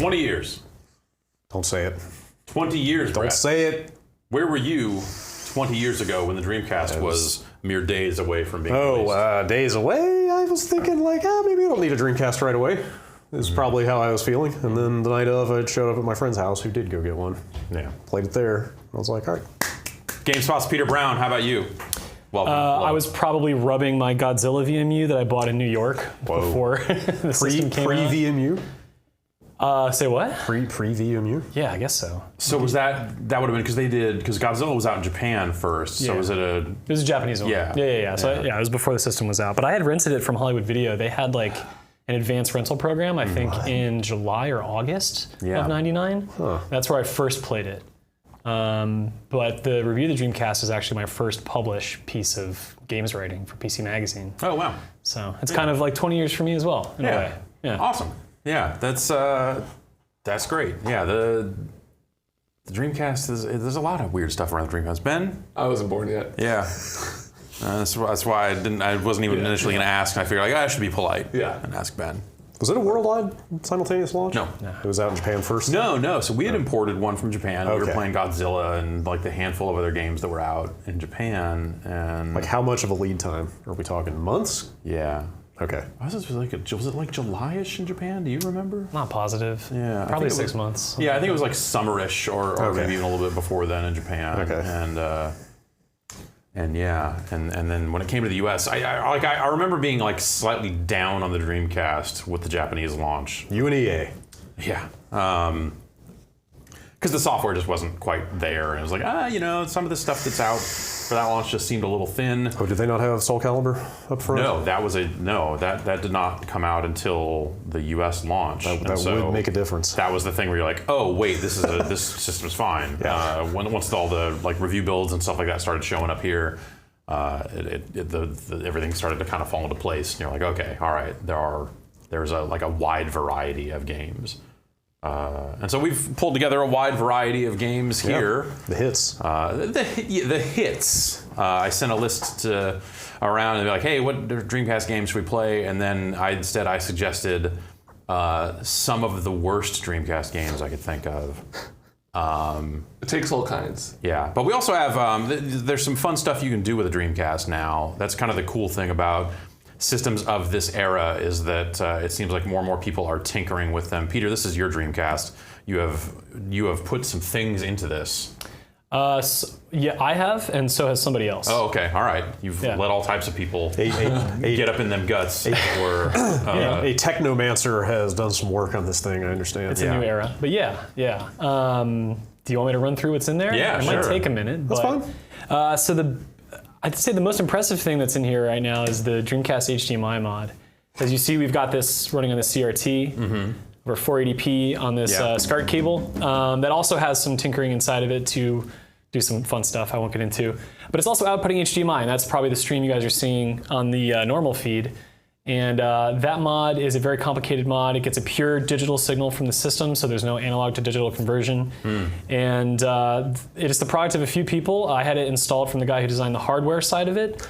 20 years. Don't say it. 20 years, Don't Brett. say it. Where were you 20 years ago when the Dreamcast was mere days away from being released? Days away? I was thinking like, maybe I don't need a Dreamcast right away. This is probably how I was feeling. And then the night of, I showed up at my friend's house who did go get one. Yeah. Played it there. I was like, all right. GameSpot's Peter Brown, how about you? Welcome. I was probably rubbing my Godzilla VMU that I bought in New York before the system came out. Pre-VMU? Say what? Pre-VMU? Yeah, I guess so. So was that would have been because Godzilla was out in Japan first. So was it It was a Japanese one. Yeah. Yeah. So it was before the system was out. But I had rented it from Hollywood Video. They had like an advanced rental program, I think in July or August of '99. Huh. That's where I first played it. But the review of the Dreamcast is actually my first published piece of games writing for PC Magazine. Oh, wow. So it's kind of like 20 years for me as well, in a way. Yeah. Awesome. Yeah, that's great. Yeah, the Dreamcast there's a lot of weird stuff around the Dreamcast. Ben? I wasn't born yet. Yeah. That's why I wasn't even initially going to ask. And I figured I should be polite and ask Ben. Was it a worldwide simultaneous launch? No. It was out in Japan first? No. So we had imported one from Japan. Okay. We were playing Godzilla and like the handful of other games that were out in Japan. And Like how much of a lead time? Are we talking months? yeah. Okay. Was it like July-ish in Japan? Do you remember? Not positive. Yeah. Probably I think it 6 was- months. Yeah, I think it was like summerish or Okay. maybe even a little bit before then in Japan. Okay. And then when it came to the US, I remember being like slightly down on the Dreamcast with the Japanese launch. You and EA. Yeah. Because the software just wasn't quite there. And it was like, some of the stuff that's out for that launch just seemed a little thin. Oh, did they not have Soul Calibur up front? No, that did not come out until the US launch. That would make a difference. That was the thing where you're like, oh wait, this system's fine. Yeah. Once all the like review builds and stuff like that started showing up here, everything started to kind of fall into place. And you're like, okay, all right, there's a wide variety of games. And so we've pulled together a wide variety of games here. The hits. The hits. I sent a list around and be like, hey, what Dreamcast games should we play? And then I suggested some of the worst Dreamcast games I could think of. It takes all kinds. Yeah, but we also have, there's some fun stuff you can do with a Dreamcast now. That's kind of the cool thing about systems of this era is that it seems like more and more people are tinkering with them. Peter, this is your Dreamcast. You have put some things into this. Yeah, I have, and so has somebody else. Oh, okay, all right. You've let all types of people get up in them guts. A technomancer has done some work on this thing, I understand. It's a new era, but yeah. Do you want me to run through what's in there? Yeah, It might take a minute. That's fine. I'd say the most impressive thing that's in here right now is the Dreamcast Hdmi Mod. As you see, we've got this running on the CRT. Over 480p on this SCART cable. That also has some tinkering inside of it to do some fun stuff I won't get into. But it's also outputting HDMI, and that's probably the stream you guys are seeing on the normal feed. And that mod is a very complicated mod. It gets a pure digital signal from the system, so there's no analog to digital conversion. And it is the product of a few people. I had it installed from the guy who designed the hardware side of it.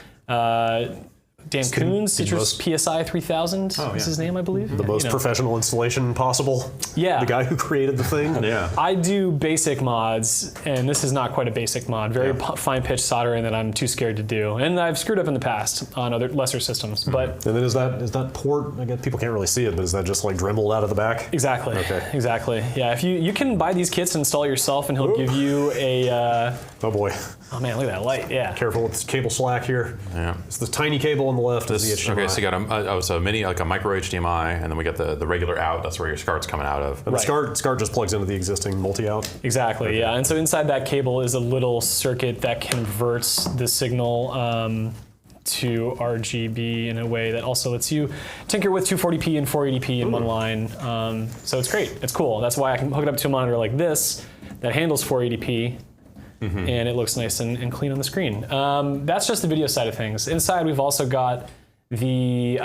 Dan Coons, Citrus PSI 3000 is his name, I believe. The most professional installation possible. Yeah. The guy who created the thing. Yeah. I do basic mods, and this is not quite a basic mod. Very fine-pitched soldering that I'm too scared to do. And I've screwed up in the past on other lesser systems. But And then is that port, I guess people can't really see it, but is that just like dremeled out of the back? Exactly. Okay. Exactly. Yeah, if you can buy these kits and install it yourself, and he'll give you a... Oh boy. Oh man, look at that light, yeah. Careful with this cable slack here. Yeah. It's the tiny cable on the left is the HDMI. Okay, so you got a mini, like a micro HDMI, and then we got the regular out. That's where your SCART's coming out of. And the SCART just plugs into the existing multi-out. Exactly, yeah. And so inside that cable is a little circuit that converts the signal to RGB in a way that also lets you tinker with 240p and 480p in one line. So it's great, it's cool. That's why I can hook it up to a monitor like this that handles 480p. And it looks nice and clean on the screen. That's just the video side of things. Inside, we've also got the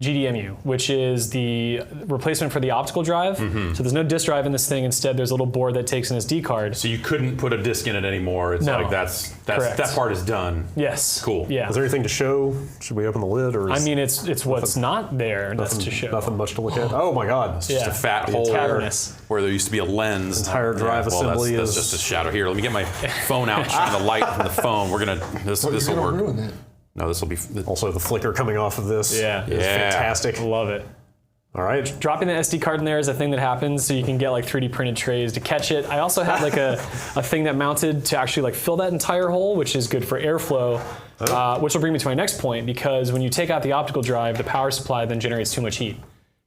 GDMU, which is the replacement for the optical drive. So there's no disk drive in this thing. Instead, there's a little board that takes an SD card. So you couldn't put a disc in it anymore. It's No. like that Correct. part is done. Yes. Cool. Yeah. Is there anything to show? Should we open the lid, or? I mean, it's what's not there that's to show. Nothing much to look at. Oh my God! Just a fat hole cavernous. where there used to be a lens. Entire drive assembly that's is just a shadow. Here, let me get my phone out and shine the light from the phone. We're gonna this You're will gonna work. ruin it. No, this will be. Also, the flicker coming off of this Yeah. is Yeah. fantastic. Love it. All right. Dropping the SD card in there is a thing that happens, so you can get like 3D printed trays to catch it. I also had like a thing that mounted to actually like fill that entire hole, which is good for airflow, which will bring me to my next point, because when you take out the optical drive, the power supply then generates too much heat.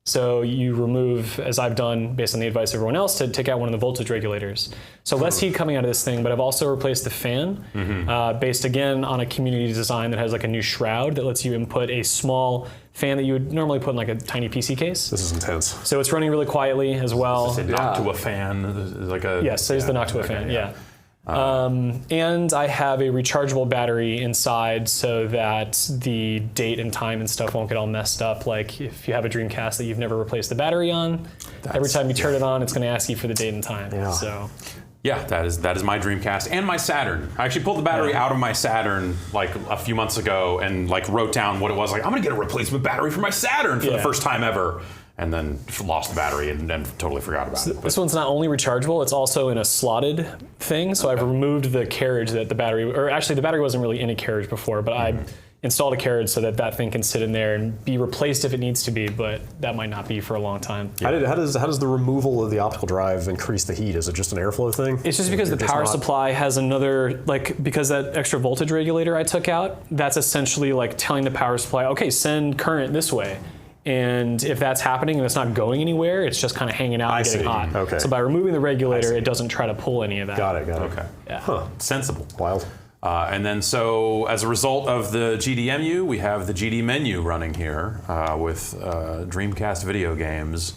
So you remove, as I've done based on the advice of everyone else, to take out one of the voltage regulators. So less heat coming out of this thing, but I've also replaced the fan based again on a community design that has like a new shroud that lets you input a small fan that you would normally put in like a tiny PC case. This is intense. So it's running really quietly as well. It's a Noctua fan, like a. Yes, there's the Noctua fan, yeah. And I have a rechargeable battery inside so that the date and time and stuff won't get all messed up. Like if you have a Dreamcast that you've never replaced the battery on, every time you turn it on, it's going to ask you for the date and time. Yeah. So. Yeah, that is my Dreamcast and my Saturn. I actually pulled the battery out of my Saturn like a few months ago and like wrote down what it was. Like, I'm gonna get a replacement battery for my Saturn for the first time ever, and then lost the battery and then totally forgot about it. This one's not only rechargeable, it's also in a slotted thing. So I've removed the carriage that the battery, or actually the battery wasn't really in a carriage before, but I installed a carriage so that that thing can sit in there and be replaced if it needs to be, but that might not be for a long time. How does the removal of the optical drive increase the heat? Is it just an airflow thing? It's just because the power supply has another, like, because that extra voltage regulator I took out, that's essentially like telling the power supply, okay, send current this way. And if that's happening and it's not going anywhere, it's just kind of hanging out and getting hot. Okay. So by removing the regulator, it doesn't try to pull any of that. Got it. Okay. Yeah. Huh. Sensible. Wild. And then so as a result of the GDMU, we have the GD menu running here with Dreamcast video games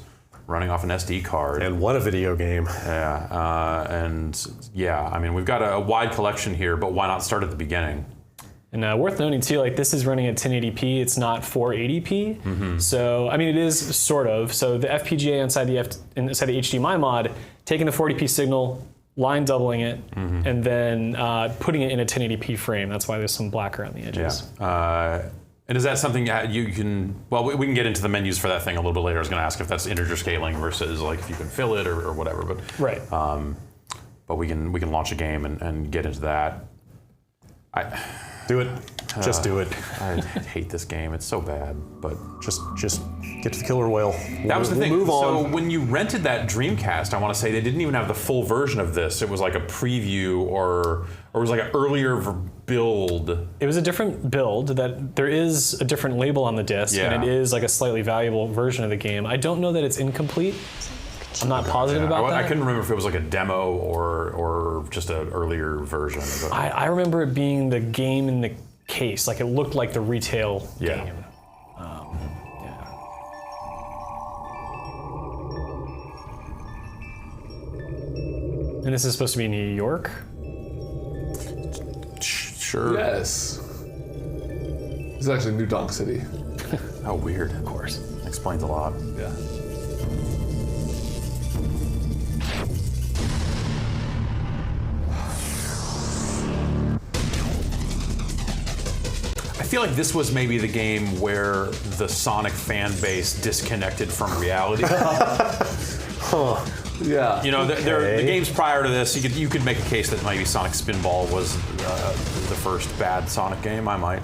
running off an SD card. And what a video game. Yeah, I mean, we've got a wide collection here, but why not start at the beginning? And worth noting too, like this is running at 1080p, it's not 480p. So, I mean, it is sort of. So the FPGA inside the HDMI mod, taking the 480p signal, line doubling it, and then putting it in a 1080p frame. That's why there's some black around the edges. Yeah. And is that something you can, well, we can get into the menus for that thing a little bit later. I was going to ask if that's integer scaling versus like if you can fill it or whatever. But Right. But we can launch a game and get into that. Do it. Just do it. I hate this game. It's so bad, but Just get to the killer whale. that was the thing. Move So on. when you rented that Dreamcast, I want to say they didn't even have the full version of this. It was like a preview or it was like an earlier build. It was a different build, that there is a different label on the disc, and it is like a slightly valuable version of the game. I don't know that it's incomplete. I'm not positive about that. I couldn't remember if it was like a demo or just an earlier version of it. I remember it being the game in the case, like it looked like the retail game. And this is supposed to be New York? Sure. Yes. This is actually New Donk City. Oh, weird. Of course. Explains a lot. Yeah. I feel like this was maybe the game where the Sonic fan base disconnected from reality. Yeah. You know, the games prior to this, you could make a case that maybe Sonic Spinball was the first bad Sonic game. I might,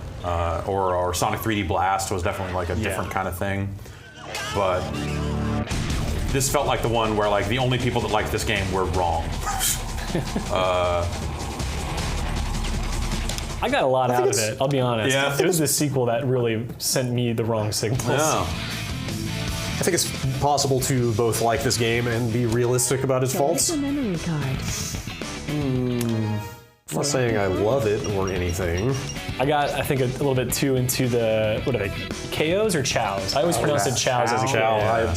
or Sonic 3D Blast was definitely like a different kind of thing. But this felt like the one where like the only people that liked this game were wrong. I got a lot out of it, I'll be honest. Yeah. It was the sequel that really sent me the wrong signals. Yeah. I think it's possible to both like this game and be realistic about its faults. Select a memory card. I'm not saying I love it or anything. I got, I think, a little bit too into the, what are they, KOs or Chows? I always pronounced it Chows as a kid.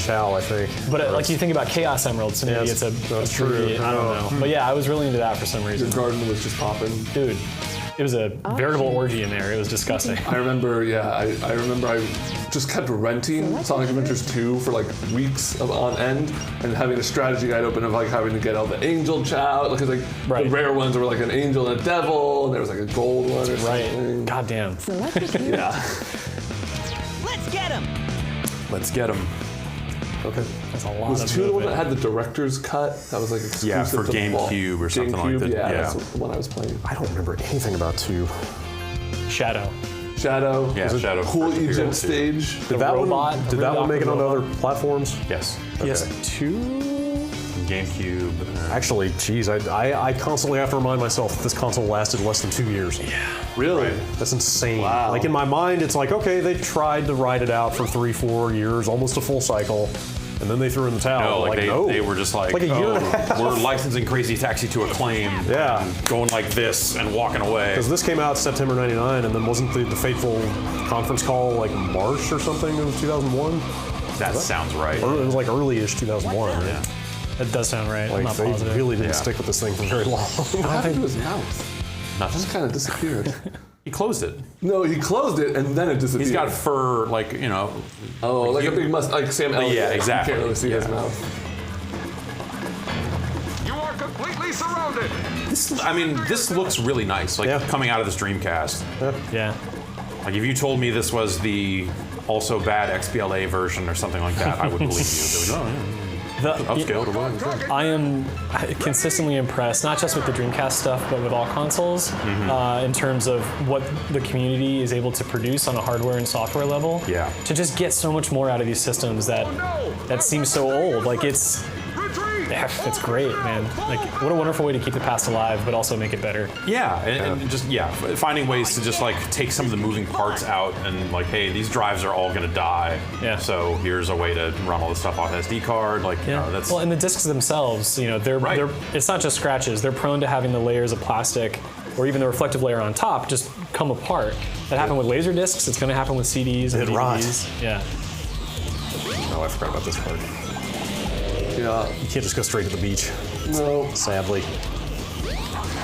Chow, I think. But like you think about Chaos Emerald, so maybe it's a that's true. I don't know. But yeah, I was really into that for some Your reason. garden was just popping. Dude, it was a veritable orgy in there. It was disgusting. I remember, I remember I just kept renting Sonic Adventures 2 for like weeks on end, and having a strategy guide open of like having to get all the angel chow, because like the rare ones were like an angel and a devil, and there was like a gold one or something. God damn. Yeah. Let's get him. Let's get them. Okay. That's a lot Was of 2 the one that movement. had the director's cut? That was like exclusive Yeah, for to the vault. GameCube or something like GameCube, that. Yeah, Yeah. that's the one I was playing. I don't remember anything about 2. Shadow. Shadow. Yeah, was it Shadow Cool first appeared Egypt too. stage. Did that robot, one? the Did that one make it onto robot. other platforms? Yes. PS2? GameCube. Actually, geez, I constantly have to remind myself that this console lasted less than 2 years. Really? That's insane. Wow. Like in my mind, it's like, okay, they tried to ride it out for 3-4 years, almost a full cycle, and then they threw in the towel. No, like they were just like, Like a year and a half. we're licensing Crazy Taxi to Acclaim. Yeah. And going like this and walking away. Because this came out September '99, and then wasn't the fateful conference call like March or something of 2001? That sounds right. Or it was like early-ish 2001. Yeah. That does sound right. I'm Like not they positive. really didn't Yeah. stick with this thing for very long. What happened to his mouth? Nothing. Just kind of disappeared. He closed it. No, he closed it and then it disappeared. He's got fur, like, you know. Oh, like a big like Sam Elliott. Yeah, exactly. You can't really see his Yeah. mouth. You are completely surrounded. This looks really nice. Like Yeah. coming out of this Dreamcast. Yeah. Like if you told me this was the also bad XBLA version or something like that, I would believe you. They'd be like, oh, yeah. Upscaled or whatever. I am consistently impressed, not just with the Dreamcast stuff, but with all consoles, in terms of what the community is able to produce on a hardware and software level. Yeah. To just get so much more out of these systems that seem so old. Like it's great, man. Like what a wonderful way to keep the past alive, but also make it better. Yeah, and just finding ways to just like take some of the moving parts out and like, hey, these drives are all gonna die. Yeah. So here's a way to run all this stuff off SD card. Like, you know, that's Well, and the discs themselves, you know, they're it's not just scratches. They're prone to having the layers of plastic or even the reflective layer on top just come apart. That happened with laser discs. It's going to happen with CDs and It rot. DVDs. Yeah. Oh, I forgot about this part. Yeah. You can't just go straight to the beach, No. sadly.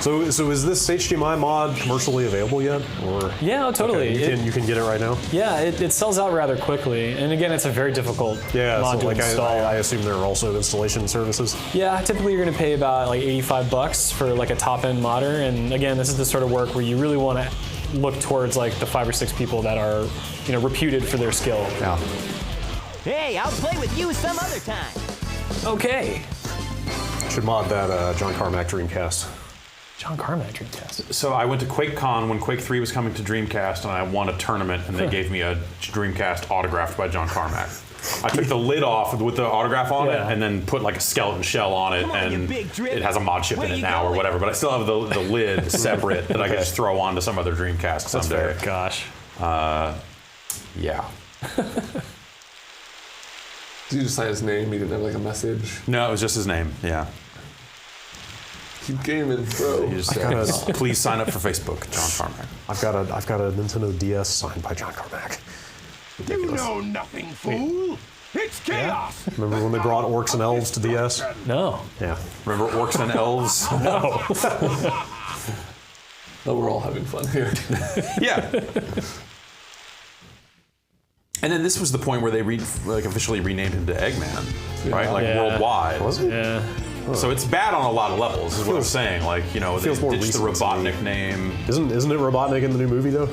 So is this HDMI mod commercially available yet? Or Yeah, totally. okay, you can get it right now? Yeah, it sells out rather quickly. And again, it's a very difficult mod So to like install. I assume there are also installation services. Yeah, typically you're going to pay about like $85 for like a top-end modder. And again, this is the sort of work where you really want to look towards like the 5 or 6 people that are, you know, reputed for their skill. Yeah. Hey, I'll play with you some other time. Okay. Should mod that John Carmack Dreamcast. John Carmack Dreamcast. So I went to QuakeCon when Quake 3 was coming to Dreamcast, and I won a tournament, and they gave me a Dreamcast autographed by John Carmack. I took the lid off with the autograph on it, and then put like a skeleton shell on it, on, you and big drip. it has a mod chip Where in it you now or going? whatever. But I still have the lid separate that I can just throw onto some other Dreamcast someday. Gosh. Yeah. Did you just sign his name? He didn't have like a message. No, it was just his name. Yeah. Keep gaming, bro. He just said, please sign up for Facebook, John Carmack. I've got a Nintendo DS signed by John Carmack. You know nothing, fool. It's chaos. Remember when they brought Orcs and Elves to DS? No. Yeah. Remember Orcs and Elves? Oh, we're all having fun here. Yeah. And then this was the point where they officially renamed him to Eggman, right? Like worldwide. Was it? Yeah. So it's bad on a lot of levels, is what I'm saying. Like, you know, they feels more ditched the recent to me. Robotnik name. Isn't it Robotnik in the new movie though?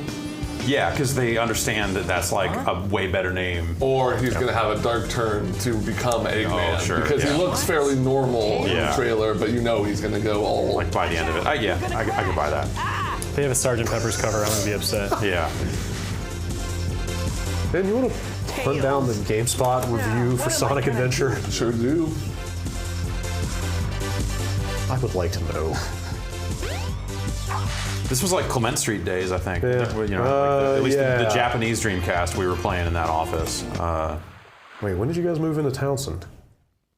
Yeah, because they understand that that's like a way better name. Or he's gonna have a dark turn to become Eggman. Oh, sure, because yeah. he looks fairly normal in the Yeah. trailer, but you know he's gonna go all Like by the end of it. I could buy that. If they have a Sgt. Pepper's cover, I'm going to be upset. Yeah. Ben, you want to hunt down the GameSpot review for Sonic Adventure? Sure do. I would like to know. This was like Clement Street days, I think. Yeah. You know, like at least yeah. the Japanese Dreamcast we were playing in that office. Wait, when did you guys move into Townsend?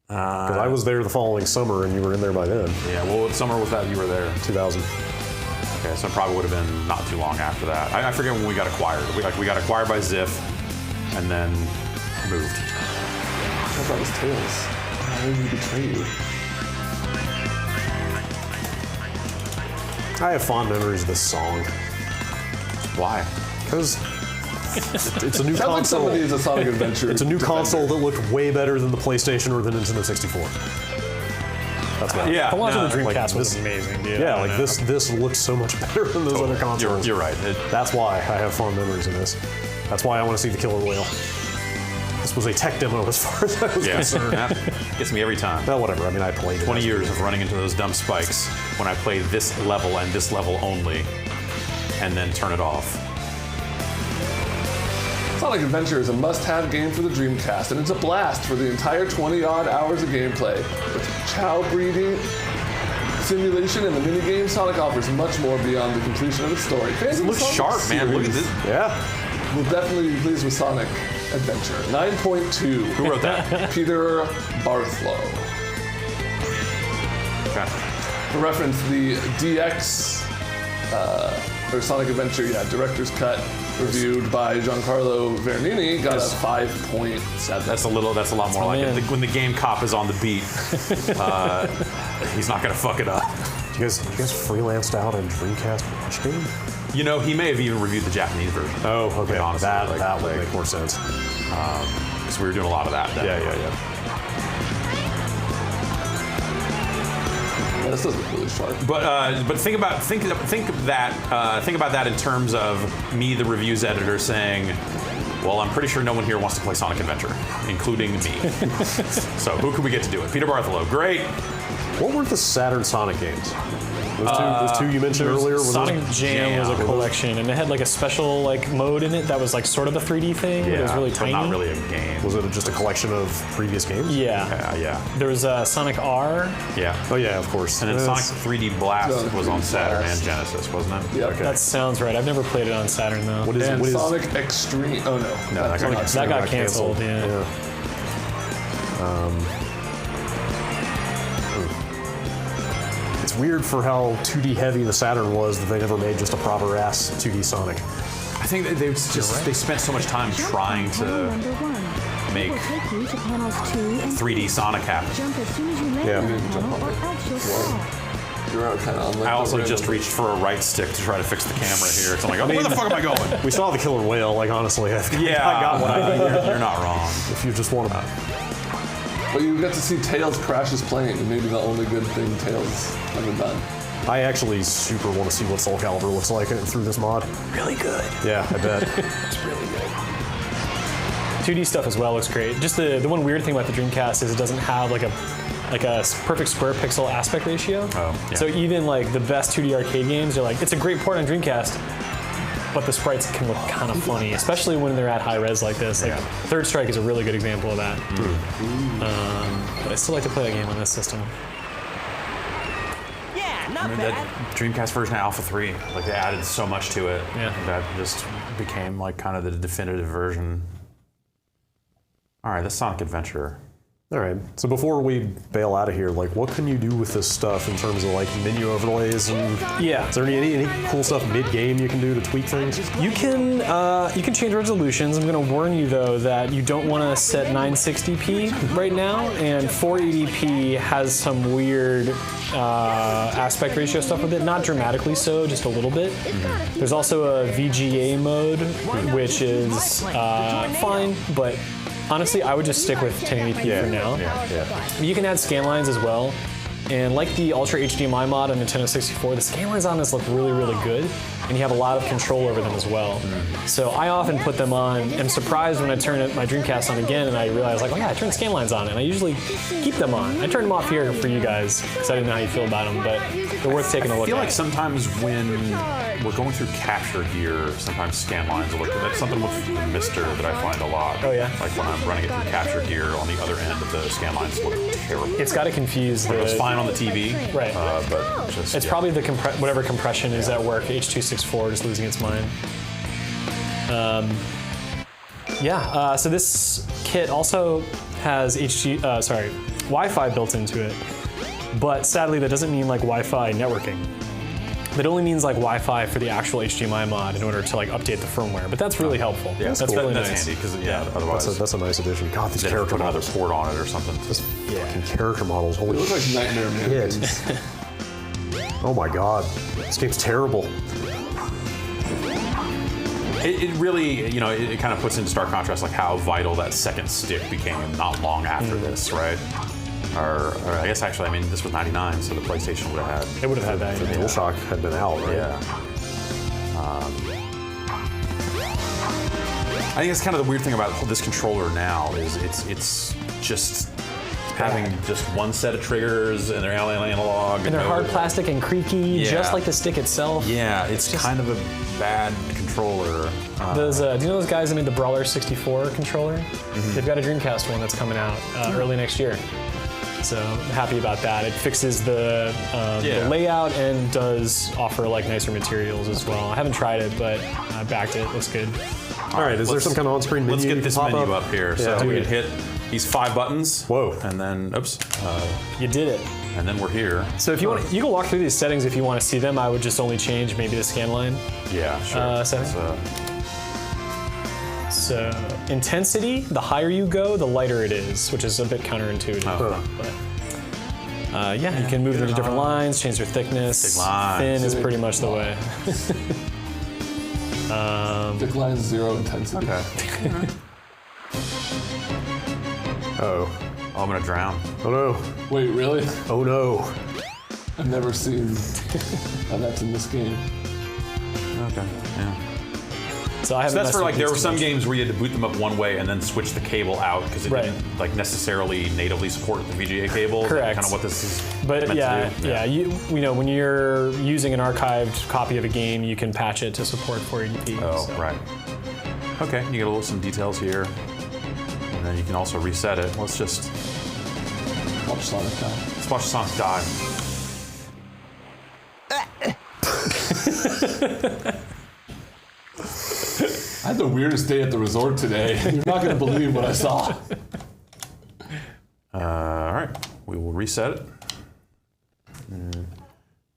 Because I was there the following summer and you were in there by then. Yeah, well, what summer was that you were there? 2000. Okay, so it probably would have been not too long after that. I forget when we got acquired. We got acquired by Ziff and then moved. I thought that was Tails. Why did he betray you? I have fond memories of this song. Why? Because it's a new Sounds like console. somebody is a Sonic Adventure. It's a new defender. console that looked way better than the PlayStation or the Nintendo 64. That's why. Yeah. The launch of the like Dreamcast was this- amazing, dude. Yeah, I like don't know. this looked so much better than those other consoles. You're right. That's why I have fond memories of this. That's why I want to see the Killer Whale. This was a tech demo as far as I was concerned. That gets me every time. Well, whatever. I mean, I played it. 20 years of running into those dumb spikes when I play this level and this level only, and then turn it off. Sonic Adventure is a must-have game for the Dreamcast, and it's a blast for the entire 20-odd hours of gameplay. With chow breeding, simulation, and the minigame, Sonic offers much more beyond the completion of its story. Fans of the Looks Sonic sharp, man. Look at series this. Yeah. will definitely be pleased with Sonic Adventure. 9.2. Who wrote that? Peter Barthlow. Okay. For reference, the DX, or Sonic Adventure, director's cut, reviewed by Giancarlo Vernini, got a 5.7. That's a lot more like man. it. When the game cop is on the beat, he's not gonna fuck it up. You guys freelanced out a Dreamcast launch game? You know, he may have even reviewed the Japanese version. Oh, okay. Like, honestly, that would make more sense. Because we were doing a lot of that. then. Yeah. This does look really sharp. But think about that in terms of me, the reviews editor, saying, well, I'm pretty sure no one here wants to play Sonic Adventure, including me. So who could we get to do it? Peter Bartholow, great. What were the Saturn Sonic games? Those two you mentioned earlier? Was Sonic those- Jam was a Jam. collection, and it had like a special like mode in it that was like sort of a 3D thing. But it was really but tiny. not really a game. Was it just a collection of previous games? Yeah. Yeah. There was Sonic R. Yeah. Oh yeah, of course. And then Sonic 3D Blast Sonic was on 3D Saturn Blast. and Genesis, wasn't it? Yep. Okay. That sounds right. I've never played it on Saturn though. What is And what is Sonic Extreme. Oh no. No, that got that got canceled. Yeah. It's weird for how 2D heavy the Saturn was that they never made just a proper ass 2D Sonic. I think that they spent so much time trying to make 3D Sonic happen. Jump as soon as you land Yeah. on the panel, or else you'll fall. You're out kind of on like I also the just rim. reached for a right stick to try to fix the camera here. So I'm like, oh, where the fuck am I going? We saw the Killer Whale, like honestly, I got what I need. You're not wrong. if you just want to. But you get to see Tails crash his plane. Maybe the only good thing Tails ever done. I actually super want to see what Soul Calibur looks like through this mod. Really good. Yeah, I bet. It's really good. 2D stuff as well looks great. Just the one weird thing about the Dreamcast is it doesn't have like a perfect square pixel aspect ratio. Oh, yeah. So even like the best 2D arcade games, you're like, it's a great port on Dreamcast, but the sprites can look kind of funny, especially when they're at high res like this. Like Third Strike is a really good example of that. But I still like to play that game on this system. Yeah, not I mean, bad. that Dreamcast version of Alpha 3, like they added so much to it. Yeah. That just became like kind of the definitive version. All right, that's Sonic Adventure. All right. So before we bail out of here, like, what can you do with this stuff in terms of like menu overlays and? Yeah. Is there any cool stuff mid-game you can do to tweak things? You can change resolutions. I'm going to warn you though that you don't want to set 960p right now, and 480p has some weird aspect ratio stuff with it. Not dramatically so, just a little bit. There's also a VGA mode, which is fine, but honestly, I would just stick with 1080p for now. Yeah. You can add scan lines as well. And like the Ultra HDMI mod on Nintendo 64, the scan lines on this look really, really good. And you have a lot of control over them as well. So I often put them on. I'm surprised when I turn my Dreamcast on again and I realize like, oh yeah, I turned scan lines on. And I usually keep them on. I turned them off here for you guys because I didn't know how you feel about them, but they're worth taking a look I feel at. like sometimes when we're going through capture gear, sometimes scan lines will look. That's something with the Mister that I find a lot. Oh, yeah? Like when I'm running it through capture gear, on the other end of the scan lines look terrible. It's got to confuse It was the... fine on the TV, Right. but just It's probably the whatever compression is at work, H.264 just losing its mind. So this kit also has Wi-Fi built into it, but sadly that doesn't mean like Wi-Fi networking. That only means like Wi-Fi for the actual HDMI mod in order to like update the firmware, but that's really helpful. Yeah, that's cool. really That's nice. handy because otherwise That's a nice addition. God, these they'd have to character put another models. port on it or something. Fucking character models. It Holy looks like Nightmare shit. Man. Oh my god, this game's terrible. It really, it kind of puts into stark contrast like how vital that second stick became not long after this, right? Or I guess actually, this was 99, so the PlayStation would have had. It would have had that. The DualShock had been out, right? Yeah. I think it's kind of the weird thing about this controller now is it's just having just one set of triggers and they're analog. And they're hard plastic and creaky, just like the stick itself. Yeah, it's kind of a bad controller. Do you know those guys that made the Brawler 64 controller? They've got a Dreamcast one that's coming out early next year. So I'm happy about that. It fixes the layout and does offer like nicer materials as well. I haven't tried it, but I backed it. Looks good. All right, is there some kind of on-screen menu? Let's get this menu up here. So Yeah, we can hit these 5 buttons. Whoa. And then, You did it. and then we're here. So if you want, you can walk through these settings if you want to see them. I would just only change maybe the scan line. Yeah, sure. Setting. So intensity, the higher you go, the lighter it is, which is a bit counterintuitive. But, you can move them to different lines, change their thickness. Thick lines. Thin is pretty much the way. Thick line 0 intensity. Okay. Oh. I'm gonna drown. Oh no. Wait, really? Oh no. I've never seen how that's in this game. Okay. Yeah. So I haven't That's messed for with there these were too some much. games where you had to boot them up one way and then switch the cable out because it didn't like necessarily natively support the VGA cable. Correct. Kind of what this is But meant yeah, to do. yeah, you know, when you're using an archived copy of a game, you can patch it to support 480p. Oh, so. right. Okay, you get some details here, and then you can also reset it. Let's just Watch Sonic die. let's watch Sonic die. I had the weirdest day at the resort today. You're not going to believe what I saw. All right, we will reset it.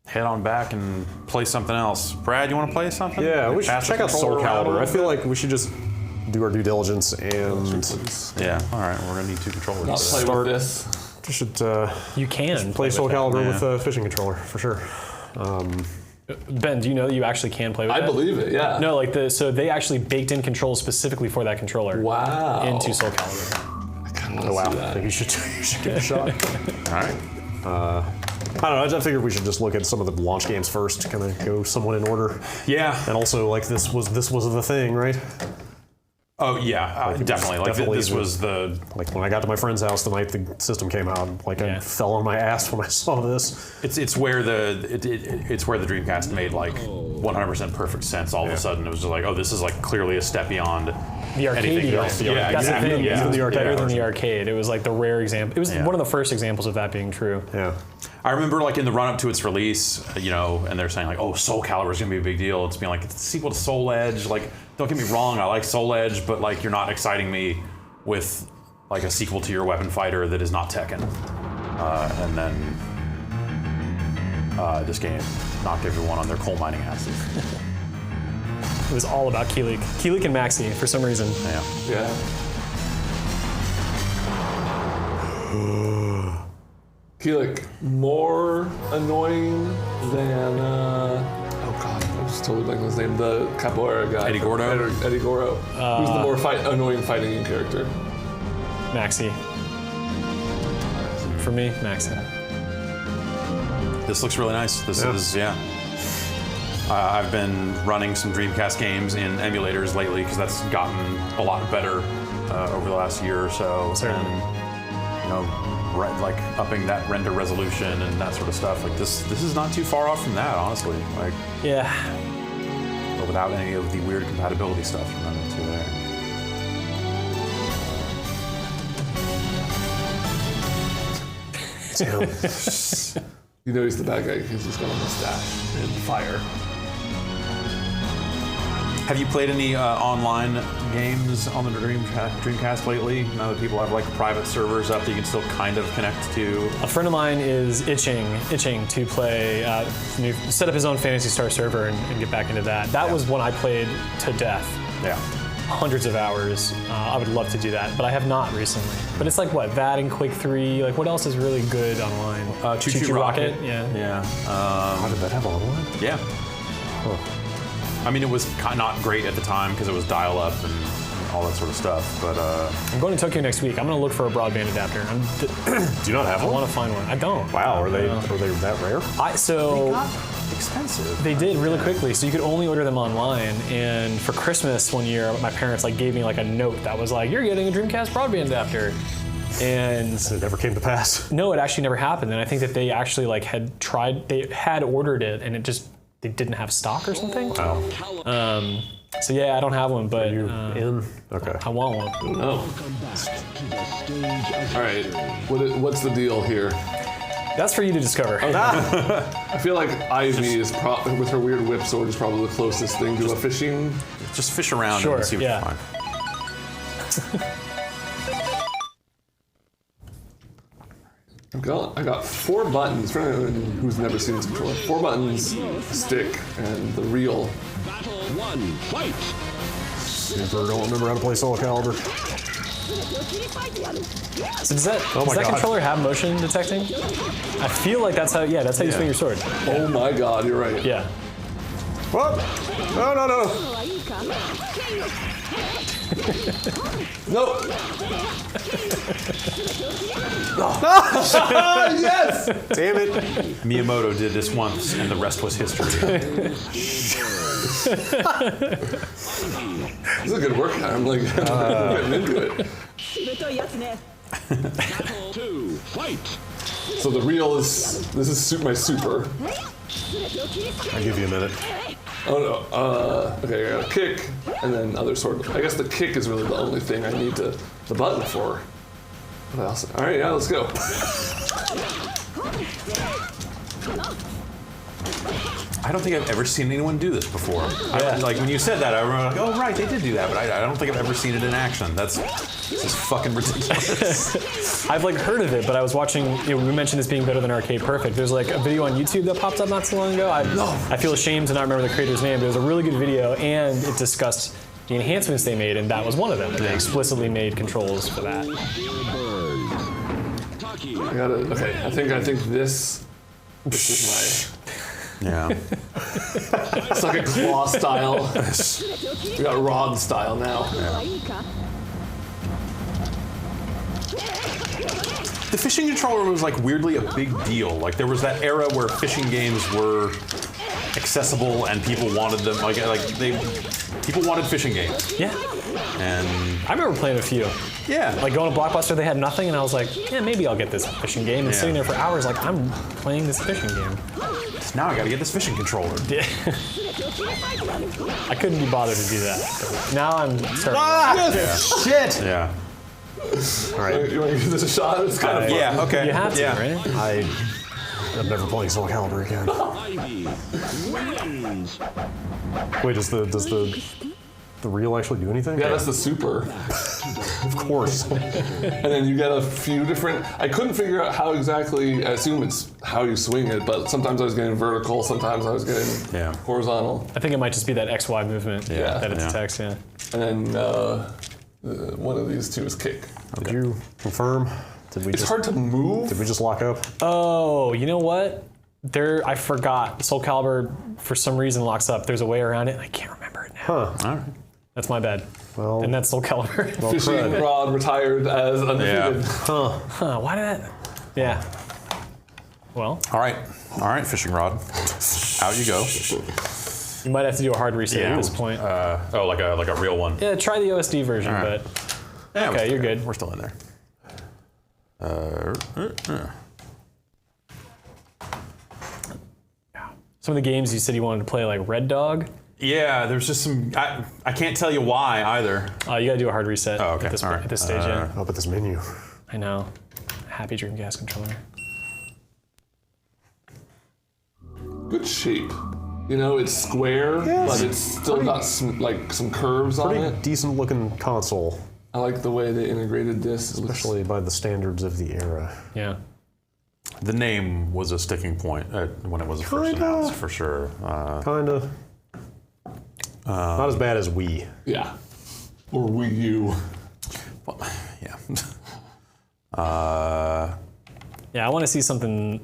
Head on back and play something else. Brad, you want to play something? Yeah, we should Pass the check out Soul controller around a Calibur. I little feel like we should just do our due diligence and bit? Yeah. All right, we're gonna need 2 controllers. Not for play this. with this. we should You can play Soul with Calibur yeah. with a fishing controller for sure. that. Ben, do you know that you actually can play with I that? believe it, yeah. No, so they actually baked in controls specificly for that controller. Wow. Into Soul Calibur. I kind of Oh wow, want to I see think you should give it a shot. All right. I don't know. I figured we should just look at some of the launch games first to kind of go somewhat in order. Yeah. And also, like this was the thing, right? Oh yeah, definitely. Like definitely this was the. Like when I got to my friend's house the night the system came out, like I Yeah. fell on my ass when I saw this. It's where it's where the Dreamcast made like 100% perfect sense. All of a sudden, it was just like, oh, this is like clearly a step beyond The arcade, anything else. Yeah, that's exactly. the thing. Yeah. It was The arcade better than version. the arcade. It was like the rare example. It was Yeah. one of the first examples of that being true. Yeah. I remember like in the run up to its release, and they're saying like, oh, Soul Calibur is gonna be a big deal. It's being like it's a sequel to Soul Edge. Like, don't get me wrong, I like Soul Edge, but like you're not exciting me with like a sequel to your weapon fighter that is not Tekken. And then this game knocked everyone on their coal mining asses. It was all about Keelik and Maxi for some reason. Yeah. Yeah. Keelik, more annoying than oh god, I'm just totally blanking on his name. The capoeira guy. Eddie Gordo? Eddie Gordo. Who's the more annoying fighting game character? Maxi. For me, Maxi. This looks really nice. This is I've been running some Dreamcast games in emulators lately because that's gotten a lot better over the last year or so. Certainly. And, like upping that render resolution and that sort of stuff. Like this is not too far off from that, honestly. Like, Yeah. but without any of the weird compatibility stuff you run into there. You know he's the bad guy because he's got a mustache and fire. Have you played any online games on the Dreamcast lately? Now that people have like private servers up that you can still kind of connect to. A friend of mine is itching to play, set up his own Phantasy Star server and get back into that. That was one I played to death. Yeah. hundreds of hours. I would love to do that, but I have not recently. But it's like what, that and Quake 3. Like what else is really good online? Choo Choo Rocket. Yeah. Yeah. How did that have online? Yeah. I mean, it was not great at the time because it was dial-up and all that sort of stuff. But I'm going to Tokyo next week. I'm going to look for a broadband adapter. Do you not have I one? want to find one. I don't. Wow, are they that rare? expensive. They did really quckly, so you could only order them online. And for Christmas one year, my parents like gave me like a note that was like, "You're getting a Dreamcast broadband adapter." And It never came to pass. no, it actually never happened. And I think that they actually like they had ordered it, and they didn't have stock or something. Wow. So yeah, I don't have one, but You in? Okay. I want one. Oh. All right. What's the deal here? That's for you to discover. I feel like Ivy is with her weird whip sword is probably the closest thing to a fishing. Just fish around Sure, and see what yeah. you find. I got 4 buttons. For anyone who's never seen this before, 4 buttons, a stick, and the reel. Super don't remember how to play Soul Calibur. So does that God. controller have motion detecting? I feel like that's how you swing your sword. Oh my God, you're right. Yeah. What? No. No. Yes! Damn it. Miyamoto did this once, and the rest was history. This is a good workout. I'm like getting into it. So the reel is my super. I'll give you a minute. Oh no. Okay, I got a kick and then other sword. I guess the kick is really the only thing I need the button for. What else? All right, yeah, let's go. I don't think I've ever seen anyone do this before. Like when you said that, I remember like, oh right, they did do that, but I don't think I've ever seen it in action. This is fucking ridiculous. I've like heard of it, but I was watching. We mentioned this being better than Arcade Perfect. There's like a video on YouTube that popped up not so long ago. I feel ashamed to not remember the creator's name, but it was a really good video, and it discussed the enhancements they made, and that was one of them. They explicitly made controls for that. I got it. Okay, I think this is Yeah. it's like a claw style. We got rod style now. The fishing controller was like weirdly a big deal. Like there was that era where fishing games were accessible and people wanted them. People wanted fishing games. Yeah. And I remember playing a few. yeah, Like going to Blockbuster, they had nothing, and I was like, yeah, maybe I'll get this fishing game. And sitting there for hours, like I'm playing this fishing game. now I got to get this fishing controller. Yeah. I couldn't be bothered to do that. But now I'm starting. Shit! Yeah. All right. You want to give this a shot? It's kind of fun. Yeah. Okay. You have to, yeah. right? I'm never playing Soul Calibur again. Wait, does the reel actually do anything? Yeah, that's the super. Of course. And then you get a few different. I couldn't figure out how exactly. I assume it's how you swing it, but sometimes I was getting vertical, sometimes I was getting horizontal. I think it might just be that XY movement that it detects. Yeah. And then one of these two is kick. Did you confirm? It's hard to move. Did we just lock up? Oh, you know what? I forgot. Soul Calibur, for some reason, locks up. There's a way around it. I can't remember it now. Huh. All right. That's my bad. Well, And that's Soul Calibur. Fishing rod retired as undefeated. Huh, why did that? Yeah. Well, All right, fishing rod. Out you go. you might have to do a hard reset at this point. Like a real one. Yeah, try the OSD version, All right. but Yeah, okay, you're good. We're still in there. Some of the games you said you wanted to play, like Red Dog, Yeah, there's just some. I can't tell you why either. you gotta do a hard reset Oh, okay. at this, All right. at this stage, yeah. up at this menu. I know. Happy Dreamcast controller. Good shape. You know, it's square, but it's still got some curves on Pretty it. decent looking console, I like the way they integrated this. It looks- especially by the standards of the era. Yeah. The name was a sticking point when it was first Kinda. announced, for sure. Kinda. Not as bad as Wii. Yeah. Or Wii U. Well, yeah. Yeah, I want to see something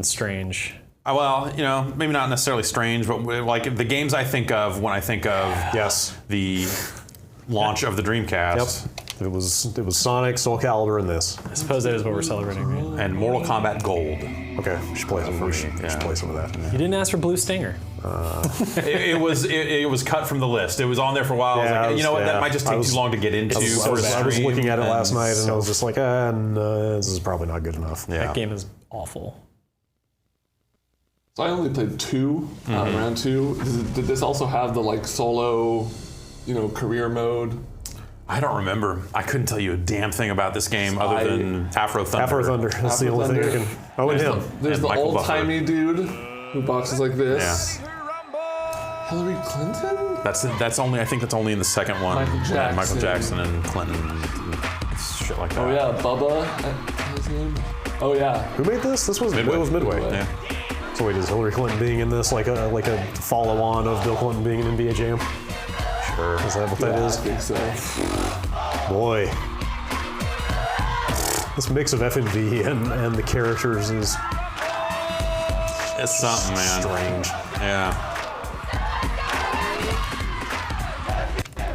strange. Well, you know, maybe not necessarily strange, but like the games I think of when I think of the launch of the Dreamcast. Yep. It was Sonic, Soul Calibur, and this. I suppose that is what we're celebrating, right? And Mortal Kombat Gold. Okay, we should play some. We should play some of that. You didn't ask for Blue Stinger. It was cut from the list. It was on there for a while. I was like, you know what? That might just take too long to get into. I was looking at it last night, and I was just like, no, this is probably not good enough. Yeah. That game is awful. So I only played 2, round 2. Did this also have the like solo, career mode? I don't remember. I couldn't tell you a damn thing about this game other than Afro Thunder. Afro Thunder. That's the only thing I can. Oh, and him. There's the Michael old-timey dude who boxes like this. Yeah. Hillary Clinton? That's only. I think that's only in the second one. Michael Jackson. Yeah, Michael Jackson and Clinton, and shit like that. Oh yeah, Bubba. His name? Oh yeah. Who made this? This was Midway. It was Midway. Yeah. So wait, is Hillary Clinton being in this like a follow-on of Bill Clinton being in NBA Jam? Sure. Is that what that is? I think so. Boy, this mix of FMV and the characters is It's something, man. strange. Yeah.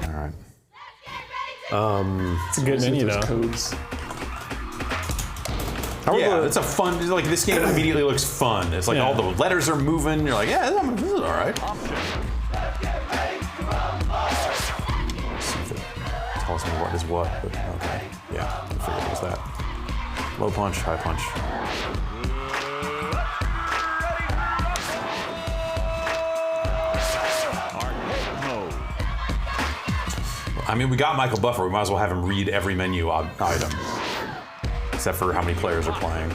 All right. It's a good menu, though. Codes. Yeah, it's a fun. Like this game immediately looks fun. It's like all the letters are moving. You're like, yeah, this is all right. Tells me what is what, but okay. Yeah, I figured it was that. Low punch, high punch. I mean, we got Michael Buffer. We might as well have him read every menu item. Except for how many players are playing.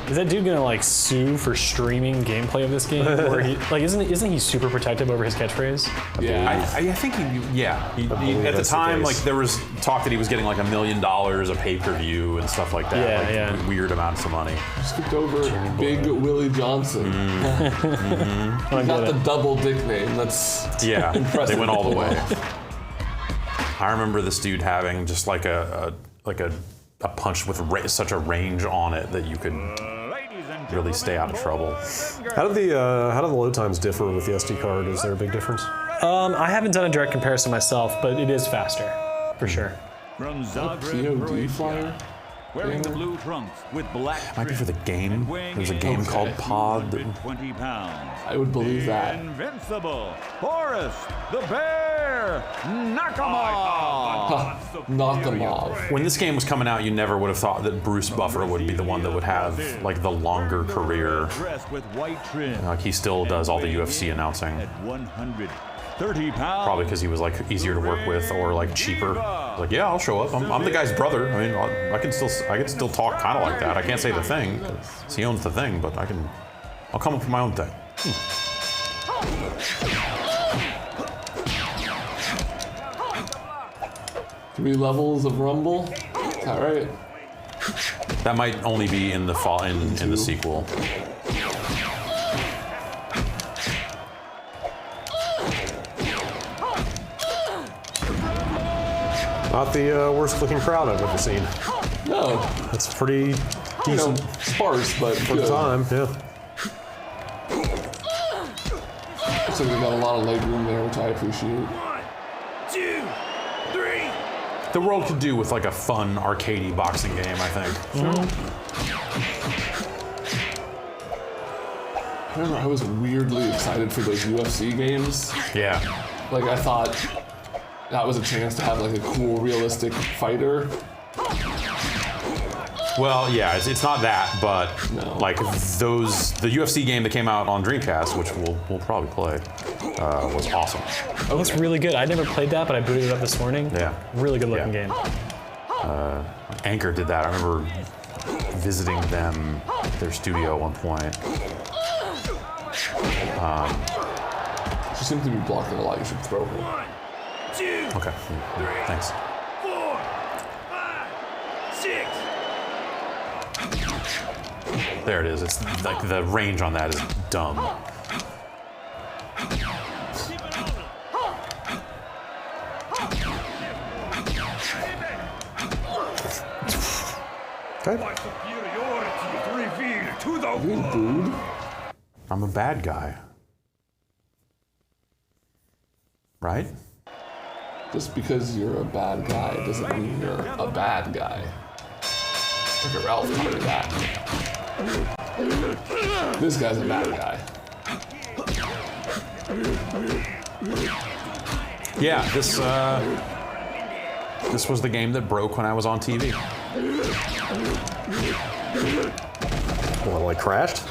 Is that dude gonna like sue for streaming gameplay of this game? Or isn't he super protective over his catchphrase? Yeah. I think he at the time, like there was talk that he was getting like $1 million a pay-per-view and stuff like that. Yeah, like, weird amounts of money. Skipped over Big Willie Johnson. He got the double dick name. That's impressive. They went all the way. I remember this dude having just like a punch with such a range on it that you could really stay out of trouble. How do the load times differ with the SD card? Is there a big difference? I haven't done a direct comparison myself, but it is faster, for sure. From POD flyer? wearing the blue trunks with black Might be for the game. There's a game called Pod. 20 pounds. I would believe that. Invincible Boris the Bear Nakamov. Knock them off. When this game was coming out, you never would have thought that Bruce Buffer would be the one that would have like the longer career. Dressed with white trim. Like he still does all the UFC announcing. At 130 pounds. Probably because he was like easier to work with or like cheaper. Like, yeah, I'll show up. I'm the guy's brother. I mean, I can still talk kind of like that. I can't say the thing, 'cause he owns the thing, but I'll come up with my own thing. 3 levels of Rumble. Is that right? That might only be in the in the sequel. Not the worst looking crowd I've ever seen. No. It's pretty decent Sparse, but for good. the time. Yeah. Looks like we got a lot of leg room there, which I appreciate. 1, 2, 3. The world could do with like a fun arcadey boxing game, I think. I remember I was weirdly excited for those UFC games. Yeah. Like I thought that was a chance to have like a cool, realistic fighter. Well, yeah, it's not that, but No. like the UFC game that came out on Dreamcast, which we'll probably play, was awesome. It looks really good. I never played that, but I booted it up this morning. Yeah. Really good looking game. Anchor did that. I remember visiting them, their studio at one point. She seems to be blocking a lot. You should throw her. 1, 2, Okay, thanks. 4, 5, 6. There it is. It's like the range on that is dumb. Okay. My superiority is revealed to the Being booed? I'm a bad guy. Right? Just because you're a bad guy doesn't mean you're a bad guy. Look at Ralph taught me that. This guy's a bad guy. Yeah, this was the game that broke when I was on TV. What, like crashed?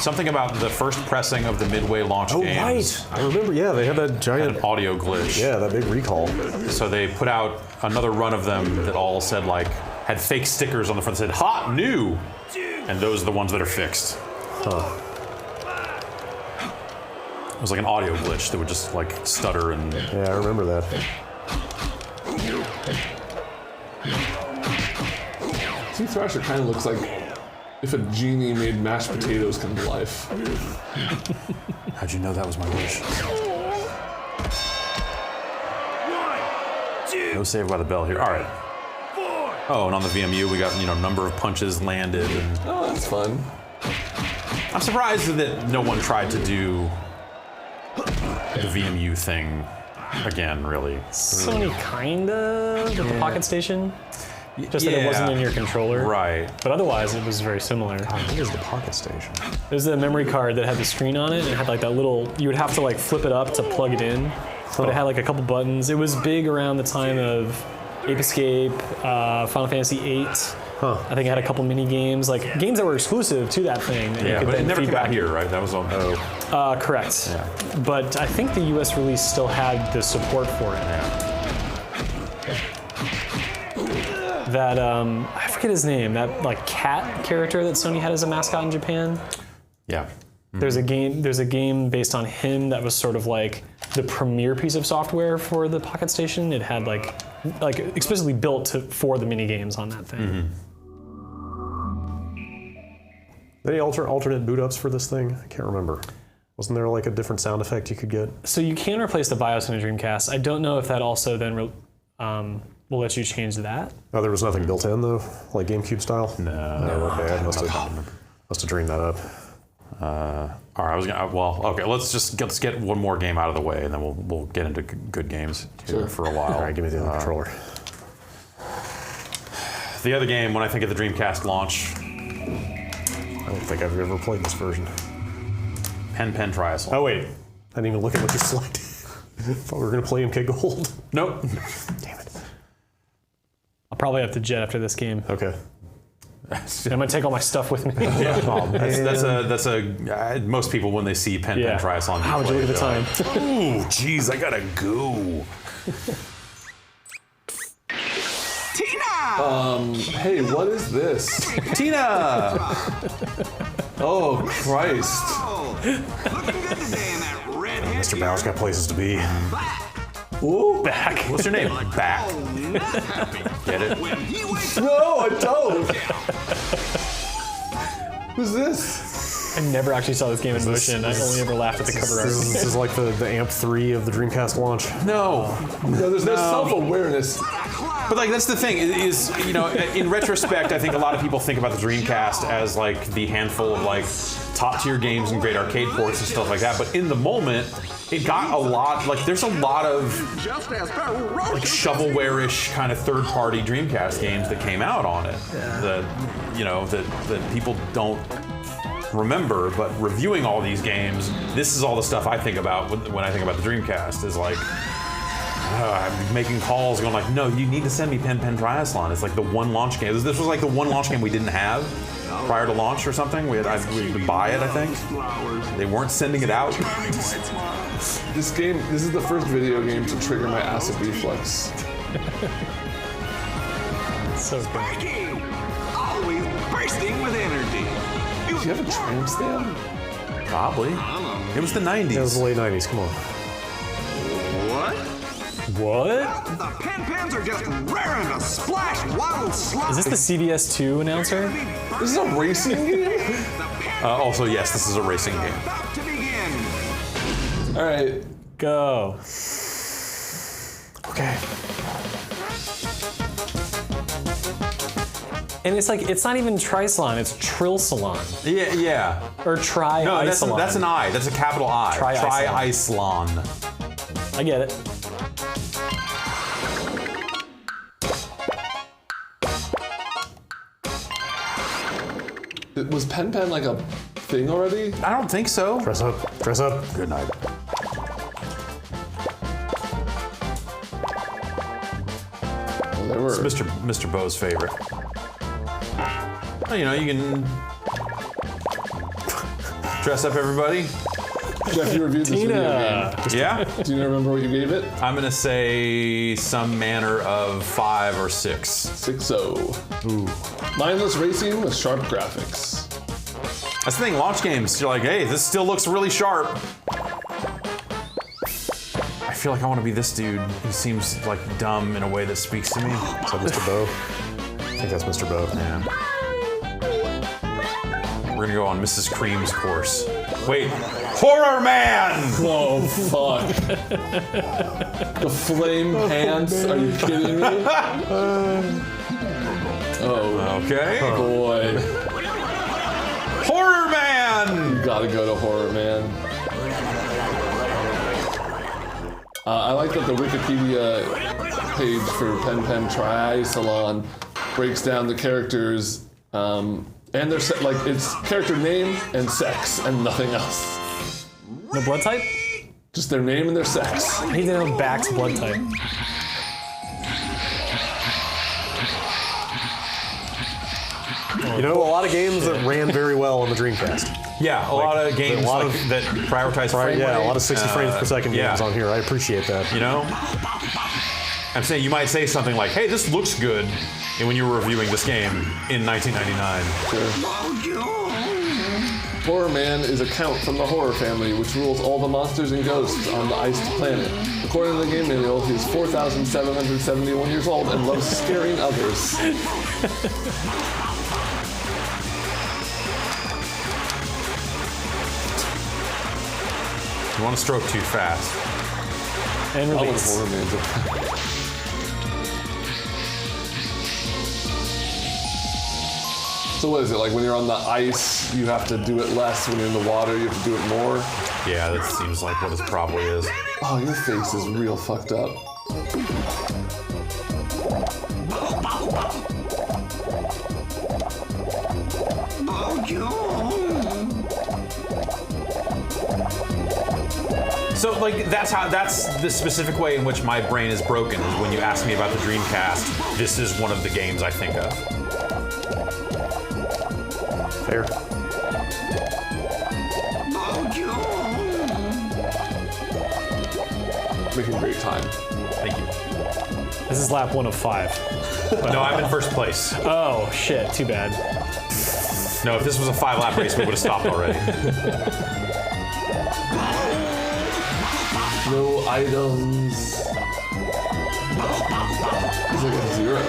Something about the first pressing of the Midway launch games. Right. I remember, yeah, they had that Had giant, an audio glitch. yeah, that big recall. So they put out another run of them that all said like had fake stickers on the front that said "hot new," and those are the ones that are fixed. Huh. It was like an audio glitch that would just like stutter and. Yeah, I remember that. See, Thrasher kind of looks like if a genie made mashed potatoes come to life. How'd you know that was my wish? No save by the bell here. All right. Oh, and on the VMU we got number of punches landed, and Oh, that's fun. I'm surprised that no one tried to do the VMU thing again. Really. Sony kinda with the Pocket Station, just that it wasn't in your controller. Right. But otherwise, it was very similar. What is the Pocket Station? There's a memory card that had the screen on it, and it had like that little. You would have to like flip it up to plug it in, but it had like a couple buttons. It was big around the time of Ape Escape, Final Fantasy VIII. Huh. I think it had a couple mini games, like games that were exclusive to that thing. That you Yeah, could but it then never came feedback. out here, right? That was on. Correct. Yeah. But I think the US release still had the support for it. Yeah. That I forget his name. That like cat character that Sony had as a mascot in Japan. Yeah. There's a game based on him that was sort of like the premier piece of software for the Pocket Station. It had like explicitly built for the mini games on that thing. Any alternate boot ups for this thing? I can't remember. Wasn't there like a different sound effect you could get? So you can replace the BIOS in a Dreamcast. I don't know if that also then will let you change that. Oh, there was nothing built in though, like GameCube style. No. Okay, I must have dreamed that up. All right. I was gonna. Well, okay. Let's get one more game out of the way, and then we'll get into good games here for a while. All right, give me the other controller. The other game, when I think of the Dreamcast launch, I don't think I've ever played this version. Pen Triathlon. Oh wait, I didn't even look at what you selected. I thought we were gonna play MK Gold. Nope. Damn it. I'll probably have to jet after this game. Okay. I'm gonna take all my stuff with me. Oh, That's a most people when they see Pen Triathlon. How would you look at the time? Ooh, geez, I gotta go. Hey, what is this? Tina. Oh, Christ. looking good today in that red head. Mr. Bow's got places to be. Ooh. Back. What's your name? Back. Get it? When he wakes No, I don't. Who's this? I never actually saw this game in motion. I only ever laughed at the cover art. This is like the AMP 3 of the Dreamcast launch. No. No, there's no self-awareness. But like that's the thing is in retrospect I think a lot of people think about the Dreamcast as like the handful of like top tier games and great arcade ports and stuff like that, but in the moment it got a lot like there's a lot of just as like shovelware-ish kind of third party Dreamcast games that came out on it that that people don't remember, but reviewing all these games, this is all the stuff I think about when I think about the Dreamcast is like I'm making calls going like, no, you need to send me Pen Triathlon. It's like the one launch game. This was like the one launch game we didn't have prior to launch or something. We could buy it, I think. They weren't sending it out. This is the first video game to trigger my acid reflux. So good. breaking, always bursting with energy. Do you have a tram stamp? Probably. It was the 90s. It was the late 90s, come on. What? The pens are just raring to splash wild slop. Is this the CBS2 announcer? This is a racing game? Also, yes, this is a racing game. About to begin. All right. Go. Okay. And it's like, it's not even Tri-Salon, it's Trill-Salon. Yeah. Or Tri-Isalon. No, that's an I. That's a capital I. Tri-Isalon. I get it. Was Pen Pen like a thing already? I don't think so. Dress up. Dress up. Good night. Well, they were. It's Mr. Bo's favorite. Well, you know, you can dress up everybody. Jeff, you reviewed this video game. Yeah? Do you remember what you gave it? I'm gonna say some manner of 5 or 6. 6-0. Ooh. Mindless racing with sharp graphics. That's the thing, launch games, you're like, hey, this still looks really sharp. I feel like I want to be this dude. He seems like dumb in a way that speaks to me. Is that Mr. Bo? I think that's Mr. Bo. Yeah. We're gonna go on Mrs. Cream's course. Wait, Horror Man! Oh, fuck. The flame pants? Are you kidding me? Oh, Okay. boy. Horror Man! You gotta go to Horror Man. I like that the Wikipedia page for Pen Pen Tri-Salon breaks down the characters and their like it's character name and sex and nothing else. The blood type? Just their name and their sex. He didn't know Back's blood type. You know, a lot of games that ran very well on the Dreamcast. Yeah, a lot of games that prioritize frame Yeah, rate. a lot of 60 frames per second games on here. I appreciate that. You know? I'm saying you might say something like, hey, this looks good, when you were reviewing this game in 1999. Sure. Horror Man is a count from the horror family, which rules all the monsters and ghosts on the iced planet. According to the game manual, he is 4,771 years old and loves scaring others. You want to stroke too fast. And That was release. Horror Man. So what is it, like when you're on the ice, you have to do it less, when you're in the water, you have to do it more? Yeah, that seems like what it probably is. Oh, your face is real fucked up. So, like, that's the specific way in which my brain is broken, is when you ask me about the Dreamcast, this is one of the games I think of. Fair. Making great time. Thank you. This is lap 1 of 5. No, I'm in first place. Oh, shit, too bad. No, if this was a 5-lap race, we would have stopped already. No items. It's like a 0.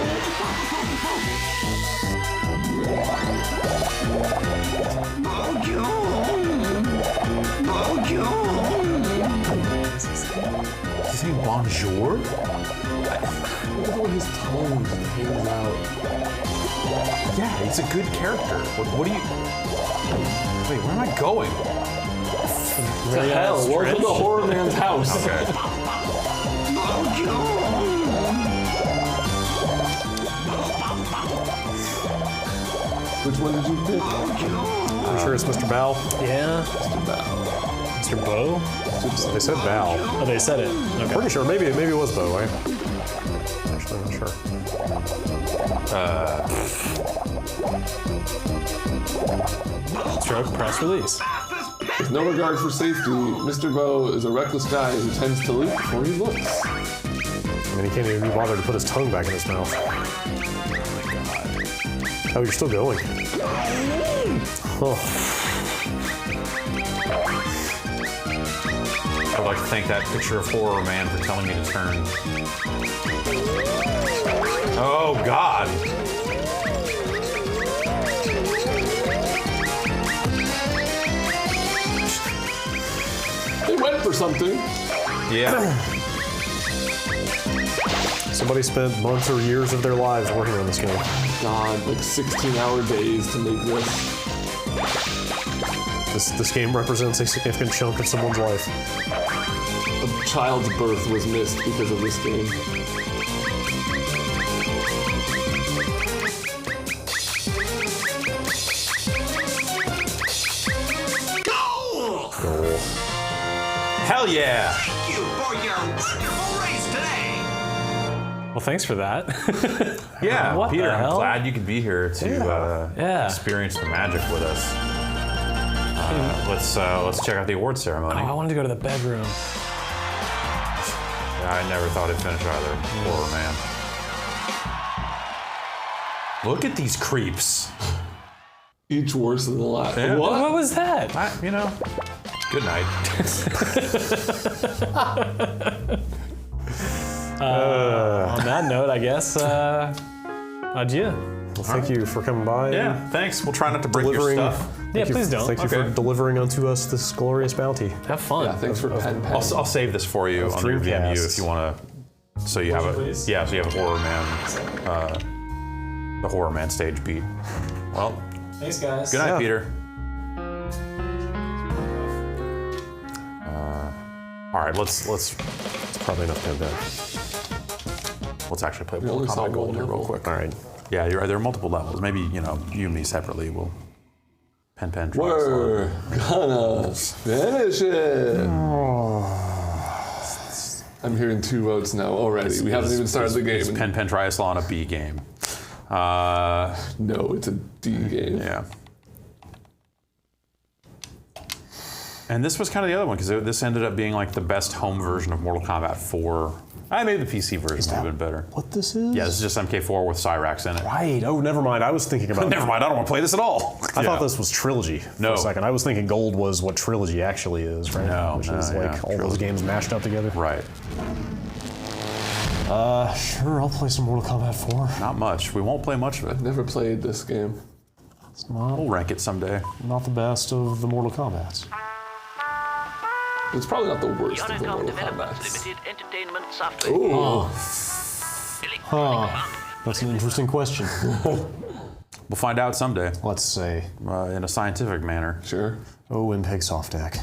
Is he saying bonjour? Look at the way his tongue hangs out. Yeah, he's a good character. What do you... Wait, where am I going? What the hell? Welcome to Horror Man's house. Okay. Which one did you pick? I'm sure it's Mr. Bao. Yeah. Mr. Bo? They said Bao. Oh, they said it. Okay. Pretty sure. Maybe it was Bo, right? Actually, I'm not sure. Stroke, press, release. With no regard for safety, Mr. Bo is a reckless guy who tends to leap before he looks. I mean, he can't even be bothered to put his tongue back in his mouth. Oh, you're still going. Oh. I would like to thank that picture of Horror Man for telling me to turn. Oh, God. They went for something. Yeah. Somebody spent months or years of their lives working on this game. God, like 16-hour days to make this. This game represents a significant chunk of someone's life. A child's birth was missed because of this game. Goal. Hell yeah! Thank you for your wonderful race today. Well, thanks for that. Yeah, What Peter, the I'm hell? glad you could be here to Yeah. experience the magic with us. Let's check out the award ceremony. Oh, I wanted to go to the bedroom. I never thought it'd finish either. Horror man. Look at these creeps. Each worse than the last. Yeah. What was that? Good night. On that note, I guess, adieu. Well, thank you for coming by. Yeah, thanks. We'll try not to break your Delivering. stuff. Yeah, please don't. Thank you for delivering unto us this glorious bounty. Have fun. Yeah, thanks for pen. I'll save this for you on your VMU Dreamcast. if you want to. So you have a Please. yeah. So you have a horror man, the horror man stage beat. Well, Thanks, guys. good night, Yeah. Peter. All right, let's It's probably enough to that. let's actually play only Mortal saw Kombat Gold one here real level. quick. All right. Yeah, you're right. There are multiple levels. Maybe you and me separately will pen try. We're gonna finish it. I'm hearing 2 votes now already. We haven't even started the game. It's pen triathlon a B game. No, it's a D game. Yeah. And this was kind of the other one because this ended up being like the best home version of Mortal Kombat 4. I made the PC version a bit better. What this is? Yeah, this is just MK4 with Cyrax in it. Right. Oh, never mind. I was thinking about. Never mind, I don't want to play this at all. I thought this was Trilogy for No. a second. I was thinking Gold was what Trilogy actually is, right? No, Which no, is like yeah, all those Trilogy. games mashed up together. Right. Sure, I'll play some Mortal Kombat 4. Not much. We won't play much of it. Never played this game. It's not, We'll rank it someday. not the best of the Mortal Kombats. It's probably not the worst of the Unicom Mortal Developments Kombat. Limited Entertainment Software. Ooh. That's an interesting question. We'll find out someday Let's say, in a scientific manner. Sure. oh, Wimpeg Soft Deck.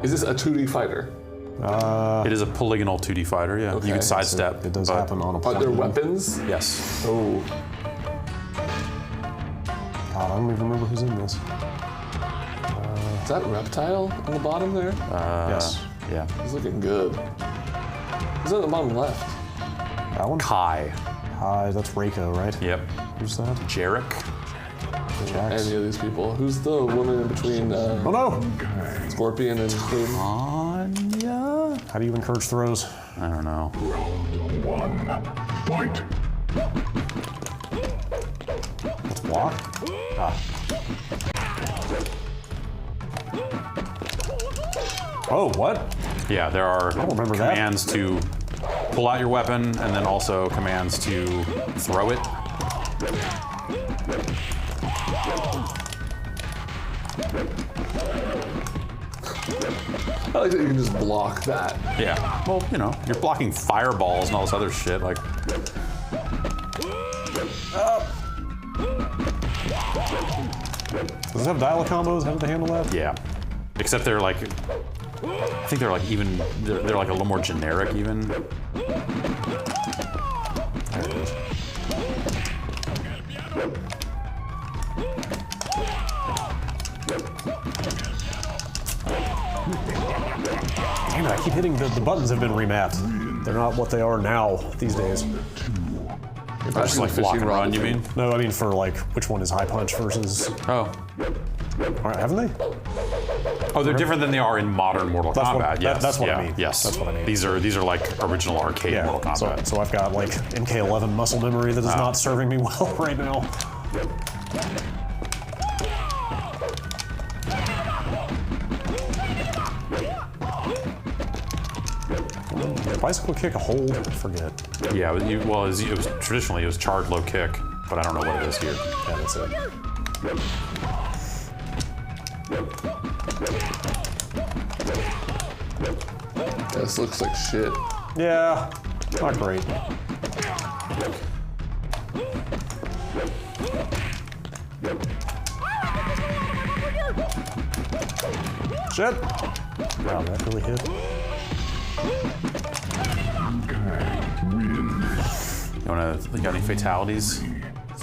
Is this a 2D fighter? It is a polygonal 2D fighter, yeah. Okay. You can sidestep. It does but- happen on a Are plane. there weapons? Yes. Oh. God, I don't even remember who's in this. Is that Reptile on the bottom there? Yes. Yeah. He's looking good. Who's on the bottom left? That one? Kai. Hi, that's Reiko, right? Yep. Who's that? Jarek. Jax. Any of these people? Who's the woman in between Oh no! Scorpion and Caden? Anya? How do you encourage throws? I don't know. Let's block? Oh, what? Yeah, there are remember that. commands to pull out your weapon and then also commands to throw it. I like that you can just block that. Yeah. Well, you're blocking fireballs and all this other shit. Like, Does it have dial combos? How did they handle that? yeah. Except they're like, I think they're like even, they're like a little more generic even. There it is. Damn it, I keep hitting the buttons have been remapped. They're not what they are now these days. Just like block and run, you mean? No, I mean for like which one is high punch versus. Oh. All right, haven't they? Oh, they're different than they are in modern Mortal That's what- Kombat. that- Yes. that's what I yeah, mean. Yes. That's what I mean. These are like original arcade Mortal So, Kombat. so I've got like MK11 muscle memory that is not serving me well right now. Bicycle kick, a hold, forget. Yeah, it was traditionally it was charge low kick, but I don't know what it is here. Yeah, that's it. This looks like shit. Yeah, Not great. Shit! Wow, that really hit. You got any fatalities?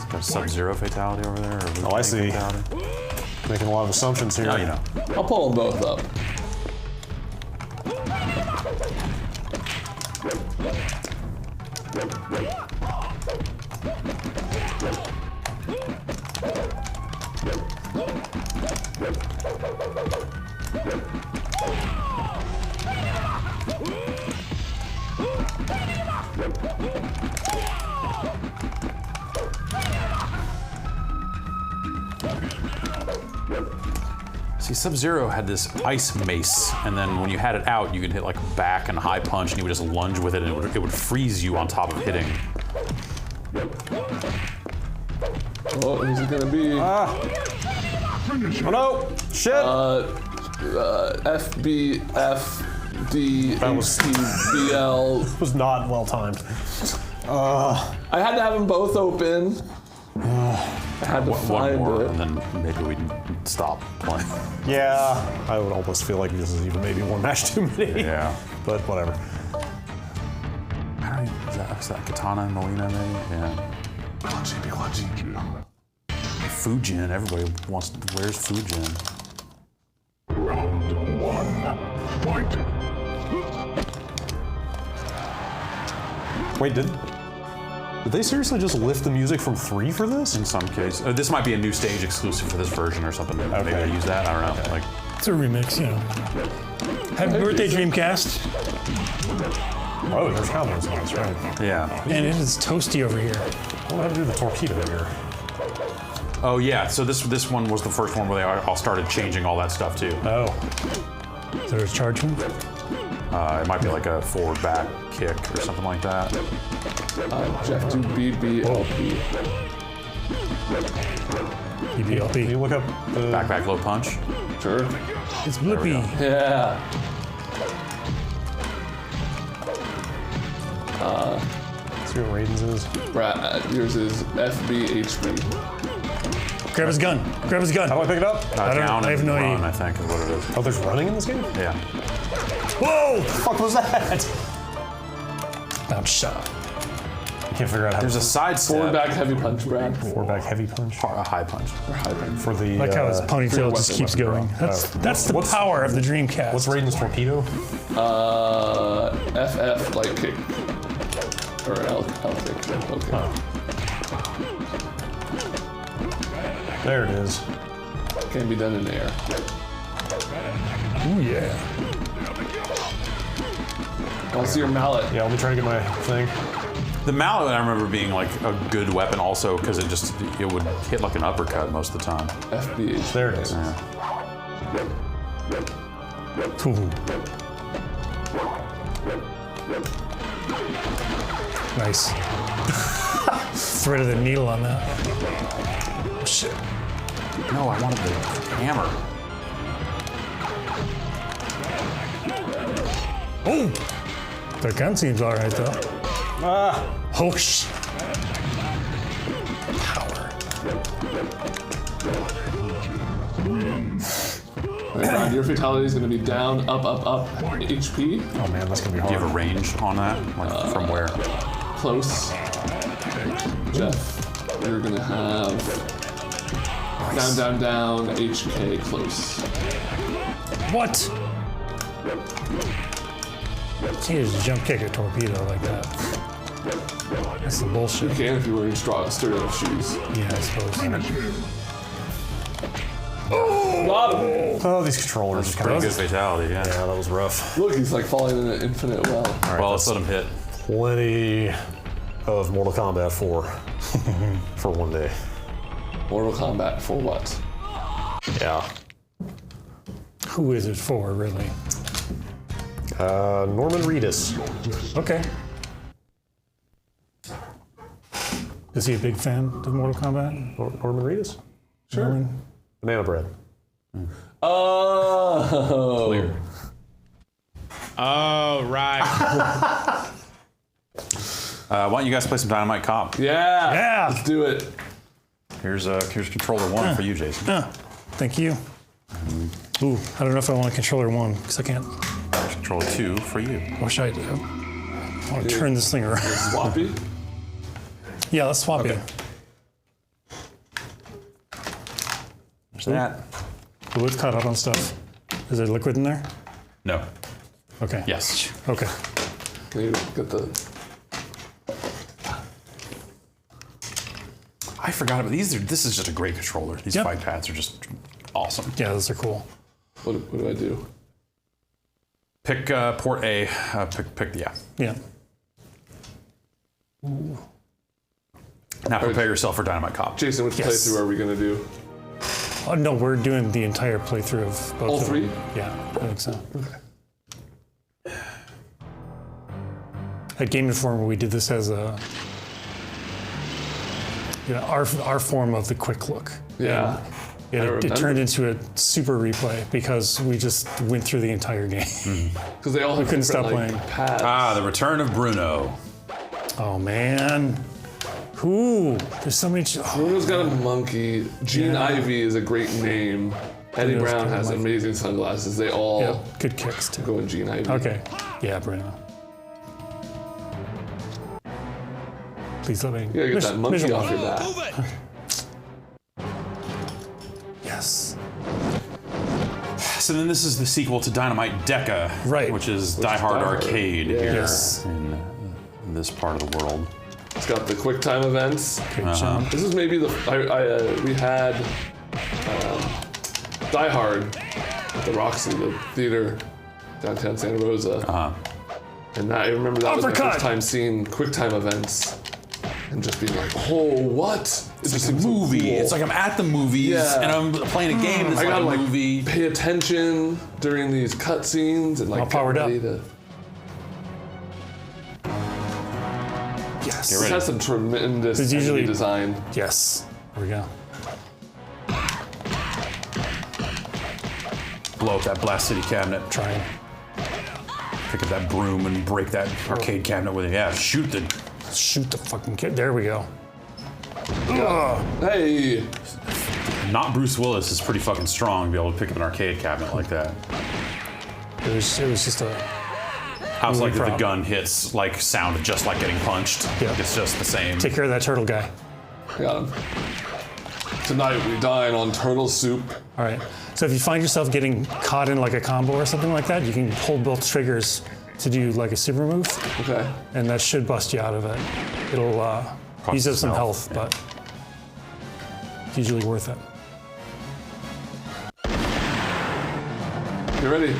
Got a Sub-Zero fatality over there? Or Oh, I see. fatality? Making a lot of assumptions here. No, you know. I'll pull them both up. See, Sub-Zero had this ice mace, and then when you had it out, you could hit like back and high punch, and you would just lunge with it, and it would freeze you on top of hitting. Oh, who's it gonna be? Oh no! Shit! FBFD That was- HTBL. was not well timed. I had to have them both open. I had to One find more, it. and then maybe we'd stop playing. Yeah, I would almost feel like this is even maybe one match too many. Yeah. But whatever. I don't even, is that Katana and Melina maybe? Yeah. Fujin, everybody wants, where's Fujin? Round 1. Fight. Wait, did they seriously just lift the music from 3 for this? In some case. This might be a new stage exclusive for this version or something. Maybe Okay. they use that, I don't know. Like, It's a remix, you know. Happy birthday, Dreamcast. Oh, there's Calibur songs, right? yeah. And it is toasty over here. What do I have to do with the torpedo here? Oh yeah, so this one was the first one where they all started changing all that stuff too. Oh. Is there a charge move? It might be like a forward back kick or something like that. Jeff do BBLP. Can you BBLP. look up the... Back low punch. Sure. It's Blippi. Yeah. See what Raiden's is? Brad, yours is FBHB. Grab his gun. Grab his gun. How do I pick it up? I don't- Down I have and no run, idea. I think is what it is. Oh, there's running in this game? Yeah. Whoa! What the fuck was that? I'm shot. I can't figure out how There's to... a side Forward step. back heavy punch, Brad. Forward back heavy punch? A high punch. Or high punch. For the... Like how his ponytail just weapon, keeps weapon going. That's the What's- power of the Dreamcast. What's Raiden's torpedo? FF like kick. Or L kick. Okay. There it is. Can be done in air. Ooh, yeah. I'll see your mallet. Yeah, let me try to get my thing. The mallet I remember being like a good weapon also because it would hit like an uppercut most of the time. FBH. There it is. Yeah. Ooh. Nice. Threaded the needle on that. Oh, shit. No, I wanted the hammer. Oh! The gun seems alright though. Ah! Oh, sh. Power. Brad, your fatality is going to be down, up, HP. Oh man, that's gonna be Do you have a hard. range on that? Like from where? Close. Jeff, you're going to have down, HK, close. What? Can't just jump kick a torpedo like that. That's some bullshit. You can if you're wearing sturdy shoes. Yeah, I suppose. Got him. Oh, these controllers are Pretty good fatality, yeah. Yeah, that was rough. Look, he's like falling in an infinite well. All right, well, let's let him hit. Plenty of Mortal Kombat 4 for one day. Mortal Kombat for what? Yeah. Who is it for, really? Norman Reedus. Okay. Is he a big fan of Mortal Kombat? Norman Reedus? Sure. Norman? Banana bread. Oh. Clear. Oh, right. Why don't you guys play some Dynamite Cop? Yeah. Yeah. Let's do it. Here's controller 1 for you, Jason. Thank you. Ooh, I don't know if I want controller 1 because I can't. Controller 2 for you. I wish I want to turn this thing around. Swappy. Yeah, let's swap it. There's that. The wood's caught up on stuff. Is there liquid in there? No. Okay. Yes. Okay. Can you get the? I forgot about these. This is just a great controller. These Yep. 5 pads are just awesome. Yeah, those are cool. What do I do? Pick port A. Pick yeah. Yeah. Now prepare yourself for Dynamite Cop. Jason, which Yes. playthrough are we gonna do? Oh no, we're doing the entire playthrough of both. All of three? them. Yeah, I think so. Okay. At Game Informer, we did this as a, our form of the quick look. Yeah. It turned into a super replay because we just went through the entire game. Because they all have couldn't different, stop like, playing. pads. Ah, the return of Bruno. Oh man. Ooh, there's so many. Bruno's got a monkey. Gene Ivy is a great name. Eddie Bruno's Brown got a has monkey. amazing sunglasses. They all Yeah, good kicks too. go in Gene Ivy. Okay. Yeah, Bruno. Please let me. You gotta get that monkey off your back. Yes. So then this is the sequel to Dynamite Deca, Right. which is Die Hard Die Hard. Arcade Yeah. here Yes. in this part of the world. It's got the quick time events. Good job. This is maybe we had Die Hard at the Roxy, the theater downtown Santa Rosa. And I remember that was my Uppercut! first time seeing quick time events and just being like, oh, what? It's like a movie. It's like I'm at the movies Yeah. and I'm playing a game that's I like gotta a like movie. pay attention during these cutscenes and like All powered get up. ready to. Yes. This has some tremendous There's usually- enemy design. Yes. There we go. Blow up that Blast City cabinet. Trying. Pick up that broom and break that arcade cabinet with it. Yeah, shoot the. Shoot the fucking kid. There we go. Hey, Not Bruce Willis is pretty fucking strong to be able to pick up an arcade cabinet like that. It was just a. How's like that the prop. gun hits like sound just like getting punched? Yeah. Like it's just the same. Take care of that turtle guy. got him. Tonight we dine on turtle soup. All right. So if you find yourself getting caught in like a combo or something like that, you can hold both triggers to do like a super move, Okay. and that should bust you out of it. It'll use up some some health, health, but it's usually worth it. You ready?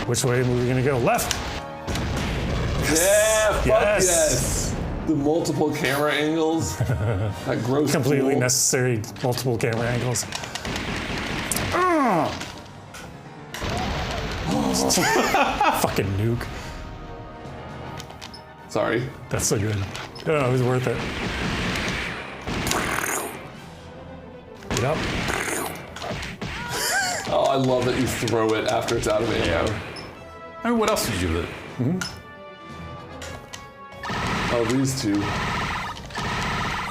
Which way are we gonna go? Left. Yeah, fuck Yes. yes. The multiple camera angles. That gross. Completely pool. necessary multiple camera angles. Fucking nuke. Sorry. That's so good. No, it was worth it. Get up. Oh, I love that you throw it after it's out of ammo. I mean, what else did you do with it? Oh, these two.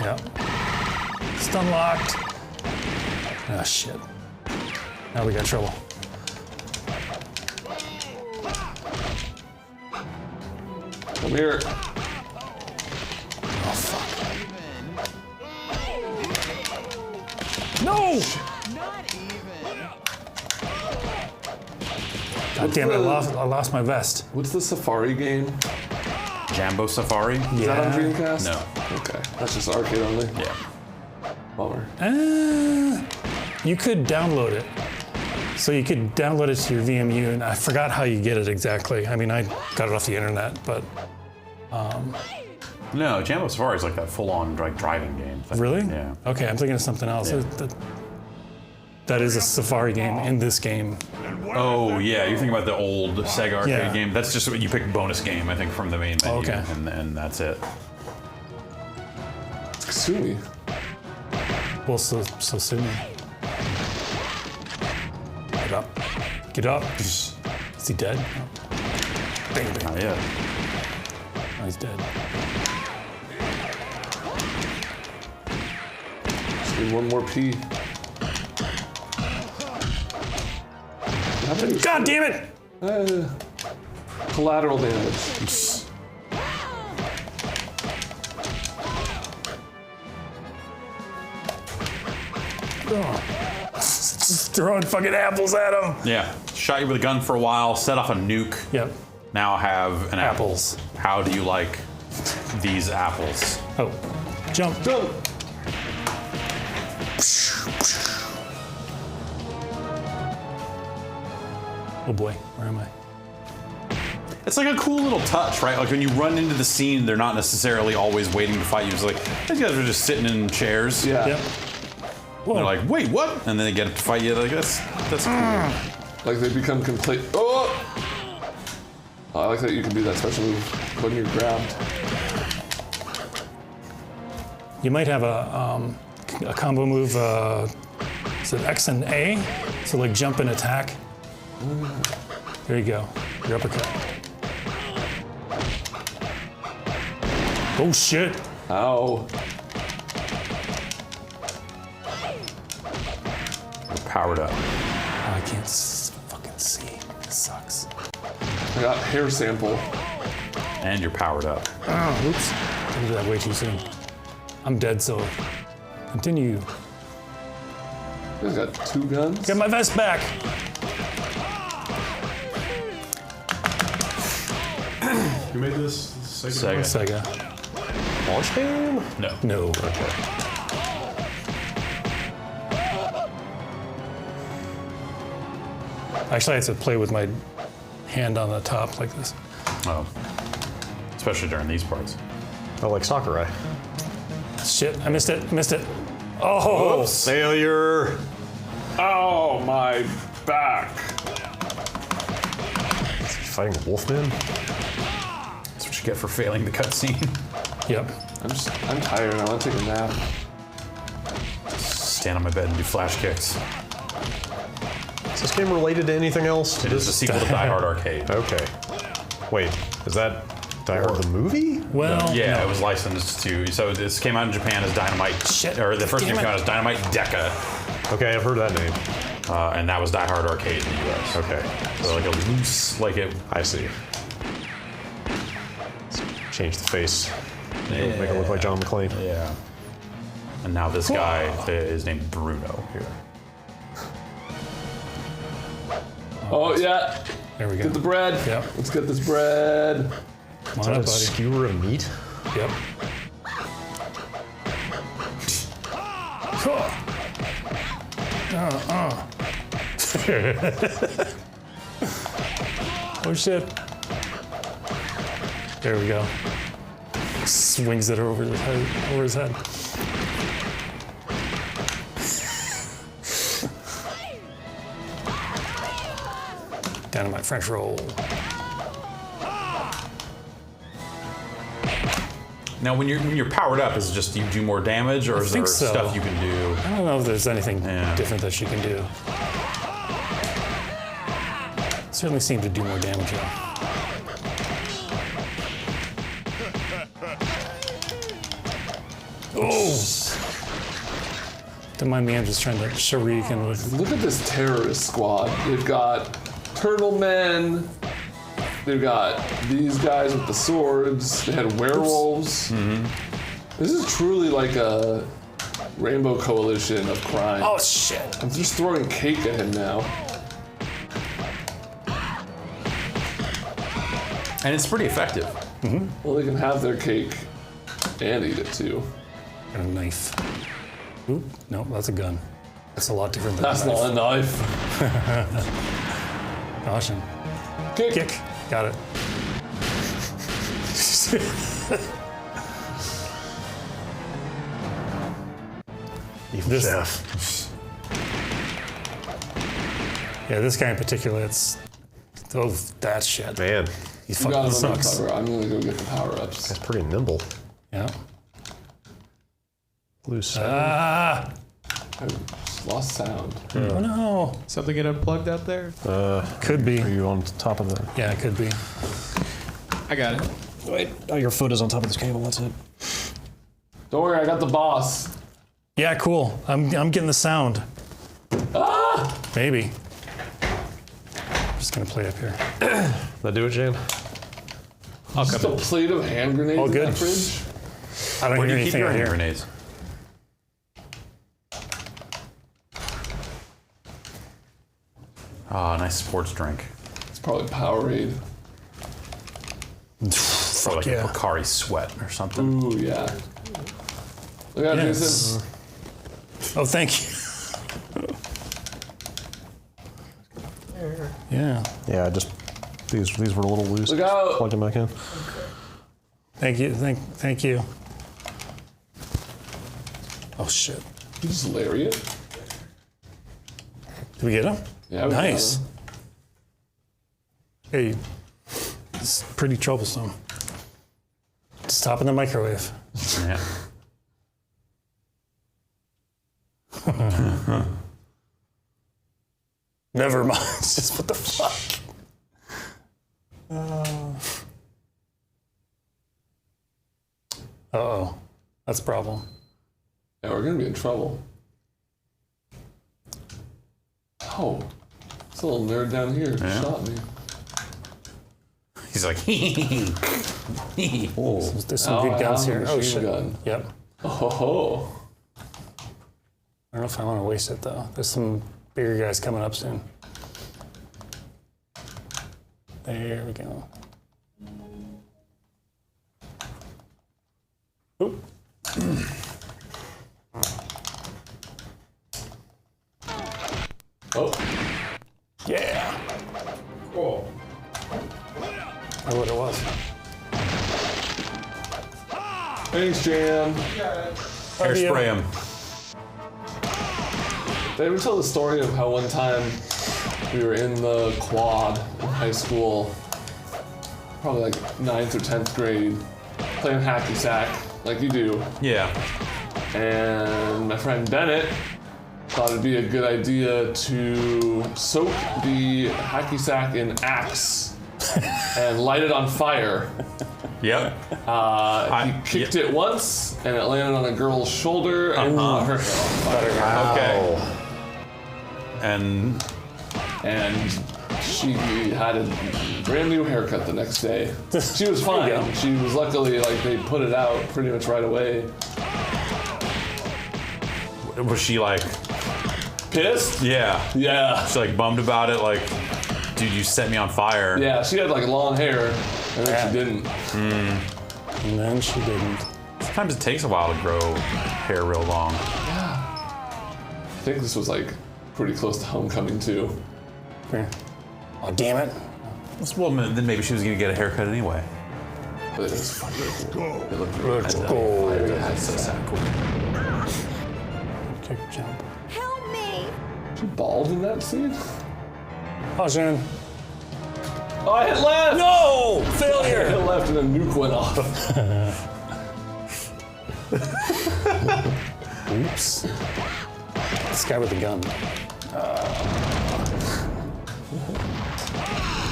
Yeah. Stun locked. Ah, shit. Now we got trouble. Come here. Oh, fuck. No! God damn it, I lost my vest. What's the Safari game? Jambo Safari? Is that on Dreamcast? No. Okay. That's just arcade only? Yeah. Bummer. You could download it. So you could download it to your VMU, and I forgot how you get it exactly. I mean, I got it off the internet, but No, Jambo Safari is like that full-on like driving game. really? Yeah. Okay, I'm thinking of something else. Yeah. That is a Safari game in this game. Oh yeah, you're thinking about the old Sega arcade Yeah. game. That's just what you pick bonus game, I think, from the main menu, okay. and that's it. It's Kasumi. Well, so soon. Get up. Get up. Is he dead? No. Bang, bang. Not yet. Oh, he's dead. Need one more P. God damn it! Collateral damage. Just throwing fucking apples at him. Yeah. Shot you with a gun for a while, set off a nuke. Yep. Now have an Apples. apple. How do you like these apples? Oh, jump. Jump. Oh boy, where am I? It's like a cool little touch, right? Like when you run into the scene, they're not necessarily always waiting to fight you. It's like, these guys are just sitting in chairs. Yeah. Yep. Whoa. They're like, wait, what? And then they get up to fight you. Like, that's cool. Like they become complete. Oh! I like that you can do that special move when you're grabbed. You might have a combo move. Is it X and A? So like jump and attack. There you go. Your uppercut. Oh shit! Ow. You're powered up. Oh, I can't fucking see. This sucks. I got hair sample. And you're powered up. Oh, oops! I did that way too soon. I'm dead. So continue. You guys got 2 guns? Get my vest back. Who made this? Sega. Sega. Launch game? No. No. Okay. Actually, I have to play with my hand on the top like this. Oh. Especially during these parts. Oh, like Sakurai. Shit! I missed it. I missed it. Oh! Oops. Failure. Oh, my back. Is he fighting Wolfman? That's what you get for failing the cutscene. Yep. I'm tired. I want to take a nap. Stand on my bed and do flash kicks. Is this game related to anything else? It is a sequel to Die Hard Arcade. Okay. Wait, is that Die Hard the movie? Well, Yeah, no. it was licensed to. So this came out in Japan as Dynamite. Shit. Or the first game Damn came it. out as Dynamite Deca, Okay, I've heard that name. and that was Die Hard Arcade in the U.S. Okay, So like a loose, like it. I see. Let's change the face. Make it look like John McClane. Yeah. And now this guy is named Bruno here. Oh, yeah. There we go. Get the bread. Yep. Let's get this bread. Come on Is that up, a buddy. skewer of meat? Yep. Oh shit. There we go. Swings it over his head. Dynamite French roll. Now, when you're powered up, is it just you do more damage, or is there think so. stuff you can do? I don't know if there's anything Yeah. different that she can do. Certainly seemed to do more damage though. Oh! Don't mind me, I'm just trying to shuriken with. Look at this terrorist squad. They've got turtle men. They've got these guys with the swords. They had werewolves. This is truly like a rainbow coalition of crime. Oh shit! I'm just throwing cake at him now. And it's pretty effective. Well, they can have their cake and eat it too. And a knife. Oop, no, that's a gun. That's a lot different than That's a knife. not a knife. Caution. Kick. Kick. Got it. Evil This- chef. Yeah, this guy in particular, it's. Oh, that shit. Man, He You fucking got him sucks. undercover. I'm gonna go get the power-ups. that's pretty nimble. Yeah. Loose. Ah! I just lost sound. Oh no. Something get unplugged out there? Could be. Are you on top of the? Yeah, it could be. I got it. Wait, oh, your foot is on top of this cable. That's it. Don't worry, I got the boss. Yeah, cool. I'm getting the sound. Ah! Maybe. I'm just gonna play up here. That do it, Jan? Just a plate of hand grenades All in good. that fridge. I don't Where do hear you keep anything your out hand here. grenades? Ah, nice sports drink. It's probably Powerade. Or like yeah. a Pocari Sweat or something. Ooh, yeah. Look out, Yes. Jason. Oh, thank you. Yeah. Yeah, just these were a little loose. Look out. Plug them back in. Thank you. Thank you. Oh shit. You just lariat? Did we get him? Yeah, we got Nice. him. Hey, it's pretty troublesome. Stop in the microwave. Yeah. Never mind. Just what the fuck? Uh-oh. That's a problem. Yeah, we're gonna be in trouble. Oh, this little nerd down here shot me. He's like, Oh, there's some good guns here. Oh, machine shit. gun. Yep. Oh, ho, ho. I don't know if I want to waste it, though. There's some bigger guys coming up soon. There we go. Oop. Oh, Yeah. Cool. I know what it was. thanks, Jan. hairspray him. Did I ever tell the story of how one time we were in the quad in high school, probably like 9th or 10th grade, playing hacky sack, like you do. Yeah. And my friend Bennett thought it'd be a good idea to soak the hacky sack in Axe and light it on fire. Yep. He kicked it once, and it landed on a girl's shoulder and caught her hair on fire. Okay. And And she had a brand new haircut the next day. She was fine. She was luckily, like, they put it out pretty much right away. was she like, Pissed? yeah. Yeah. She like bummed about it, like, dude, you set me on fire. Yeah, she had like long hair, and then she didn't. And then she didn't. Sometimes it takes a while to grow hair real long. I think this was like pretty close to homecoming too. Here. Oh, damn it. Well, then maybe she was gonna get a haircut anyway. But it was fucking cool. It looked Let's really go. That's so cool. Kick, jump. Help me! She bald in that scene? Oh, Shannon. Oh, I hit left! No! I Failure! hit left and a nuke went off. Oops. This guy with the gun.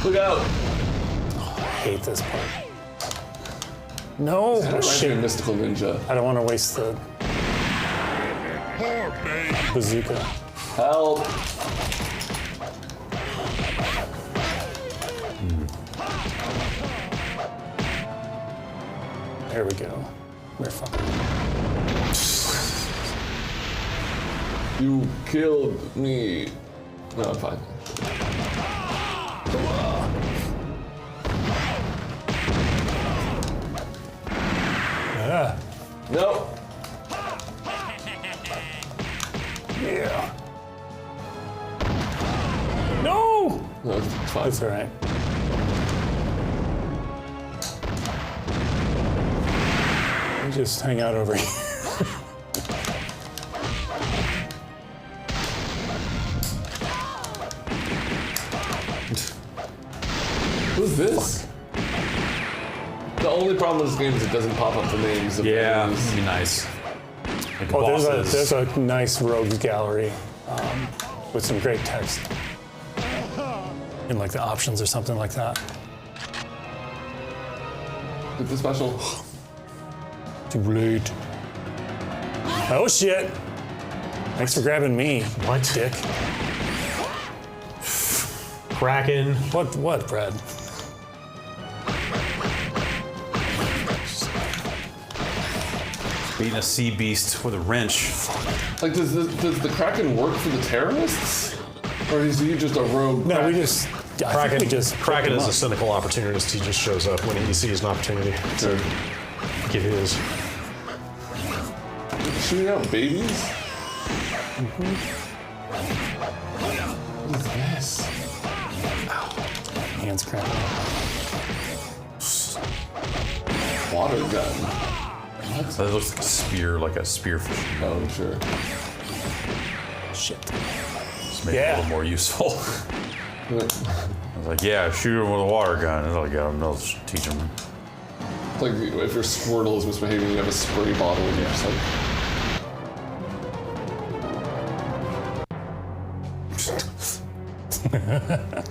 Look out! I hate this part. No! That reminds me of Shit. Mystical Ninja. I don't want to waste the bazooka. Help! There we go. We're fucking. You killed me. No, I'm fine. Yeah. No. Yeah. No! No, it's fine. That's all right. You just hang out over here. Who's this? The only problem with this game is it doesn't pop up the names of Yeah, enemies. it'd be nice. Like Oh, bosses. there's a nice rogues gallery with some great text in like the options or something like that. It's a special. Too late. Oh shit! Thanks for grabbing me. What? Dick. Kraken. What, Brad? Beating a sea beast with a wrench. Like, does the Kraken work for the terrorists? Or is he just a rogue? No, Kraken? we just. I think we just Kraken picked is him a up. cynical opportunist. He just shows up when he sees an opportunity to get his. Shooting out babies? What is this? Hands cramping. Water gun. That looks like a spearfish. Oh, sure. Shit. Just make it a little more useful. I was like, yeah, shoot him with a water gun. That'll get him. That'll teach him. It's like if your Squirtle is misbehaving, you have a spray bottle and you're just like.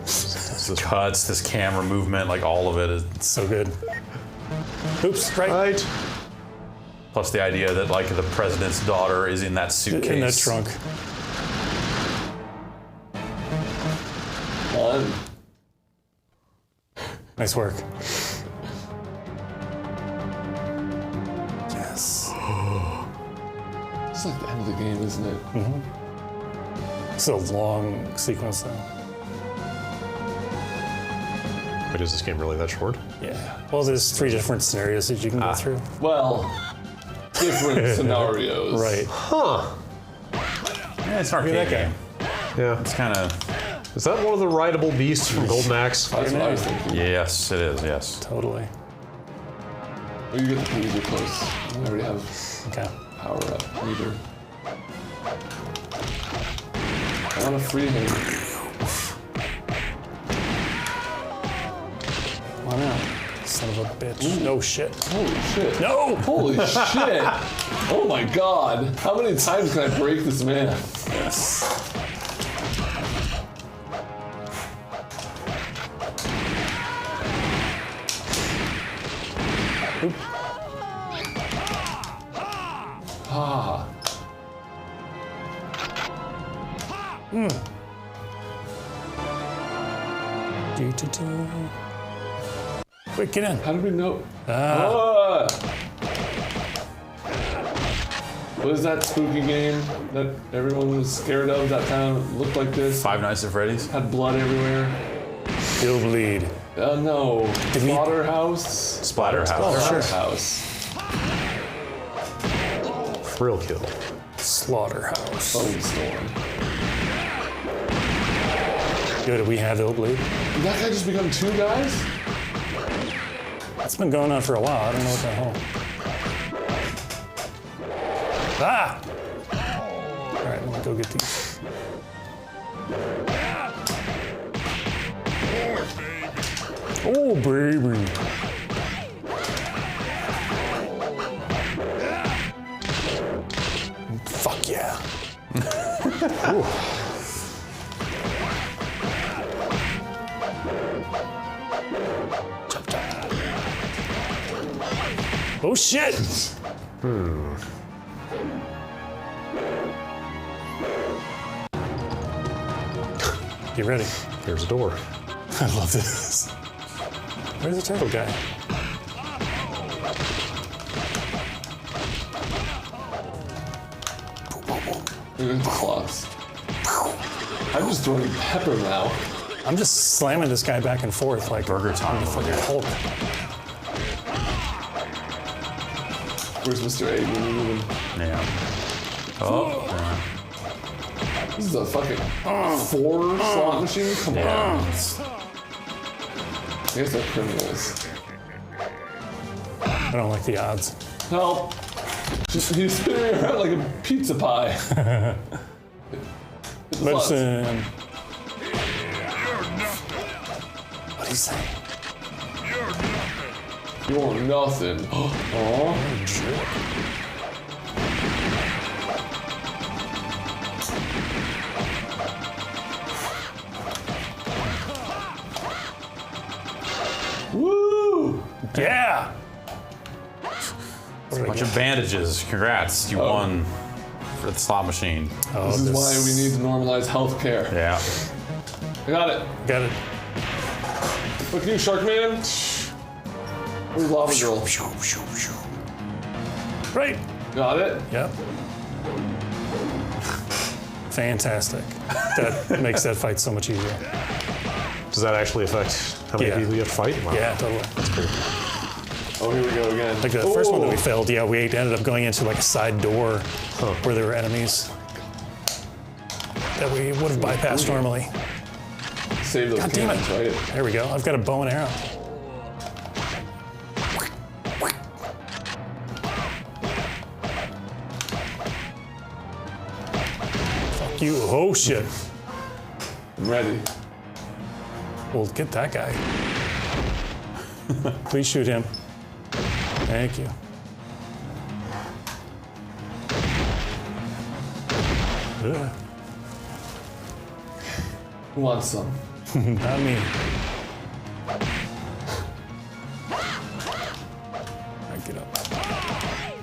This cuts, this camera movement, like all of it is So good. Oops, right. Right. plus the idea that like the president's daughter is in that suitcase. In that trunk. Fun. Nice work. Yes. It's like the end of the game, isn't it? It's a long sequence though. But is this game really that short? Yeah. Well, there's 3 different scenarios that you can go through. Well, different scenarios. Right. Huh. Yeah, it's an arcade Look at that game. Yeah. It's kind of Is that one of the rideable beasts from Golden Axe? That's what I was thinking. yes, it is. Yes. Totally. Oh, you get the keys, you're close. I already have Okay. power up either. I want to free him. Come on out. Son of a bitch. No shit. Holy shit. No! Holy shit. Oh my god. How many times can I break this man? Yes. Ah. Quick, get in. How did we know? Ah. What is that spooky game that everyone was scared of that kind of looked like this? Five Nights at Freddy's. Had blood everywhere. You'll bleed. No. Slaughterhouse? Splatterhouse. Slaughterhouse. Thrill kill. Slaughterhouse. Bone Storm. Yo, do we have Illbleed? Did that guy just become 2 guys? It's been going on for a while. I don't know what the hell. Ah! All right, I'm gonna go get these. Oh, baby. Fuck yeah. Oh shit! Get ready. Here's a door. I love this. Where's the turtle guy? Look at the claws. I'm just throwing pepper now. I'm just slamming this guy back and forth like Burger time. the fucking Hulk. Where's Mr. A? We need him. Yeah. Oh. Yeah. This is a fucking 4 slot machine? Come on. I guess they're criminals. I don't like the odds. Help! He's spinning around like a pizza pie. Listen. What do you say? You're nothing. Oh, Jerk. woo! Yeah. A bunch of bandages. Congrats, you won. for the slot machine. Oh, This is why we need to normalize healthcare. Yeah. I got it. Got it. Look at you, Sharkman. Where's Lava Girl? Right. Got it. Yep. Fantastic. That makes that fight so much easier. Does that actually affect how many Yeah. people you have to fight? Wow. Yeah, totally. Oh, here we go again. Like the first one that we failed, yeah, we ended up going into like a side door where there were enemies that we would have bypassed normally. Save those God damn it. cannons, right? There we go. I've got a bow and arrow. Fuck you. Oh shit. I'm ready. Well, get that guy. Please shoot him. Thank you. Ugh. Who wants some? Not me. Alright, get up.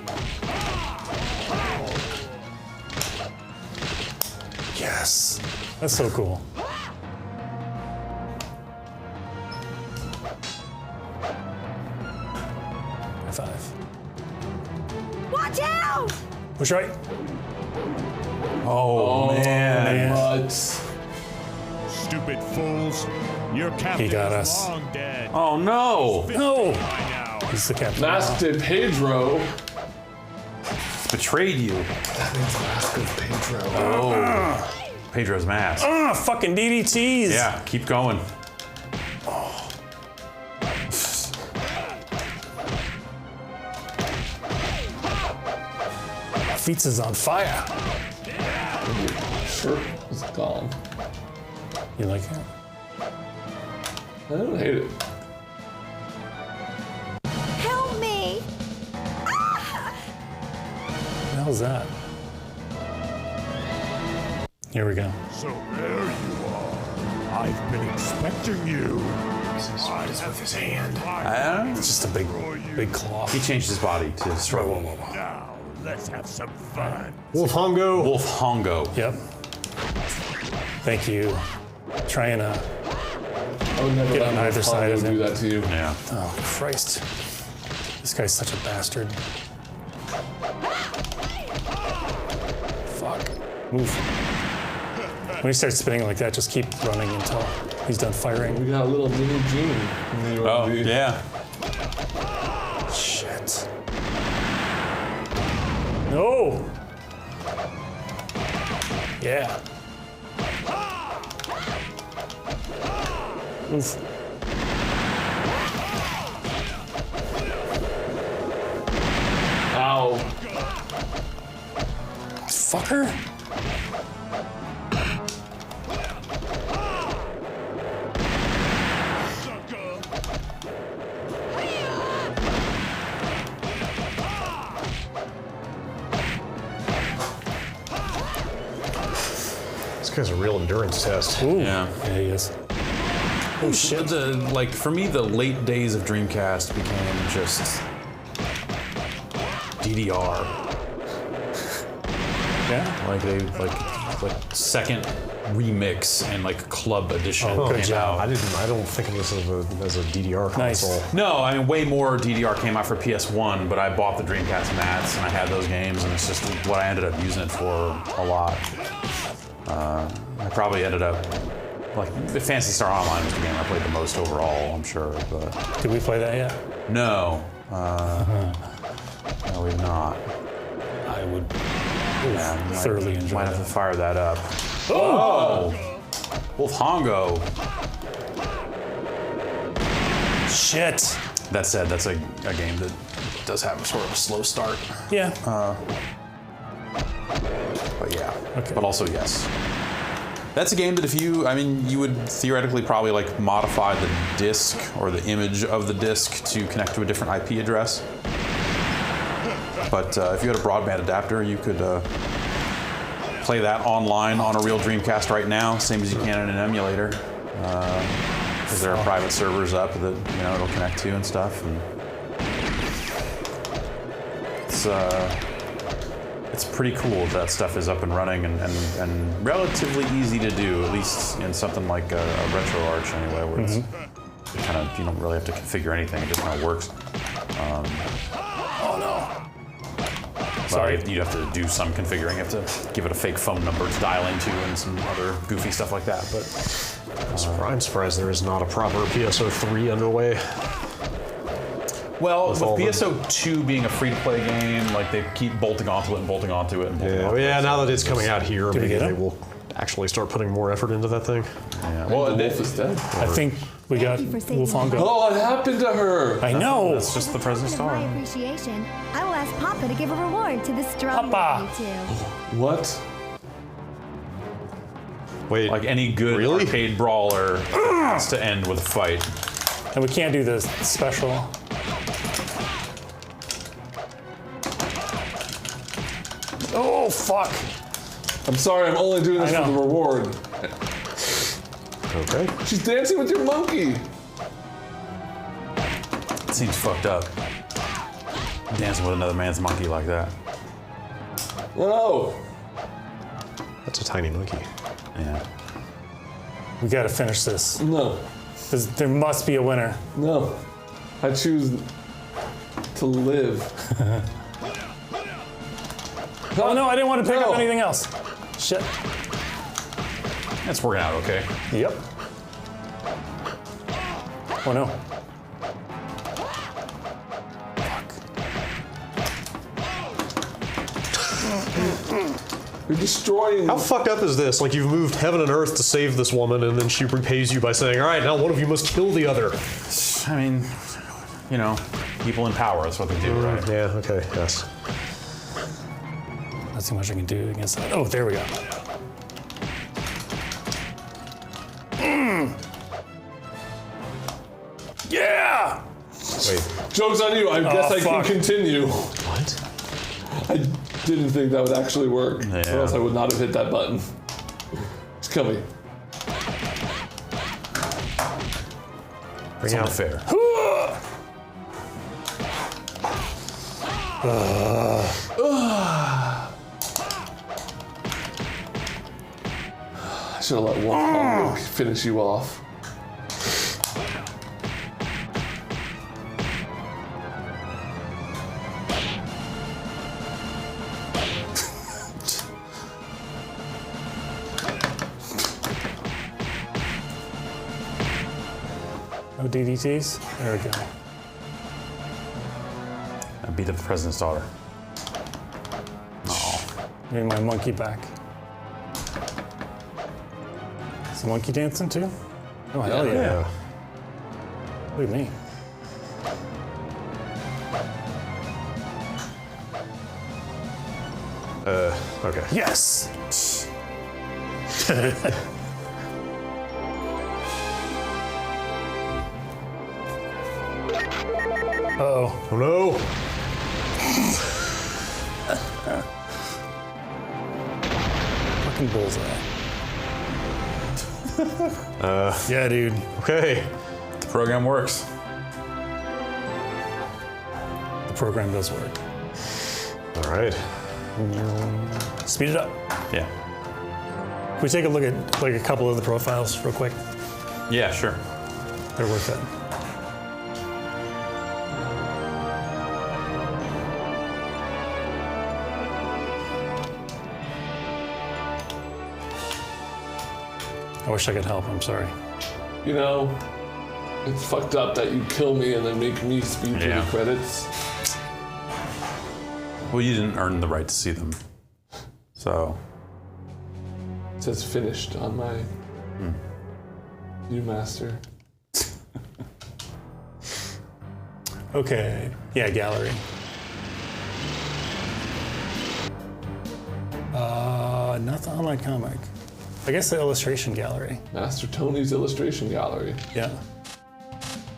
Yes. That's so cool. High five. Watch out! Push right. Oh, man. Butts. Stupid fools. Your captain got is us. long dead. Oh, no. No! By now. He's the captain. Masked Pedro. Betrayed you. That means Masked Pedro. Oh. Pedro's mask. Ah, fucking DDTs! Yeah, keep going. Feats is on fire. Shirt is gone. You like it? I don't hate it. Help me! What the hell's that? Here we go. So there you are. I've been expecting you. What is with his hand? It's just a big claw. He changed his body to struggle. Now, let's have some fun. Wolf Hongo. Wolf Hongo. Yep. Thank you. Trying to. I would never Get let on my either side of do him. that to you. Yeah. Oh, Christ. This guy's such a bastard. Fuck. Move. When he starts spinning like that, just keep running until he's done firing. We got a little mini Gene. Oh, yeah. Shit. No! Yeah. Oof. Ow. Fucker. This guy's a real endurance test. Ooh. Yeah. Yeah, he is. Oh shit. Like, for me, the late days of Dreamcast became just DDR. Yeah. Like they like second remix and like club edition Oh, came out. I don't think of this as a DDR Nice. console. No, I mean way more DDR came out for PS1, but I bought the Dreamcast mats and I had those games, and it's just what I ended up using it for a lot. I probably ended up like the Phantasy Star Online was the game I played the most overall, I'm sure. But Did we play that yet? no, no, we've not. I would Yeah, thoroughly enjoy might have to that. fire that up. Oh, Wolf Hongo. Shit. That said, that's a game that does have a sort of a slow start. Yeah. But yeah, Okay. but also yes. That's a game that you would theoretically probably like modify the disk or the image of the disk to connect to a different IP address. But if you had a broadband adapter, you could play that online on a real Dreamcast right now, same as you can in an emulator. Because there are private servers up that it'll connect to and stuff. And it's It's pretty cool that stuff is up and running and relatively easy to do, at least in something like a RetroArch anyway, where it's kind of, you don't really have to configure anything, it just kind of works. Oh no. Sorry. You'd have to do some configuring, you have to give it a fake phone number to dial into and some other goofy stuff like that. But I'm surprised there is not a proper PSO3 underway. well, with PSO2 being a free-to-play game, like they keep bolting onto it and bolting onto it and bolting onto it. Yeah, now that it's coming out here, we maybe get they him? will actually start putting more effort into that thing. Yeah. Well, Well, the wolf is dead. I think we got Thank you for saving Wolfongo. Oh, what happened to her? I know. that's just the present As my star. appreciation, I will ask Papa to give a reward to the strong Papa. you two. What? Wait, Like any good Really? arcade brawler has to end with a fight. And we can't do the special. Oh, fuck. I'm sorry, I'm only doing this I for the know. reward. okay. She's dancing with your monkey. It seems fucked up. Dancing with another man's monkey like that. No. That's a tiny monkey. Yeah. We gotta finish this. No. There must be a winner. No. I choose to live. Oh no, I didn't want to pick No. up anything else. Shit. It's working out okay. Yep. Oh no. You're destroying. How fucked up is this? Like, you've moved heaven and earth to save this woman, and then she repays you by saying, all right, now one of you must kill the other. I mean, you know, people in power, that's what they do, right? Yeah, okay, yes. Let's see how much I can do against that. Oh, there we go. Yeah! Wait, Joke's on you. I guess I fuck. can continue. what? I didn't think that would actually work. Yeah. Or else I would not have hit that button. Just kill me. It's only fair. I should have let Wolfhog finish you off. No DDTs? There we go. I beat up the president's daughter. Getting my monkey back. Is the monkey dancing too? Oh, hell yeah. Yeah. Look at me. Okay. Yes! Uh-oh. Oh no! Fucking bullseye. Yeah, dude. Okay. The program works. The program does work. All right. Speed it up. Yeah. Can we take a look at like a couple of the profiles real quick? Yeah, sure. They're worth it. I wish I could help, I'm sorry. You know, it's fucked up that you kill me and then make me speed through Yeah. the credits. Well, you didn't earn the right to see them. So, It says finished on my Viewmaster. Okay, yeah, gallery. Not the online comic. I guess the illustration gallery. Master Tony's illustration gallery. Yeah.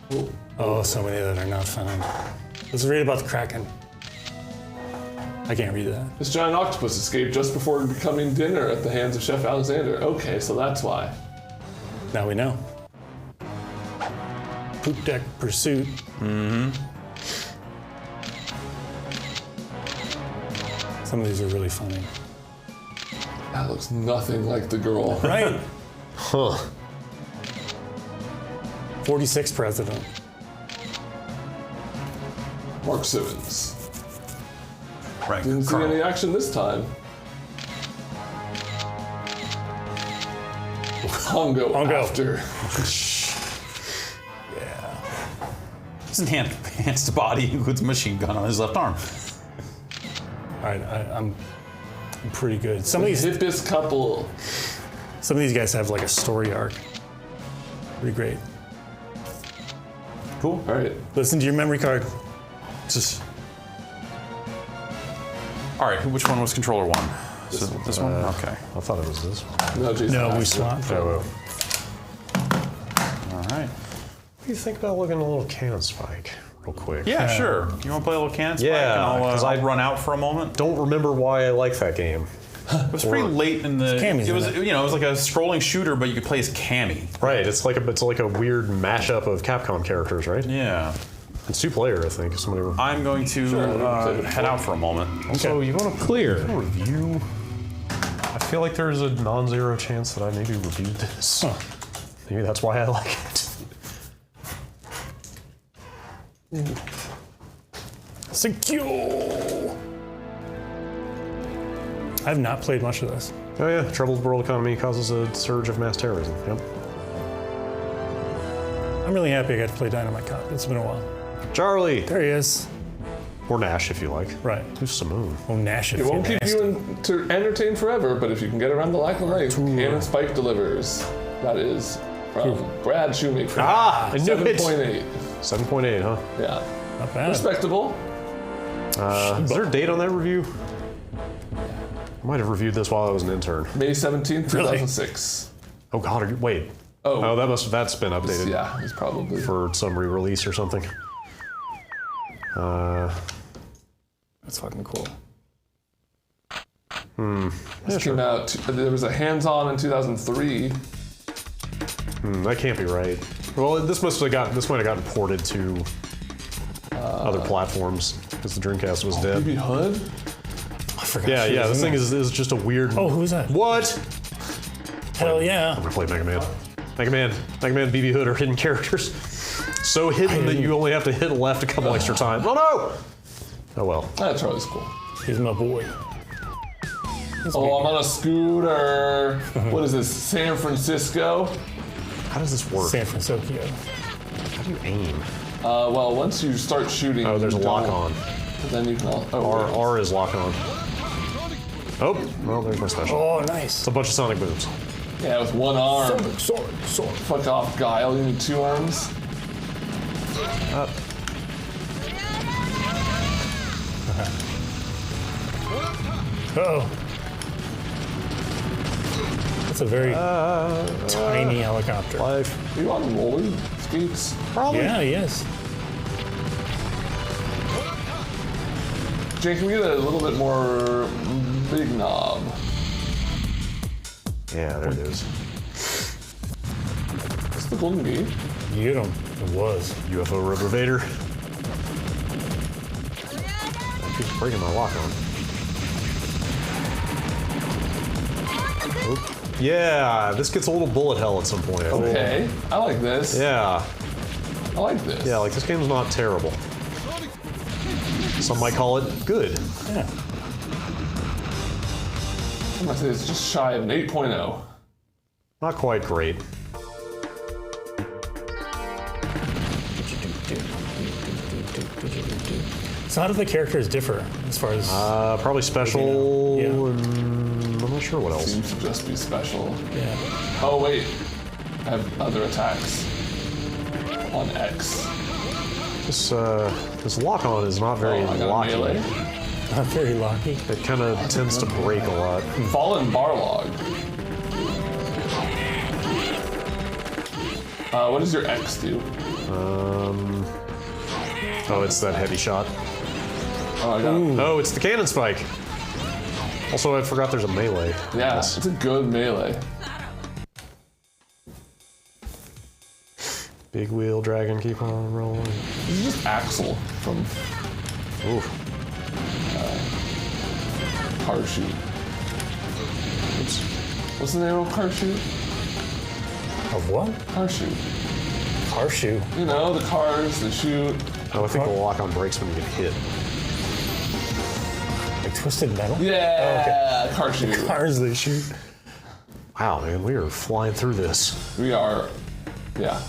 Cool. Oh, so many that are not found. Let's read about the Kraken. I can't read that. This giant octopus escaped just before becoming dinner at the hands of Chef Alexander. Okay, so that's why. Now we know. Poop deck pursuit. Some of these are really funny. That looks nothing like the girl. Right? Huh. 46th president. Mark Simmons. Right. Didn't see any action this time. Hongo after. His enhanced body includes a machine gun on his left arm. All right, I'm pretty good. Some of these Hippest couple. Some of these guys have like a story arc. Pretty great. Cool. All right. Listen to your memory card. Just. All right, which one was controller one? This one? Okay. I thought it was this one. No, Jason. No, we swapped. Oh, All right. what do you think about looking at a little cannon spike real quick? Yeah, sure. You want to play a little can spike? Yeah, and 'cause I'll run out for a moment. Don't remember why I like that game. It was pretty late in the. Cammy's It was, in it. you know, it was like a scrolling shooter, but you could play as Cammy. Right, it's like a weird mashup of Capcom characters, right? Yeah. It's 2-player, I think. If somebody were... I'm going to head out for a moment. So you want to Clear. review? I feel like there's a non-zero chance that I maybe reviewed this. Huh. Maybe that's why I like it. Secure. I have not played much of this. Oh yeah, troubled world economy causes a surge of mass terrorism. Yep. I'm really happy I got to play Dynamite Cop. It's been a while. Charlie! There he is. Or Nash, if you like. Right. Who's Simone? Oh, Nash. It won't keep you entertained forever, but if you can get around the lack of light, Cannon Spike delivers. That is from Brad Shoemaker. Ah! I knew it! 7.8. 7.8, huh? Yeah. Not bad. Respectable. Is there a date on that review? I might have reviewed this while I was an intern. May 17th, 2006. Oh god, wait. Oh. That's been updated. Yeah, it's probably. For some re-release or something. That's fucking cool. This came out, there was a hands-on in 2003. That can't be right. Well, this might have gotten ported to other platforms because the Dreamcast was dead. BB Hood? I forgot. Yeah, this thing is just a weird. Oh, who's that? What? Hell yeah. I'm gonna play Mega Man. Mega Man, BB Hood are hidden characters. So hidden that you only have to hit left a couple extra times. Oh no! Oh well. That Charlie's cool. He's my boy. Oh, I'm on a scooter. What is this, San Francisco? How does this work? San Francisco. How do you aim? Well, once you start shooting, Oh, there's a you lock don't. on. But then you can. R is lock on. Oh, well, there's my special. Oh, nice. It's a bunch of sonic booms. Yeah, with one arm. Sword. Fuck off, Guile. You need two arms. Up. Uh-oh. That's a very tiny helicopter. Life. Are you on roller skates? Probably. Yeah, he is. Jake, can we get a little bit more big knob? Yeah, there it is. What's the Golden Gate? You don't. It was. UFO Rubber Vader. That keeps breaking my lock on. Oh. Yeah, this gets a little bullet hell at some point. I think. Okay, I like this. Yeah. I like this. Yeah, like this game's not terrible. Some might call it good. Yeah. I'm gonna say it's just shy of an 8.0. Not quite great. So how do the characters differ as far as? Probably special. Yeah. And I'm not sure what else. Seems to just be special. Yeah. Oh wait, I have other attacks on X. This lock on is not very I got locky. melee. Not very lucky. It kind of tends to break a lot. Fallen Barlog. What does your X do? Oh, it's that heavy shot. Oh, I got it. Oh, it's the cannon spike. Also, I forgot there's a melee. Yeah, it's a good melee. Big wheel dragon, keep on rolling. This is just Axel from. Ooh. car shoot. What's the name of car shoot? Of what? Car shoot. Car shoe. You know, the cars, the shoot. Oh, I think the lock-on brakes when you get hit. Like twisted metal? Yeah, car shoot. Cars they shoot. Wow, man, we are flying through this. We are, yeah.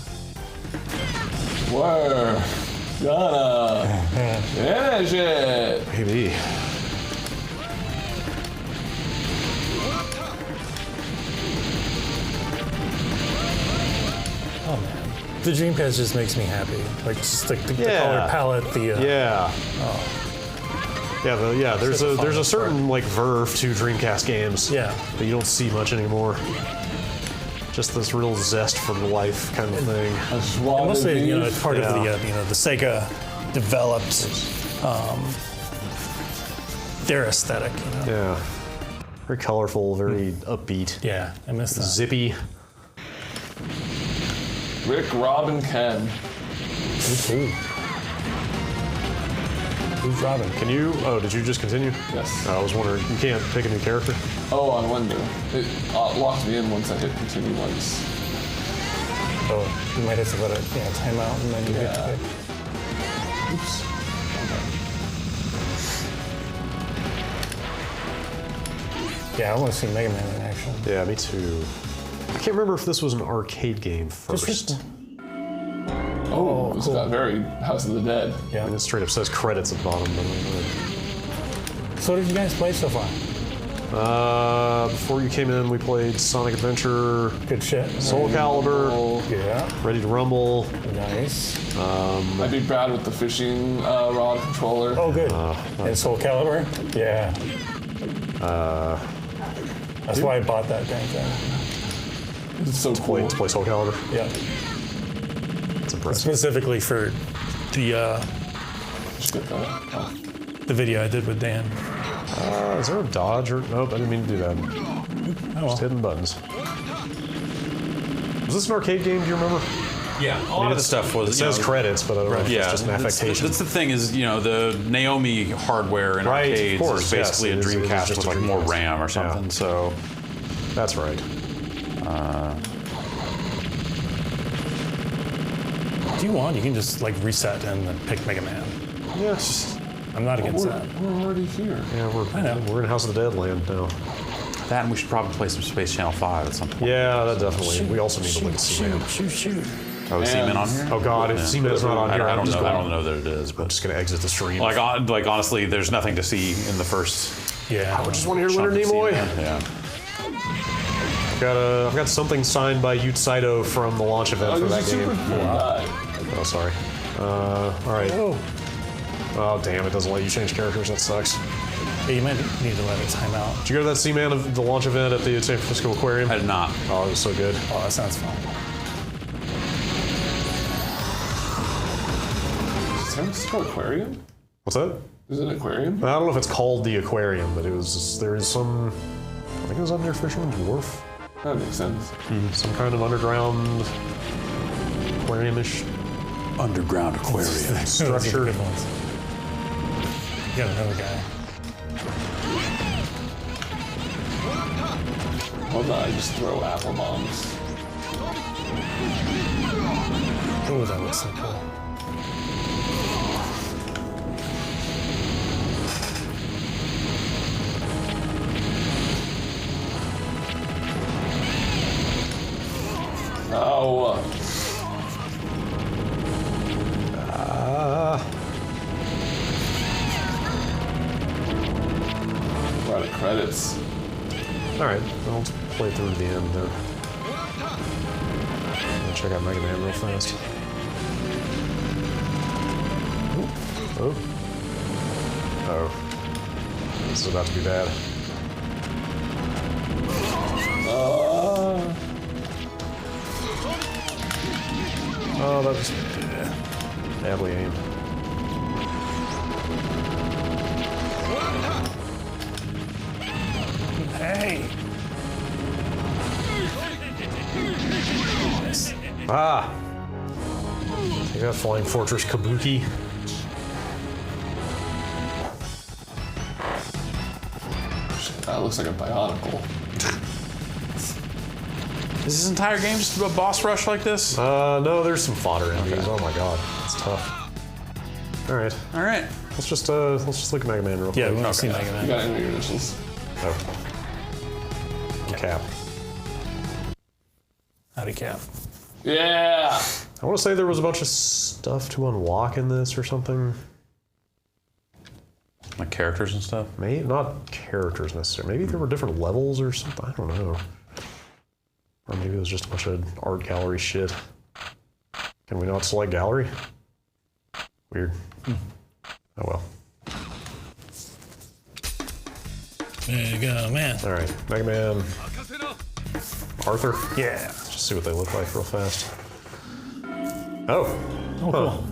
We're gonna finish it. Maybe. Oh man. The Dreamcast just makes me happy. Like just like the color palette, Yeah. There's a certain like verve to Dreamcast games. Yeah. That you don't see much anymore. Just this real zest for life kind of thing. Mostly, you know, it's part of the the Sega developed their aesthetic. You know? Yeah. Very colorful, very upbeat. Yeah, I miss that. Zippy. Rick, Rob, and Ken. Ooh. Who's Robin? Can you? Oh, did you just continue? Yes. I was wondering. You can't pick a new character. Oh, on window. It locked me in once I hit continue once. Oh, you might have to let it time out and then you get to pick. Oops. Yeah, I want to see Mega Man in action. Yeah, me too. I can't remember if this was an arcade game first. Oh, it's got very House of the Dead. Yeah. I mean, it straight up says credits at the bottom. So what did you guys play so far? Before you came in, we played Sonic Adventure. Good shit. Soul Calibur. Yeah. Ready to Rumble. Nice. I beat Brad with the fishing rod controller. Oh, good. And Soul Calibur? Yeah. That's why I bought that damn thing. It's so cool. To play Soul Calibur. Yeah. It's impressive. Specifically for the the video I did with Dan. Is there a dodge or nope? I didn't mean to do that. Just hitting buttons. Was this an arcade game? Do you remember? Yeah, a lot of the stuff was. It says credits, but I don't know if it's just an affectation. That's the thing is, the Naomi hardware in arcades is basically a Dreamcast with like more RAM or something. Yeah. So that's right. If you want, you can just like reset and then pick Mega Man. Yes. I'm not against that. We're already here. Yeah, we're in House of the Dead land now. That, and we should probably play some Space Channel 5 at some point. Yeah, that definitely. We also need to look at Seaman. Shoot. Oh, is Seaman on here? Oh God, if Seaman's not on here, I don't know that it is. But I'm just gonna exit the stream. Like honestly, there's nothing to see in the first. Yeah. I just want to hear Leonard Nimoy. Yeah. I've got something signed by Yu Saito from the launch event for that game. Oh, sorry. All right. Oh, damn! It doesn't let you change characters. That sucks. Yeah, you might need to let it time out. Did you go to that Seaman of the launch event at the San Francisco Aquarium? I did not. Oh, it was so good. Oh, that sounds fun. San Francisco Aquarium? What's that? Is it an aquarium? I don't know if it's called the aquarium, but there is some. I think it was up near Fisherman's Wharf. That makes sense. Some kind of underground aquarium-ish Underground aquarium. structure. Good ones. You got another guy. Hold on, I just throw apple bombs. Oh, that looks so cool. Oh. A lot of credits. All right, I'll play through to the end there. I'll check out Mega Man real fast. Oh. Oh. This is about to be bad. Oh, that was badly aimed. Hey! Ah! Take that, Flying Fortress Kabuki. Yeah, it looks like a Bionicle. Is this entire game just a boss rush like this? No, there's some fodder enemies. Oh my god, it's tough. All right. All right. Let's just look at Mega Man real quick. Yeah, we want to see Mega You Man. got any of your initials? Oh. Cap. Howdy, Cap. Yeah! I want to say there was a bunch of stuff to unlock in this or something. Like characters and stuff? Maybe not characters necessarily. Maybe there were different levels or something. I don't know. Or maybe it was just a bunch of art gallery shit. Can we not select gallery? Weird. Oh well. There you go, man. All right, Mega Man. Arthur. Yeah. Let's just see what they look like real fast. Oh. Oh, cool.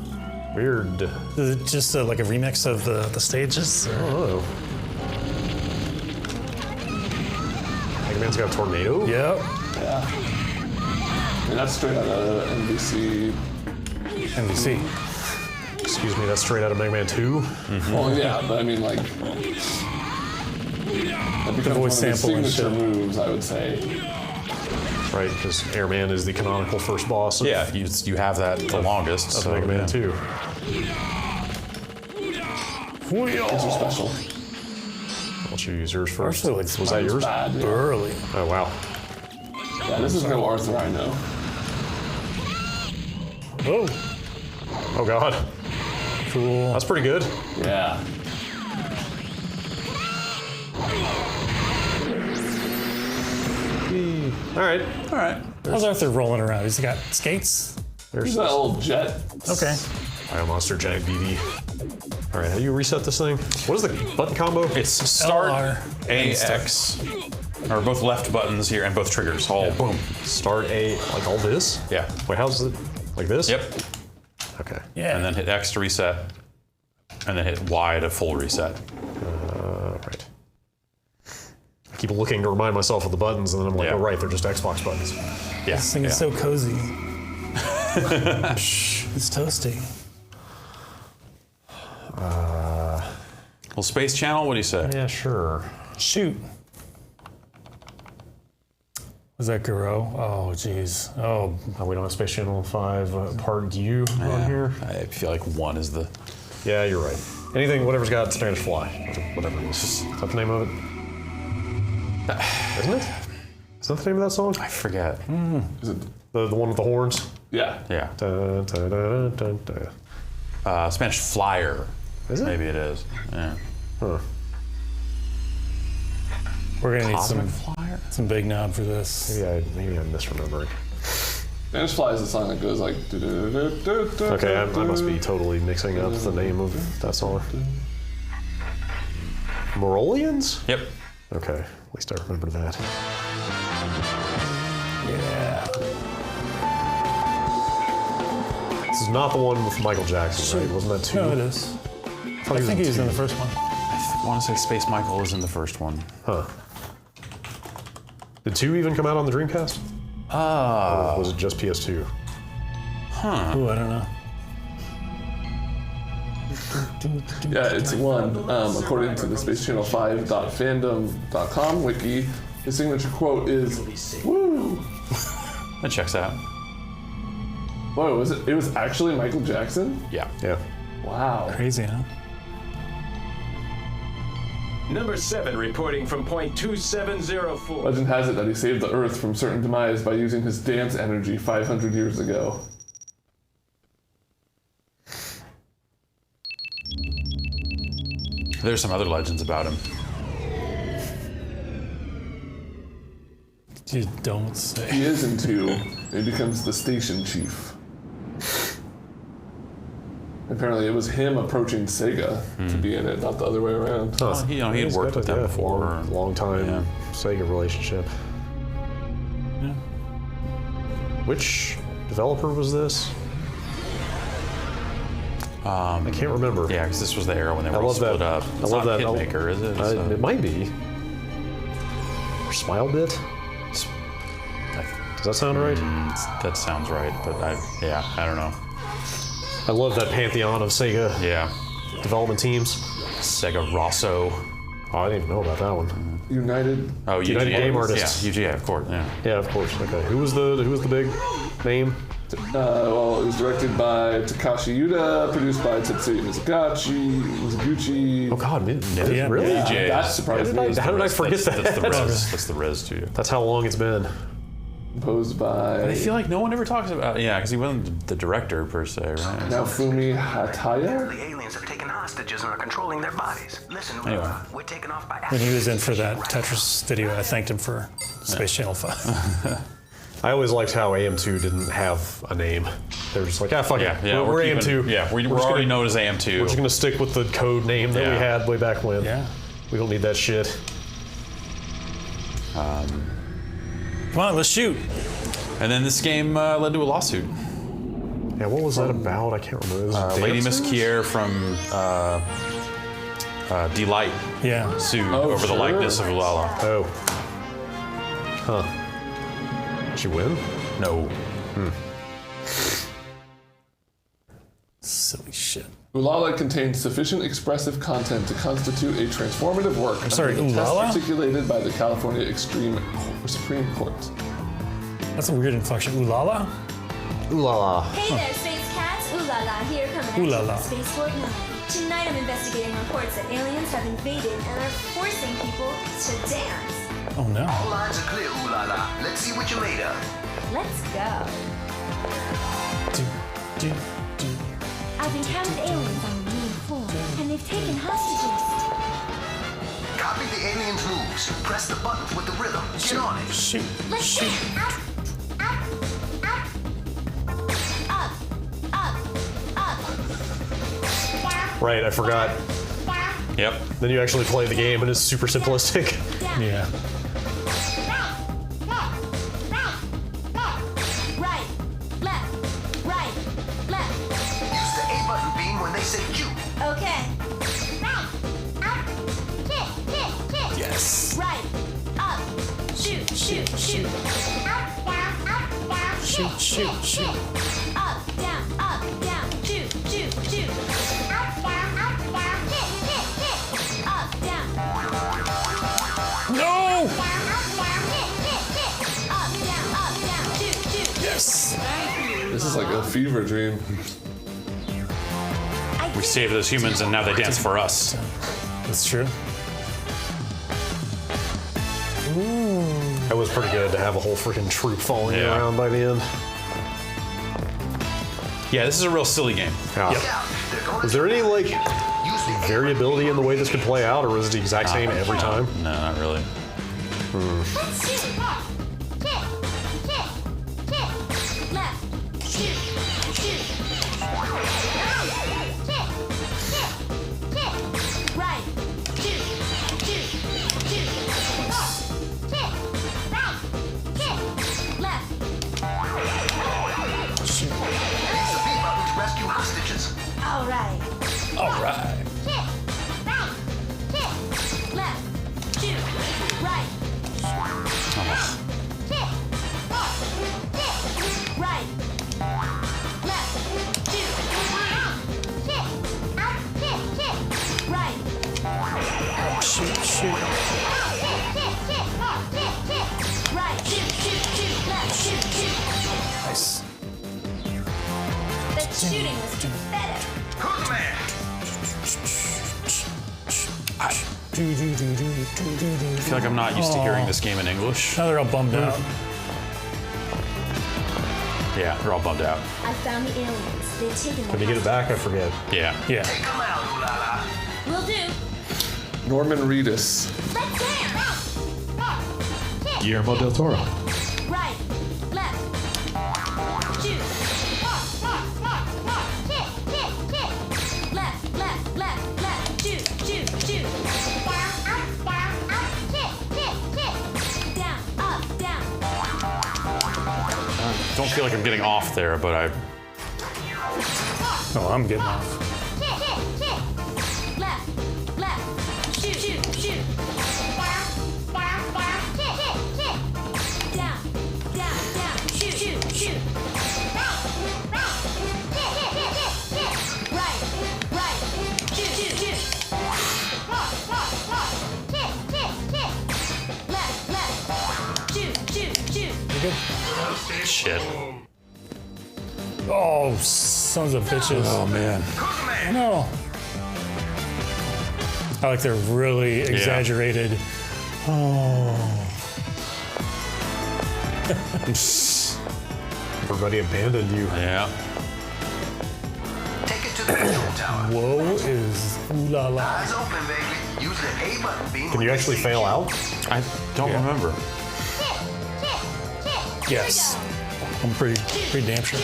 Weird. Is it just like a remix of the stages? Or? Oh. Mega Man's got a tornado? Yep. Yeah. And that's straight out of NBC. NBC. Excuse me, that's straight out of Mega Man 2? Well, yeah, but I mean, like, that becomes one of voice his sample and signature shit. moves, I would say. Right, because Airman is the canonical first boss of, Yeah, you have that the longest. of So, Mega Man 2. Those are special. Why don't you use yours first? Arthur looks Was that yours? Bad, yeah. Burly. Oh, wow. Yeah, this is no Arthur I know. Oh, Oh, God. cool. That's pretty good. Yeah. All right. All right. How's Arthur rolling around? He's got skates? There's He's that old jet. Okay. Bio Monster Giant BD. All right, how do you reset this thing? What is the button combo? It's start, LR, A, X, or both left buttons here and both triggers. All boom. Start A, like all this? Yeah. Wait, how's it? Like this? Yep. Okay. Yeah. And then hit X to reset, and then hit Y to full reset. Right. I keep looking to remind myself of the buttons, and then I'm like, Yeah. oh, right, they're just Xbox buttons. Yeah. This thing is so cozy. It's toasty. Well, Space Channel, what do you say? Yeah, sure. Shoot. Was that Garo? Oh, jeez. Oh, We don't have Space Channel 5 Part U on here. I feel like 1 is the. Yeah, you're right. Anything, whatever's got Spanish Fly, whatever it is. Is that the name of it? Isn't it? Is that the name of that song? I forget. Is it? The one with the horns? Yeah. Yeah. Dun, dun, dun, dun, dun. Spanish Flyer. Is it? Maybe it is. Yeah. Huh. we're gonna need Cosmic Flyer? some big knob for this. Maybe I'm misremembering. Spanish Fly is the song that goes like. Okay, I must be totally mixing up the name of that song. Morolians? Yep. Okay, at least I remember that. Yeah. This is not the one with Michael Jackson, right? Wasn't that 2? No, it is. I think he was in the first one. I want to say Space Michael is in the first one. Huh. Did 2 even come out on the Dreamcast? Or was it just PS2? Ooh, I don't know. Yeah, it's 1. According to the Space Channel 5.fandom.com wiki, his signature quote is, "Woo!" That checks out. Whoa, was it? It was actually Michael Jackson? Yeah. Yeah. Wow. Crazy, huh? Number 7 reporting from point 2704. Legend has it that he saved the Earth from certain demise by using his dance energy 500 years ago. There's some other legends about him. You don't say. He is in 2. He becomes the station chief. Apparently, it was him approaching Sega to be in it, not the other way around. Huh. He had He's worked got with a- them yeah, before. Long time Yeah. Sega relationship. Yeah. Which developer was this? I can't remember. Yeah, because this was the era when they I were all love that. split up. I It's love not that. Hitmaker, is it? So- It might be. Or Smilebit? Does that sound right? That sounds right, but I don't know. I love that pantheon of Sega Yeah. development teams. Sega Rosso. Oh, I didn't even know about that one. United. Oh, United UGA. Game Artists. Yeah, UGA, of course. Yeah. Yeah, of course. Okay. Who was the big name? Well, it was directed by Takashi Yuda, produced by Tetsuya Mizuguchi. Oh God, Yeah. really? UGA. That surprised me. How did I forget that? That's the Res. That's the Res studio. That's how long it's been. Composed by I feel like no one ever talks about. Yeah, because he wasn't the director per se, right? Naofumi Hataya. The aliens have taken hostages and are controlling their bodies. Listen, Anyway. we're taken off by When he was in for that Tetris video, I thanked him for Space Channel 5. I always liked how AM2 didn't have a name. They were just like, fuck Yeah, it. yeah. We're keeping- AM2. Yeah, we're just already gonna, known as AM2. We're just gonna stick with the code name that we Yeah. had way back when. Yeah. We don't need that shit. Come on, let's shoot. And then this game led to a lawsuit. Yeah, what was that about? I can't remember. It was Lady Miss dancers? Kier from Delight Yeah. sued Oh, over the sure. likeness of Ulala. Oh. Huh. Did you win? No. Silly shit. Ulala contains sufficient expressive content to constitute a transformative work. I'm sorry, test Ulala? articulated by the California Supreme Court. That's a weird inflection. Ooh la la? Ooh la la. Hey there, Space Cats. Ooh la la, here coming at Ooh la you la. from Spaceport 9. Tonight I'm investigating reports that aliens have invaded and are forcing people to dance. Oh no. All lines are clear, ooh la la. Let's see what you're made of. Let's go. Do. I've encountered aliens on the main floor, and they've taken hostages. Copy the aliens' moves. Press the buttons with the rhythm. Get on it. Shoot. Let's Shoot. up, up, up, up, up, up. Right, I forgot. Yep. Then you actually play the game and it's super simplistic. Down. Yeah. Right, left, right, left. Use the A button beam when they say Q. Okay. Yes. Right, up, shoot, shoot, shoot. Shoot, shoot, shoot. Up, down, shoot, shoot, shoot. Up, down, No! up, down, shoot, shoot. Yes. This is like a fever dream. We saved those humans and now they dance for us. That's true. That was pretty good to have a whole freaking troop following you Yeah. around by the end. Yeah, this is a real silly game. Yeah. They're going Was there any like use the A variability in the way this could play out, or was it the exact same every time? No, not really. Let's shoot. Left, shoot, shoot. Right, shoot, shoot, shoot. Left. Use the B button to rescue hostages. All right. All right. Left, shoot, right. Right, left, shoot. Right. Shoot, shoot. Right, shoot, shoot, shoot, left, shoot, shoot. Nice. The shooting was pathetic. Who's the man? Do, do, do, do, do, do, do. I feel like I'm not used to hearing this game in English. Now they're all bummed out. Yeah, they're all bummed out. I found the aliens. They've taken Did you get it back? I forget. Yeah. Yeah. Take them out, ooh la la. Will do. Norman Reedus. Let's dance. Guillermo del Toro. Right, left, shoot. Left, left, left, left, shoot, shoot, shoot. Down, up, down. Don't feel like I'm getting off there, but I. Oh, I'm getting off. Left, left, shoot, shoot, shoot. Down, down, down, shoot, shoot, shoot. Right, right, shoot, shoot, shoot. Shit. Oh, sons of bitches. Oh, man. No. I like they're really exaggerated. Oh. Everybody abandoned you. Yeah. Take it to the control tower. Whoa is ooh la la. Eyes open, baby. Use the A button beam. Can you actually fail out? I don't remember. Yes. I'm pretty damn sure.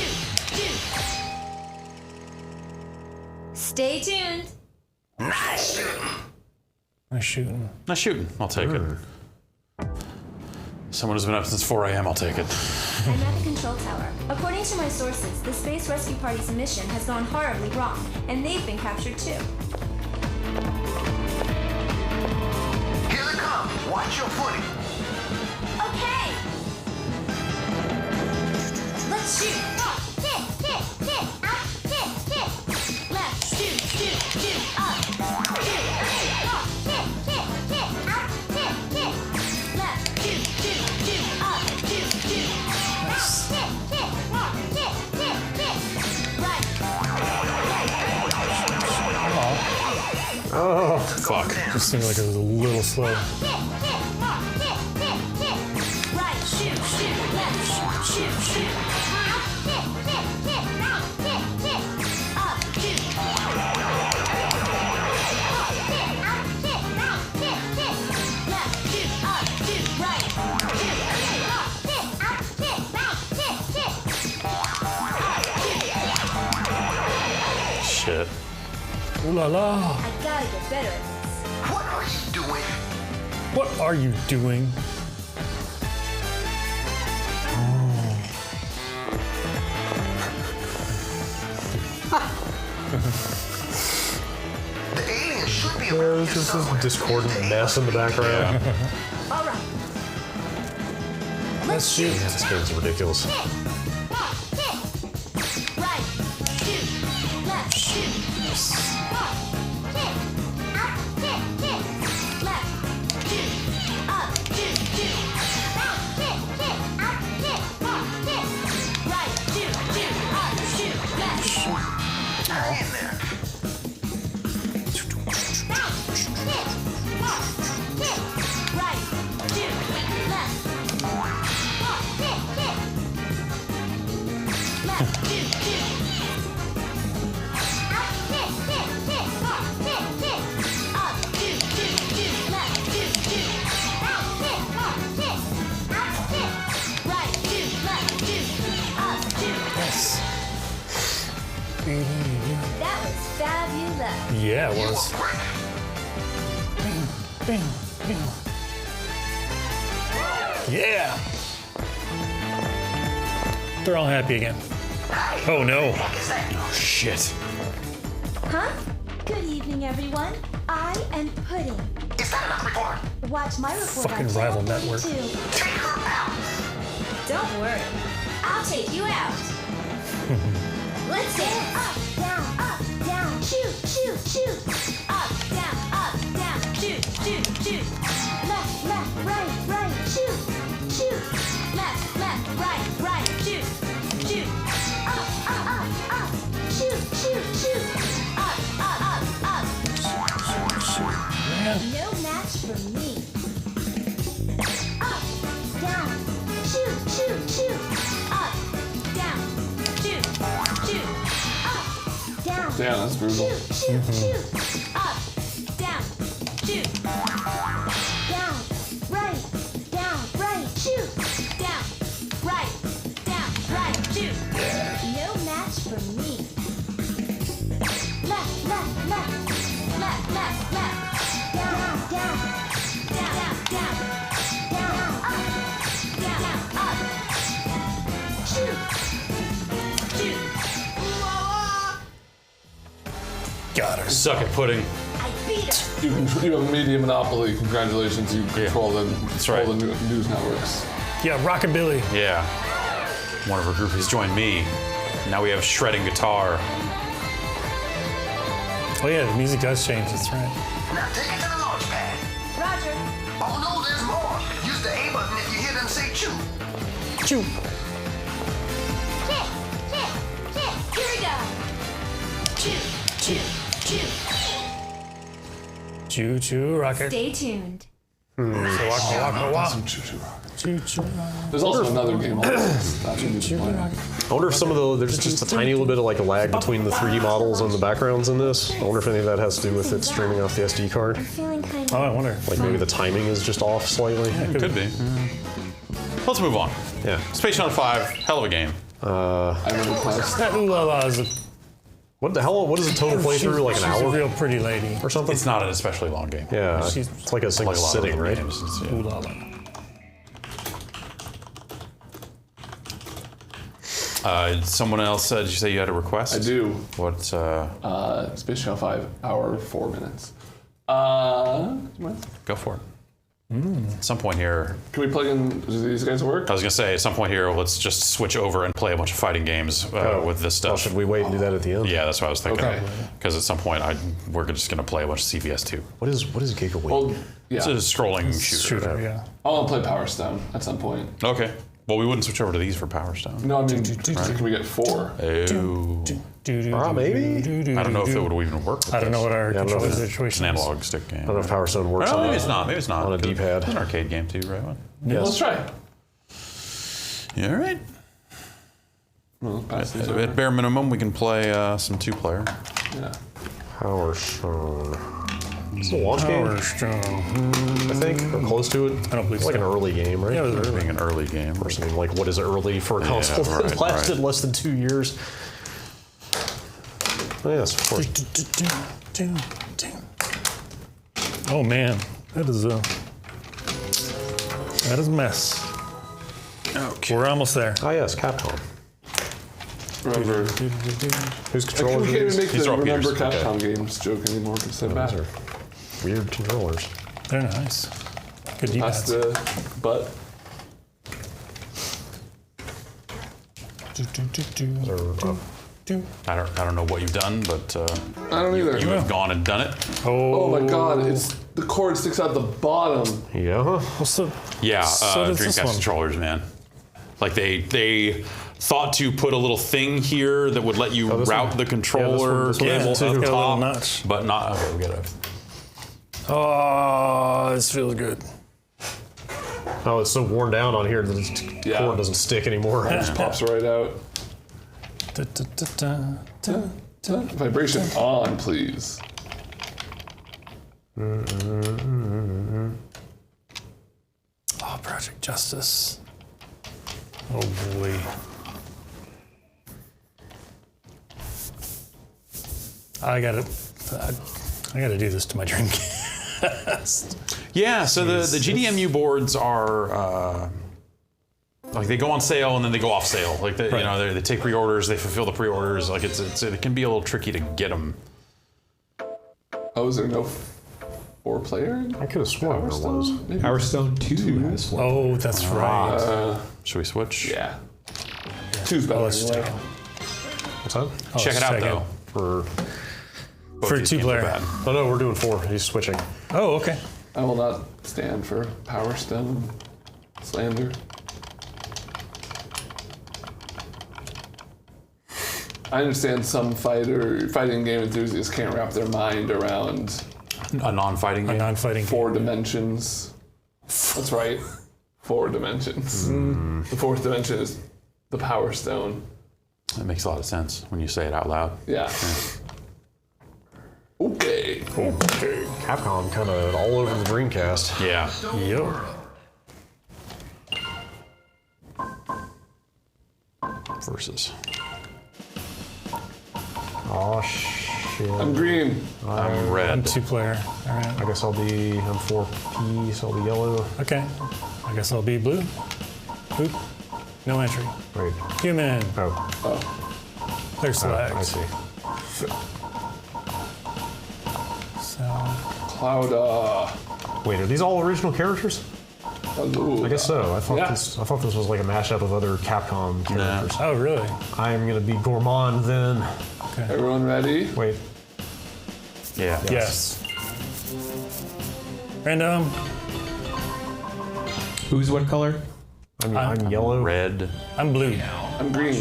Stay tuned. Nice shooting. Nice shooting. Nice shooting. I'll take it. Someone who's been up since 4 a.m. I'll take it. I'm at the control tower. According to my sources, the Space Rescue Party's mission has gone horribly wrong, and they've been captured too. Here they come. Watch your footing. Okay. Let's shoot. Left, shoot, up. Left, shoot, up. Right. Oh, fuck. Just seemed like it was a little slow. Right, shoot, left, shoot. Shit. Ooh la la. I gotta get better at this. What are you doing? What are you doing? The alien should be around there's here just somewhere. this discordant mess in the background. All right. Let's shoot. This game's ridiculous. Right, shoot, left, shoot. Hang in there. That was fabulous. Yeah, it You was. are great. Bam, bam. Yeah. They're all happy again. Oh no. Oh, shit. Huh? Good evening, everyone. I am Pudding. Is that an report? Watch my report Fucking on rival Channel network. 42. Take her out. Don't worry. I'll take you out. Let's go. Up, down, shoot, shoot, shoot. Up, down, shoot, shoot, shoot. Left, right, shoot, shoot. Left, right, shoot, shoot. Up, shoot, shoot, shoot. Up. No match for me. Up, down, shoot, shoot, shoot. Up, down, shoot, shoot. Up, down. Damn, that's brutal. Shoot. Up, down, shoot. Down, right, shoot. Down, right, shoot. No match for me. Left. Down, up. Shoot. Got her. Suck at pudding. I beat her. You have media monopoly. Congratulations, you control the right. all the news networks. Yeah, Rockabilly. Yeah. One of our groupies joined me. Now we have shredding guitar. Oh yeah, the music does change. That's right. Now take it to the launch pad. Roger. Oh no, there's more. Use the A button if you hear them say chew. Choo. Choo choo rocket. Stay tuned. Waka waka waka. Some choo-choo rocket. Choo choo rocket. There's also another game. I wonder if some of there's just a tiny little bit of like a lag between the 3D models and the backgrounds in this. I wonder if any of that has to do with it streaming off the SD card. I'm feeling kind Oh, of. I wonder. Like maybe the timing is just off slightly. Could be. Let's move on. Yeah. Space Channel 5, hell of a game. I remember playing. That ooh la la is a What the hell? What is the total playthrough? Like an she's a hour real pretty lady. or something? It's not an especially long game. Yeah, She's- it's like a single Like a lot of sitting, other right? games. It's- yeah. Ooh la la. Someone else, did you say you had a request? I do. What? Space Channel 5, hour, 4 minutes. Do you mind? Go for it. At some point here, Can we plug in? Do these guys work? I was gonna say, at some point here, let's just switch over and play a bunch of fighting games with this Well, stuff. should we wait and do that at the end? Yeah, that's what I was thinking. Okay. Because at some point, we're just gonna play a bunch of CVS 2. What is Gigaweight? Well, It's a yeah. scrolling shooter. Shooter, yeah. I want to play Power Stone at some point. Okay. Well, we wouldn't switch over to these for Power Stone. No, I mean, can we get 4? Oh. maybe? I don't know if it would even work. With I don't know what our I don't know controller if- It's situation an is. analog stick game. I don't know if Power Stone works Oh, on maybe a- it's not. Maybe it's not. on a It's D-pad. It's an arcade game too, right? Yes. Let's try. Yeah, all right. Well, pass these At over. bare minimum, we can play some 2-player. Yeah. Power Stone. It's a launch game, Power Stone. I think, or close to it. I don't believe It's like so. an early game, right? Yeah, it was early. Being an early game. I mean, like, what is early for a console right, that lasted right. less than 2 years? Oh, yes, of course. Oh man, that is a mess. Okay. We're almost there. Ah, yes, Capcom. Remember. Whose We controllers can't are even these? make These the are all Remember Peter's. Capcom games joke anymore because they're Those bad. are weird controllers. They're nice. Good That's D-pads. the butt. I don't know what you've done, but I don't either. you have gone and done it. Oh my god, it's the cord sticks out the bottom. Yeah. What's the? Yeah, So does this Dreamcast one. controllers, man. Like they thought to put a little thing here that would let you this route one. the controller this one cable too. up Got a little top, notch. but not. Okay, we got it. Oh, this feels good. Oh, it's so worn down on here that the Yeah. cord doesn't stick anymore. It just pops right out. Da, da, da, da, da. Vibration on, please. Oh, Project Justice. Oh boy. I gotta do this to my Dreamcast. Yeah, so the GDMU boards are like they go on sale and then they go off sale. Like you know, they take pre-orders, they fulfill the pre-orders. Like it can be a little tricky to get them. Oh, is there no 4-player? I could have sworn there was. Maybe. Power Stone 2 has one. Oh, that's right. Should we switch? Yeah. 2's better. let's anyway. What's that? Check it out though. For Both For these games 2-player. are bad. oh no, we're doing 4. He's switching. Oh, okay. I will not stand for Power Stone slander. I understand some fighting game enthusiasts can't wrap their mind around A non-fighting A game. non-fighting game. 4 dimensions. That's right, 4 dimensions. The 4th dimension is the Power Stone. That makes a lot of sense when you say it out loud. Yeah. Okay. Capcom kind of all over the Dreamcast. Yeah. Yep. Versus. Oh shit. I'm green. I'm red. 2-player. All right. I guess I'm 4P, so I'll be yellow. Okay. I guess I'll be blue. Boop. No entry. Wait. Human. Oh, There's flags. I see. So, Cloud. Wait, are these all original characters? Ooh. I guess so. I thought Yeah. this was like a mashup of other Capcom characters. oh, really? I'm gonna be Gourmand then. Everyone ready? Wait. Yeah. Yes. Random. Who's what color? I'm yellow. Red. I'm blue. I'm green.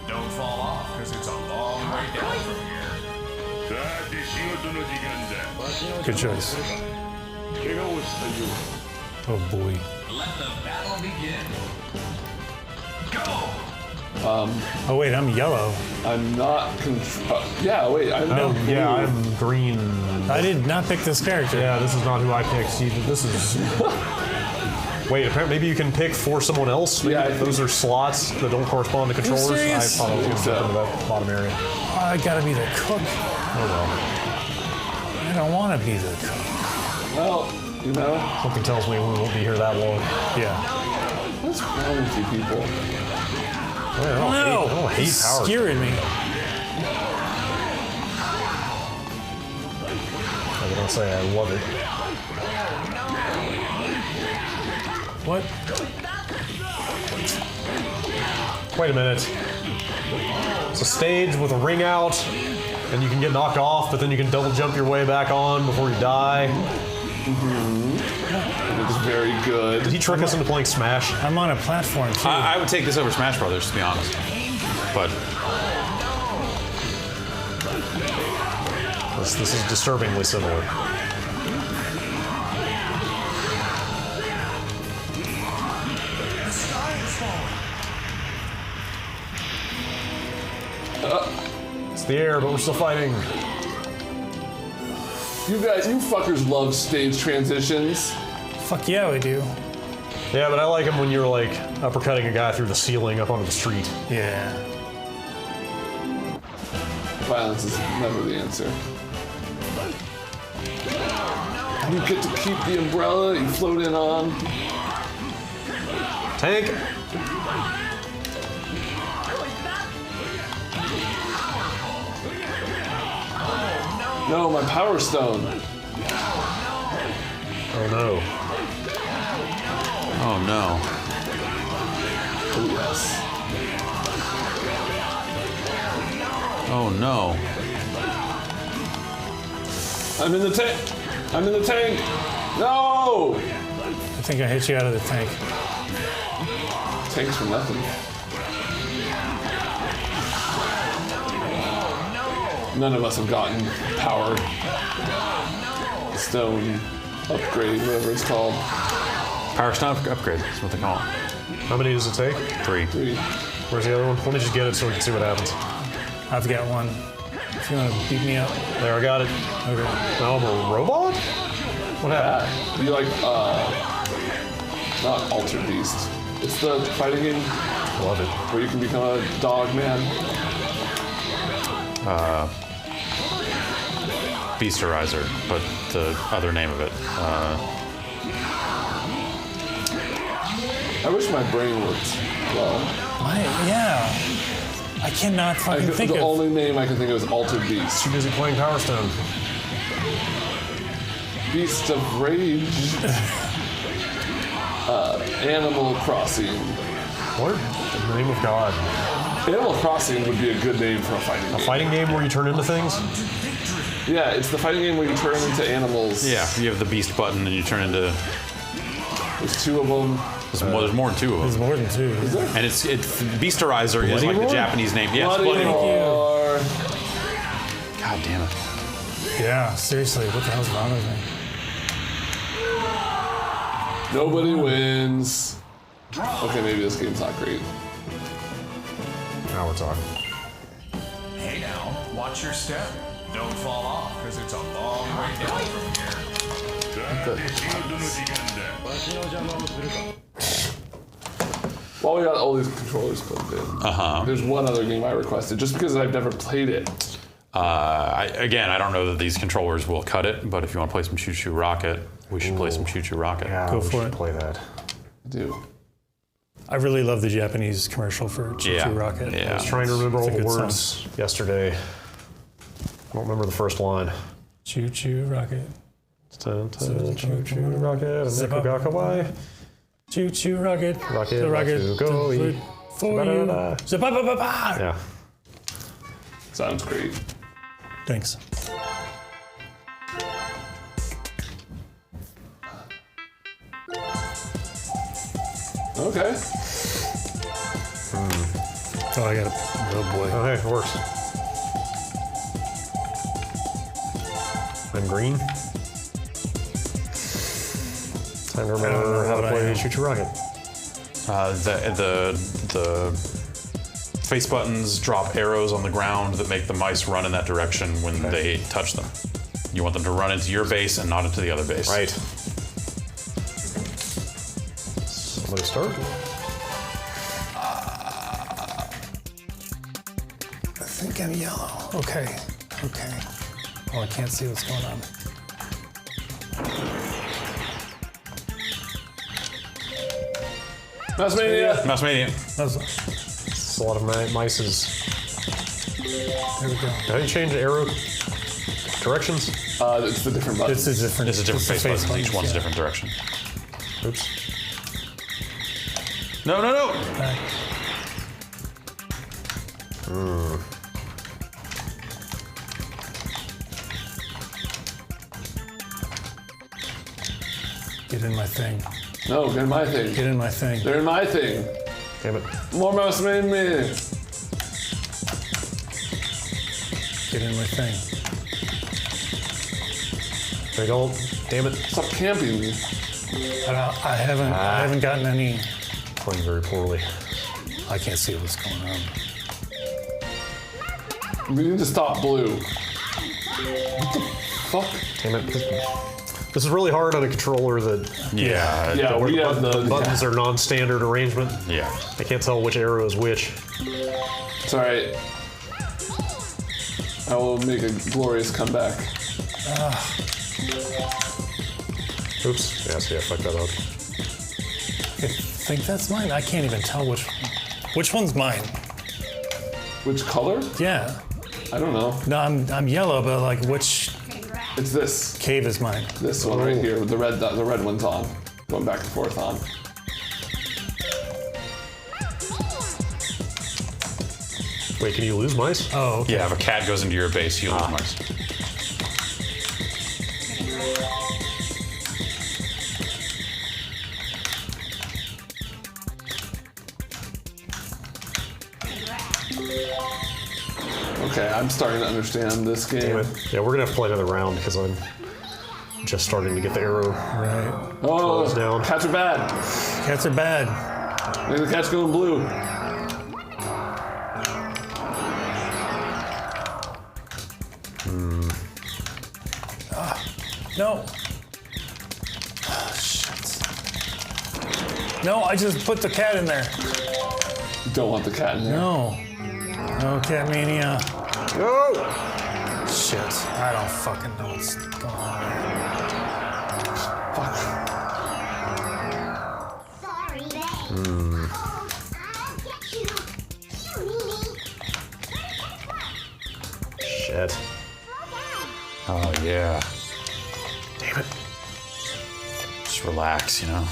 Don't fall off, because it's a long way down from here. Good choice. Oh boy. Let the battle begin. Go! Oh wait, I'm yellow. I'm not yeah, wait, I'm Oh, yeah, I'm green. I did not pick this character. Yeah, this is not who I picked. See, this is. Wait, apparently maybe you can pick for someone else. Maybe Yeah, those are slots that don't correspond to controllers. I serious? thought I was going to jump into that bottom area. Oh, I gotta be the cook. Oh well. I don't want to be the cook. well, you know, Something tells me we won't be here that long. Yeah. what's wrong with you people? I don't hate It's power. scaring me. I don't say I love it. What? Wait a minute. It's a stage with a ring out, and you can get knocked off, but then you can double jump your way back on before you die. It's very good. Did he trick us into playing Smash? I'm on a platform too. I would take this over Smash Brothers, to be honest. But This is disturbingly similar. It's the air, but we're still fighting. You fuckers love stage transitions. Fuck yeah, we do. Yeah, but I like them when you're like uppercutting a guy through the ceiling up onto the street. Yeah. Violence is never the answer. You get to keep the umbrella you float in on. Tank! No, my power stone. Oh no. oh no. Oh yes. Oh no. I'm in the tank. I'm in the tank. No! I think I hit you out of the tank. Tanks for nothing. None of us have gotten power stone upgrade, whatever it's called. Power Stone upgrade is what they call it. How many does it take? 3. 3. Where's the other one? Let me just get it so we can see what happens. I've got one. If you want to beat me up. There, I got it. Okay. Now I'm a robot? What happened? You like, not Altered Beast. It's the fighting game Love it. where you can become a dog man. Beasterizer, but the other name of it. I wish my brain worked well. Yeah. I cannot fucking think The of. only name I can think of is Altered Beast. Too busy playing Power Stone. Beast of Rage. Animal Crossing. What? In the name of God. Animal Crossing would be a good name for a fighting game. A fighting game where you turn into things? Yeah, it's the fighting game where you turn into animals. Yeah, you have the beast button and you turn into. There's 2 of them. There's more than 2 of them. There's more than 2. And it's Beasterizer is like the Roar? Japanese name. Yes, Bloody Bloody Roar. Roar. God damn it. Yeah, seriously, what the hell's wrong with me? Nobody wins. Okay, maybe this game's not great. Now we're talking. Hey now, watch your step. Don't fall off, because it's a long way down from here. While we got all these controllers plugged in, there's one other game I requested, just because I've never played it. I don't know that these controllers will cut it, but if you want to play some Choo Choo Rocket, we should play some Choo Choo Rocket. Yeah, Go we for should it. play that. I do. I really love the Japanese commercial for Choo Choo Rocket. Yeah. I was trying to remember all It's a the good words yesterday. I don't remember the first line. Choo Choo Rocket. Choo choo rocket, and Zip up. Nekogakawai. Choo Choo Rocket. Rocket, The rocket. to go to- eat. For you. Ba-da-da-da. Zip-a-ba-ba-ba. Yeah. Sounds great. Thanks. Okay. Oh, I got it. Oh boy. Oh, hey, it works. I'm green. Time to remember how to play Shoot Your Rocket. The face buttons drop arrows on the ground that make the mice run in that direction when they touch them. You want them to run into your base and not into the other base. Right. Somebody start. I think I'm yellow. Okay. Oh, I can't see what's going on. Mouse Mania. Mouse Mania. It's a lot of mices. There we go. How do you change arrow directions? It's the different buttons. It's a different face button. Each one's a different direction. Oops. No. Back. Get in my thing. No, get in my thing. Get in my thing. They're in my thing. Damn it. More Mouse Mania. Get in my thing. They don't. Damn it. Stop camping me. I haven't gotten any. Playing very poorly. I can't see what's going on. We need to stop blue. What the fuck? Damn it. This is really hard on a controller that Yeah. We where have the buttons are non-standard arrangement. Yeah. I can't tell which arrow is which. It's alright. I will make a glorious comeback. Oops. Yeah, see, I fucked that up. I think that's mine. I can't even tell which one's mine. Which color? Yeah. I don't know. No, I'm yellow, but like which It's this. cave is mine? This one right here. The red one's on. Going back and forth on. Wait, can you lose mice? Oh, okay. Yeah, if a cat goes into your base, you lose mice. Okay, I'm starting to understand this game. Damn it. Yeah, we're gonna have to play another round because I'm just starting to get the arrow. Right. Oh, down. cats are bad. Cats are bad. Maybe the cat's going blue. No. Oh, shit. No, I just put the cat in there. You don't want the cat in there. No. No cat mania. No! Shit. I don't fucking know what's going on here. Fuck. Sorry, babe. Shit. Oh, yeah. Damn it. Just relax, you know?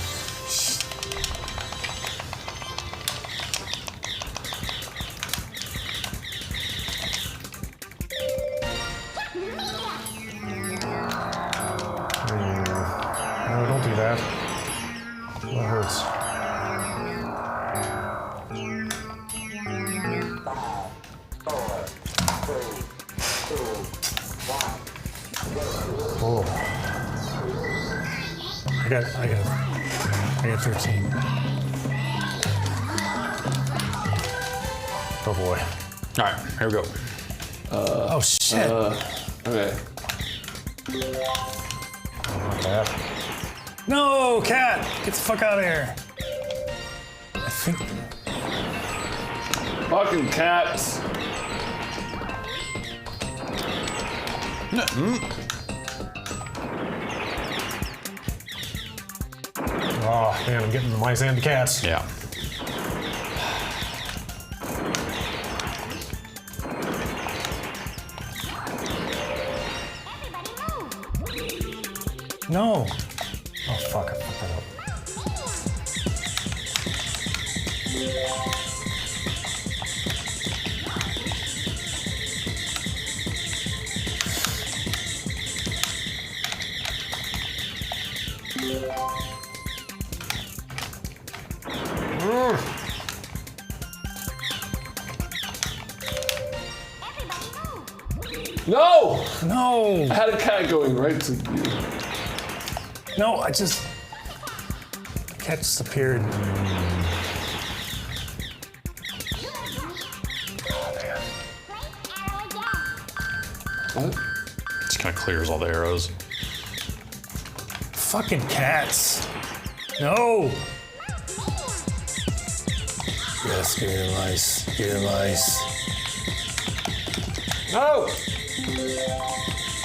No, don't do that. That hurts. Oh. I got 13. Oh boy. All right, here we go. Oh shit. Okay. Cat. No, cat! Get the fuck out of here. I think. Fucking cats. Oh, man, I'm getting the mice and the cats. Yeah. No. Oh, fuck, I fucked that up. No! No! I had a cat going right to you. No, the cat just appeared. What? Just kind of clears all the arrows. Fucking cats. No! Yes, get rid of mice. Get rid of mice. No!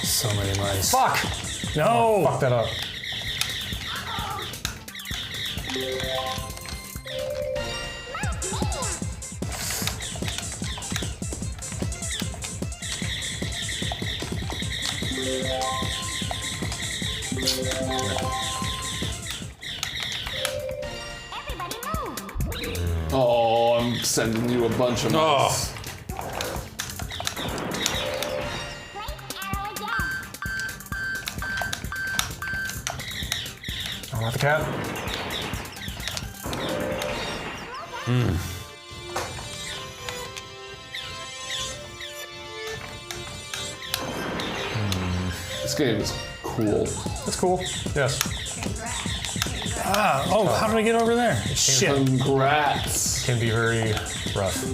So many mice. Fuck! No! Fuck that up. Oh, I'm sending you a bunch of mice. I want the cat. This game is cool. That's cool. Yes. Ah, oh, how did I get over there? Shit. Congrats. Can be very rough.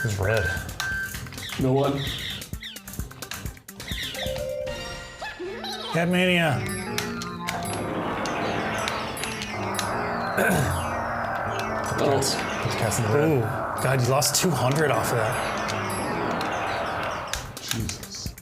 It's red. No one? Cat Mania. Put the cats in the red. Oh, God, you lost 200 off of that. Jesus.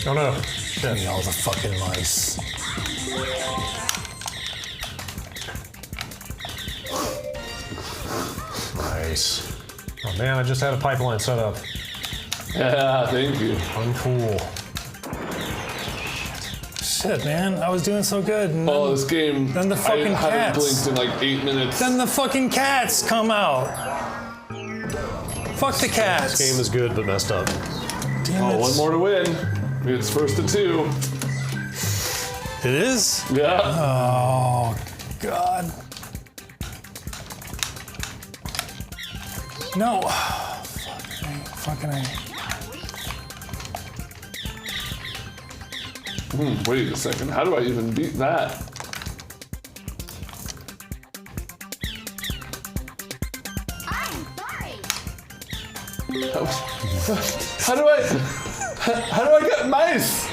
Oh no. Give me all the fucking mice. Nice. Oh man, I just had a pipeline set up. Yeah, thank you. Uncool. Shit, man, I was doing so good. And Oh, this game. Then the fucking I haven't cats. blinked in like 8 minutes. then the fucking cats come out. Fuck the cats. This game is good but messed up. Damn Oh, it. one more to win. It's first to 2. It is? Yeah. Oh, God. No. Fucking A. Wait a second. How do I even beat that? I'm sorry. How do I get mice?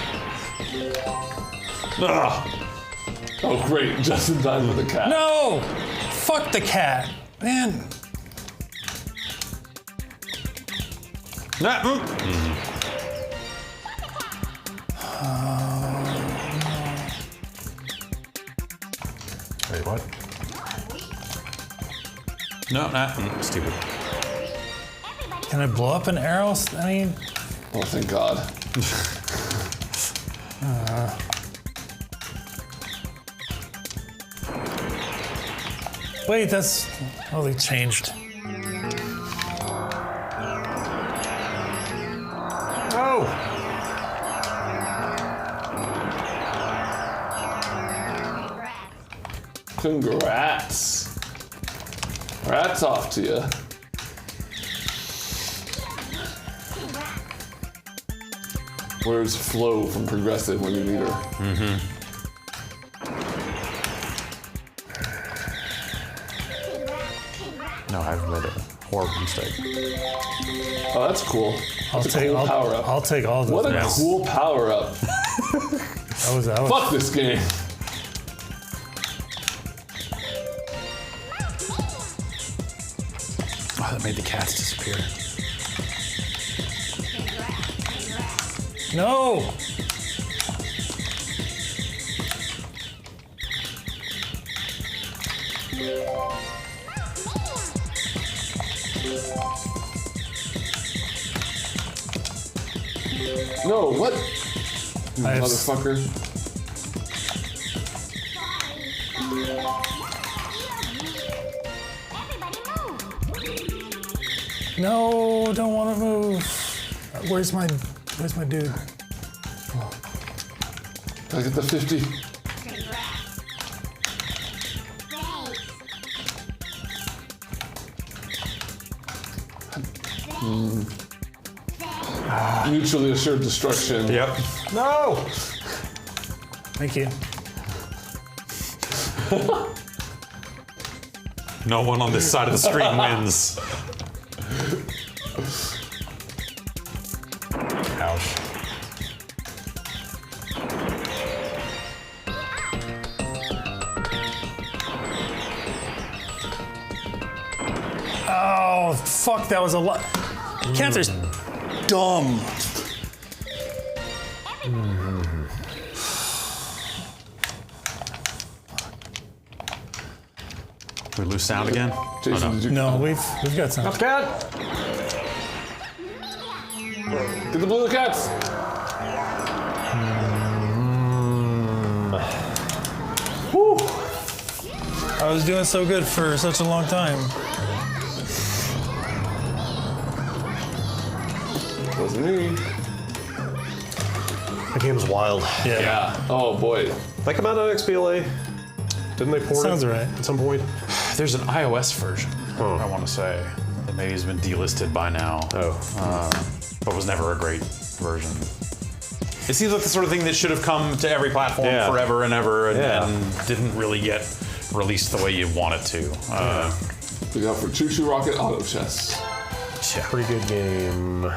Ugh. Oh, great. Just in time for the cat. No! Fuck the cat. Man. Wait, what? No, stupid. Can I blow up an arrow? I mean, Oh, thank God. wait, that's. Oh, they changed. Oh! Congrats. Rats off to you. Where's Flo from Progressive when you need her? No, I've made a horrible mistake. Oh, that's cool. I'll That's a take. cool power I'll, up. I'll take all the. What a cool power up. That was. Fuck this game. Oh, that made the cats disappear. No. No, what? You I have motherfucker. No, don't want to move. Where's my dude? I get the 50. Mutually assured destruction. Yep. No! Thank you. No one on this side of the screen wins. Ouch. Oh, fuck, that was a lot. Cancer's dumb. We lose sound again? Jason, did you? No, we've got some. Cat! Get the blue cats. Whew. I was doing so good for such a long time. Wasn't me. That game's wild. Yeah. Oh boy. They come out on XBLA? Didn't they port Sounds it right. at some point? There's an iOS version, I want to say, that maybe has been delisted by now. But was never a great version. It seems like the sort of thing that should have come to every platform forever and ever and didn't really get released the way you want it to. We got for Choo Choo Rocket Auto Chess. Yeah. Pretty good game. All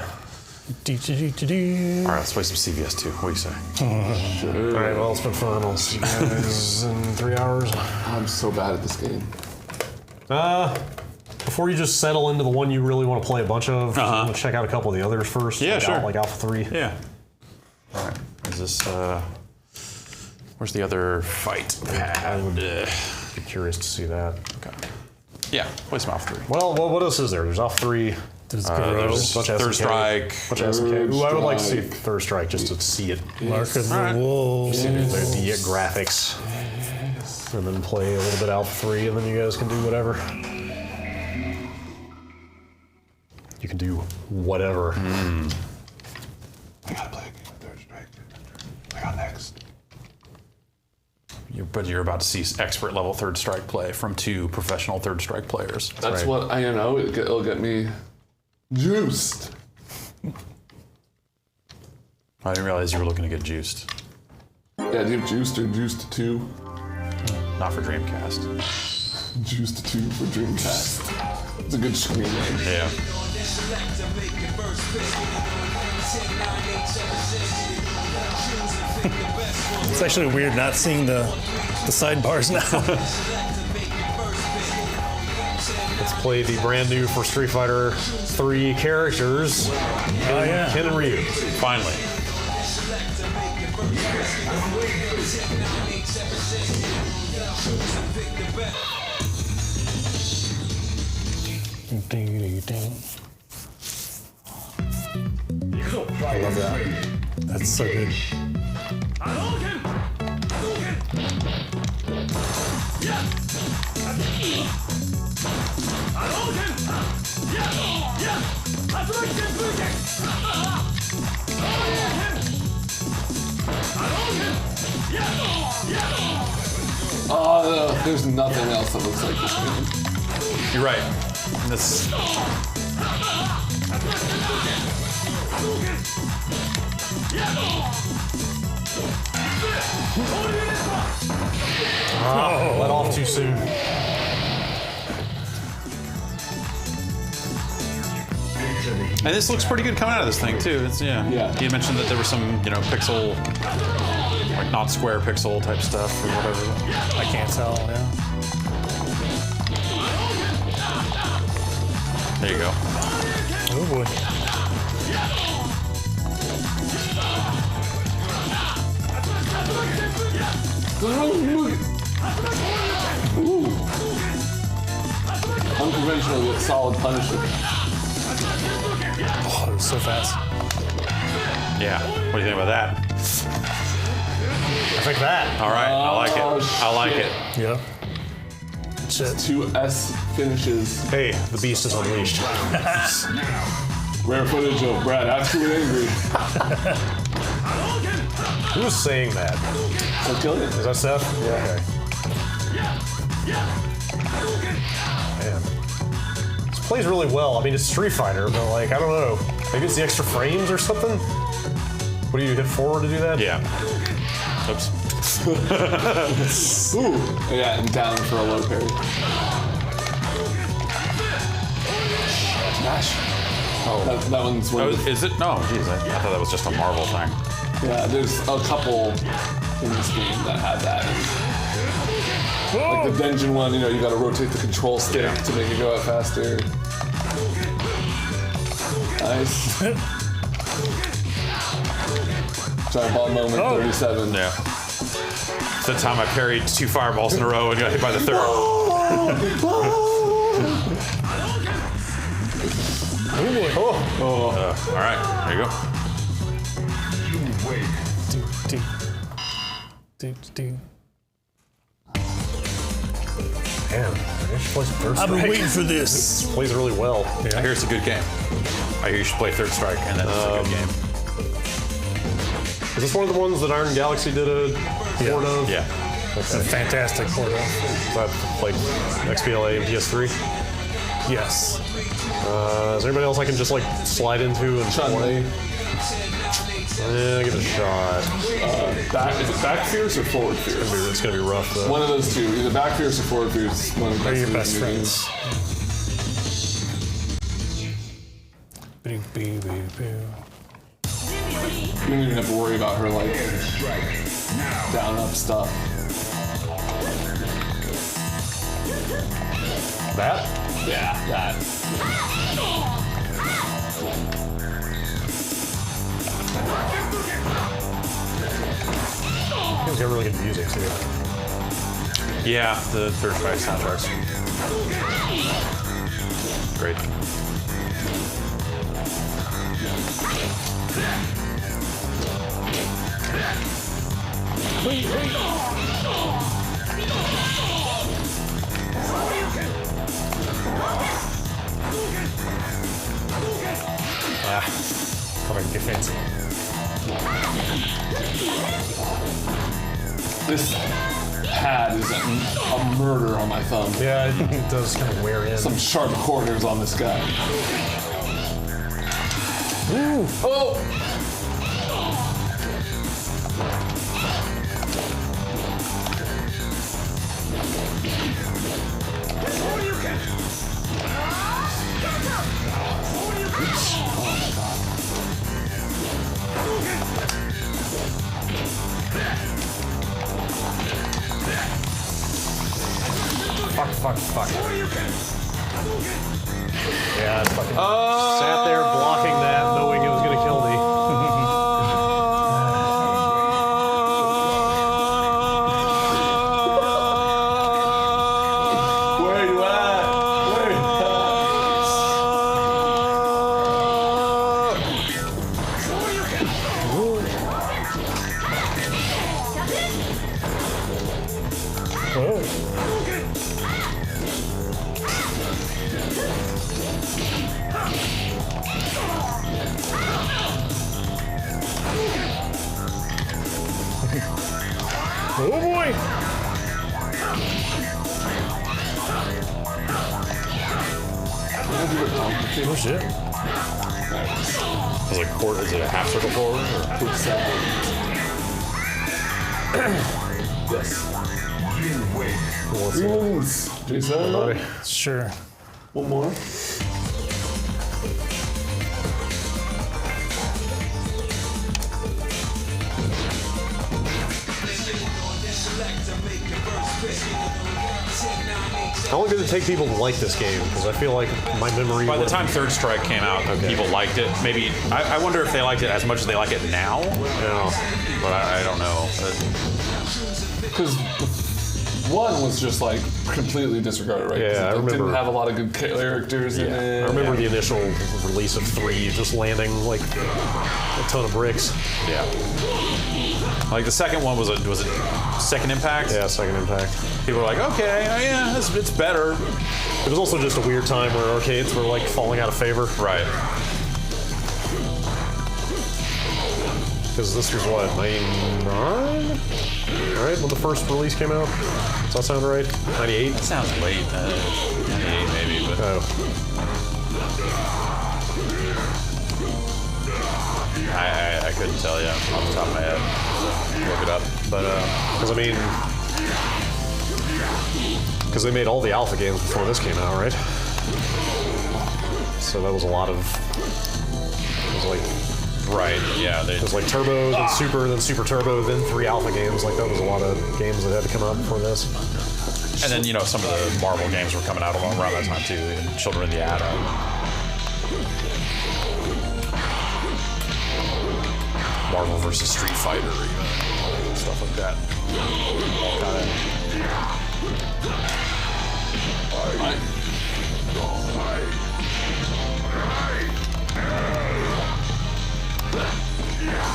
right, let's play some CVS 2. What do you say? All right, well, it's been fun. I'll see you guys in 3 hours. I'm so bad at this game. Before you just settle into the one you really want to play a bunch of, check out a couple of the others first. Yeah, sure. Like Alpha 3. Yeah. All right. Is this, where's the other fight pad? I would be curious to see that. Okay. Yeah, play some Alpha 3. Well, what else is there? There's Alpha 3. There's a bunch of Third Strike. Bunch of SNK. Ooh, I would like to see Third Strike just to see it. Mark of the Wolves. See the graphics. And then play a little bit Alpha 3, and then you guys can do whatever. You can do whatever. I gotta play a game of Third Strike. I got next. But you're about to see expert level Third Strike play from 2 professional Third Strike players. That's right. What I know. It'll get me juiced. I didn't realize you were looking to get juiced. Yeah, do you have juiced or juiced 2? Not for Dreamcast. Juiced 2 for Dreamcast. It's a good screen name. Yeah. It's actually weird not seeing the sidebars now. Let's play the brand new for Street Fighter 3 characters. Ken and Ryu. Finally. I love that. That's so good. Oh, there's nothing else that looks like this game. You're right. This. Let off too soon. And this looks pretty good coming out of this thing too. It's yeah. You mentioned that there was some, pixel, like not square pixel type stuff or whatever. I can't tell. Yeah. There you go. Oh boy. Ooh. traditionally a solid Punisher. Oh, it was so fast. Yeah. What do you think about that? I think that. All right. I like it. I like it. Yeah. Shit. 2 S finishes. Hey, the beast is unleashed. Rare footage of Brad absolutely angry. Who was saying that? So Killian. Is that Seth? Yeah. Okay. Man. This plays really well. I mean, it's Street Fighter, but like, I don't know. Maybe it's the extra frames or something? What do you hit forward to do that? Yeah. Oops. Ooh. Yeah, and down for a low parry. Smash. Oh. That one's one. Oh, is it? No, geez. I thought that was just a Marvel thing. Yeah, there's a couple in this game that have that. Like the dungeon one, you gotta rotate the control stick to make it go out faster. Nice. Giant ball moment, 37. Yeah. The time I parried 2 fireballs in a row and got hit by the third. Oh, all right, there you go. Man, I guess she plays Third Strike. I've been waiting for this. Plays really well. I hear it's a good game. I hear you should play Third Strike, and then it's a good game. Is this one of the ones that Iron Galaxy did a port of? Yeah. It's a fantastic port of. Is that like XBLA and PS3? Yes. Is there anybody else I can just like slide into and Chun-Li. Yeah, give it a shot. Is it back fierce or forward fierce? It's gonna be rough though. One of those two, either back fierce or forward fierce. One of the They're your best friends. You don't even have to worry about her like down up stuff. That? Yeah, that. It's got really good music too. Yeah, the Third Strike soundtracks. Great. Coming defensive. This pad is a murder on my thumb. Yeah, it does kind of wear in. Some sharp corners on this guy. Ooh. Oh! Fuck. Yeah, I fucking sat there blocking that, knowing it was gonna kill me. Where you at? Where you Oh boy! Oh shit. Is it is it a half circle forward? Or? Yes. Wins. Jason? Sure. One more. How long did it take people to like this game? Because I feel like my memory. By the time Third Strike came out, people liked it. Maybe I wonder if they liked it as much as they like it now. Yeah. But I don't know. Because 1 was just like completely disregarded, right? 'Cause Yeah, I it remember. didn't have a lot of good characters in it. I remember the initial release of 3 just landing like a ton of bricks. Yeah. Like the second one was it Second Impact? Yeah, Second Impact. People were like, okay, yeah, it's better. It was also just a weird time where arcades were like falling out of favor. Right. Because this was what, 99? Right, when the first release came out? Does that sound right? 98? That sounds late. 98 maybe, but. Oh. I couldn't tell you off the top of my head. Look it up. But, because I mean, because they made all the alpha games before this came out, right? So that was a lot of, it was like, right, yeah. It was like Turbo, then Super Turbo, then 3 alpha games. Like that was a lot of games that had to come out before this. And then, you know, some of the Marvel games were coming out around that time too, and Children of the Atom. Marvel versus Street Fighter, even. Stuff like that. All kind of.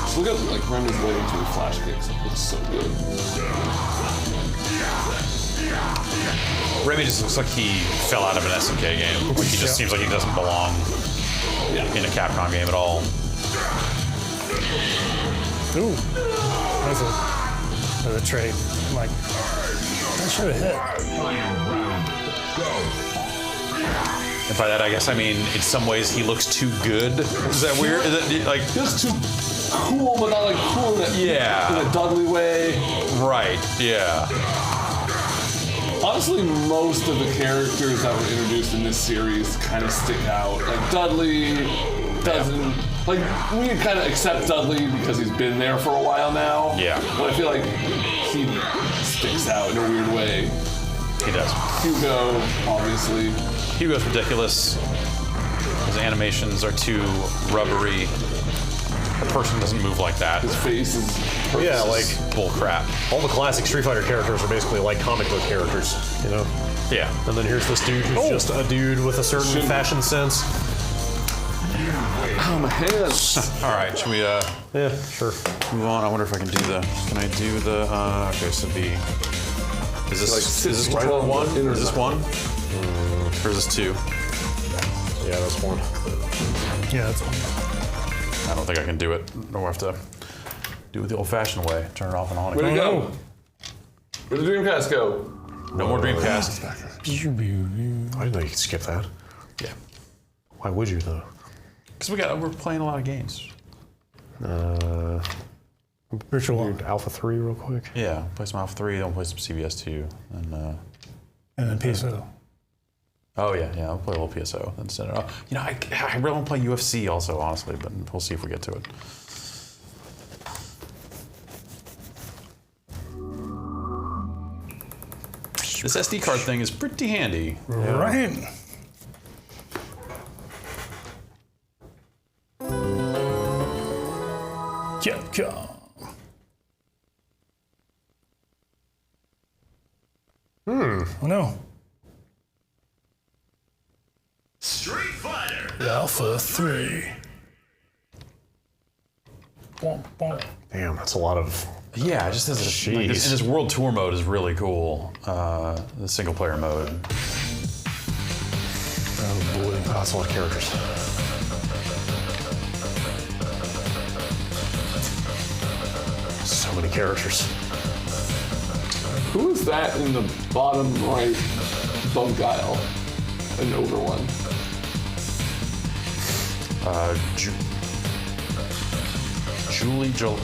Just look at like Remy's way into his flash kicks. It looks so good. Remy just looks like he fell out of an SNK game. Like he just seems like he doesn't belong in a Capcom game at all. Ooh, that's a trade. I'm like, that should have hit. And by that, I guess I mean in some ways he looks too good. Is that weird? Is it like just too cool, but not like cool in a Dudley way? Right. Yeah. Honestly, most of the characters that were introduced in this series kind of stick out. Like Dudley doesn't. Like we can kind of accept Dudley because he's been there for a while now. Yeah. But I feel like he sticks out in a weird way. He does. Hugo, obviously. Hugo's ridiculous. His animations are too rubbery. A person doesn't move like that. His face is Yeah, like bull crap. All the classic Street Fighter characters are basically like comic book characters, you know? Yeah. And then here's this dude who's just a dude with a certain fashion sense. Oh, my hands. All right, should we yeah, sure. move on? I wonder if I can do the. Can I do the? Okay, so B. Is this Like, one? Is this one? Or is this 2? Yeah, that's 1. Yeah, that's one. I don't think I can do it. Or have to do it the old-fashioned way. Turn it off and on. Where'd it go? Where'd the Dreamcast go? No more Dreamcast. I didn't know you could skip that. Yeah. Why would you though? Because we're playing a lot of games. Virtual Alpha 3 real quick. Yeah, play some Alpha 3, then play some CBS 2, and then PSO. Oh yeah, I'll play a little PSO. Then send it off. You know, I really want to play UFC also, honestly, but we'll see if we get to it. This SD card thing is pretty handy. Right. Capcom. Oh no. Street Fighter. Alpha 3. Bonk, bonk. Damn, that's a lot of. Yeah, it just has a, like this, and this World Tour mode is really cool. The single player mode. Oh boy, that's a lot of characters. So many characters. Who is that in the bottom right bunk aisle? An older one. Julie Jalot.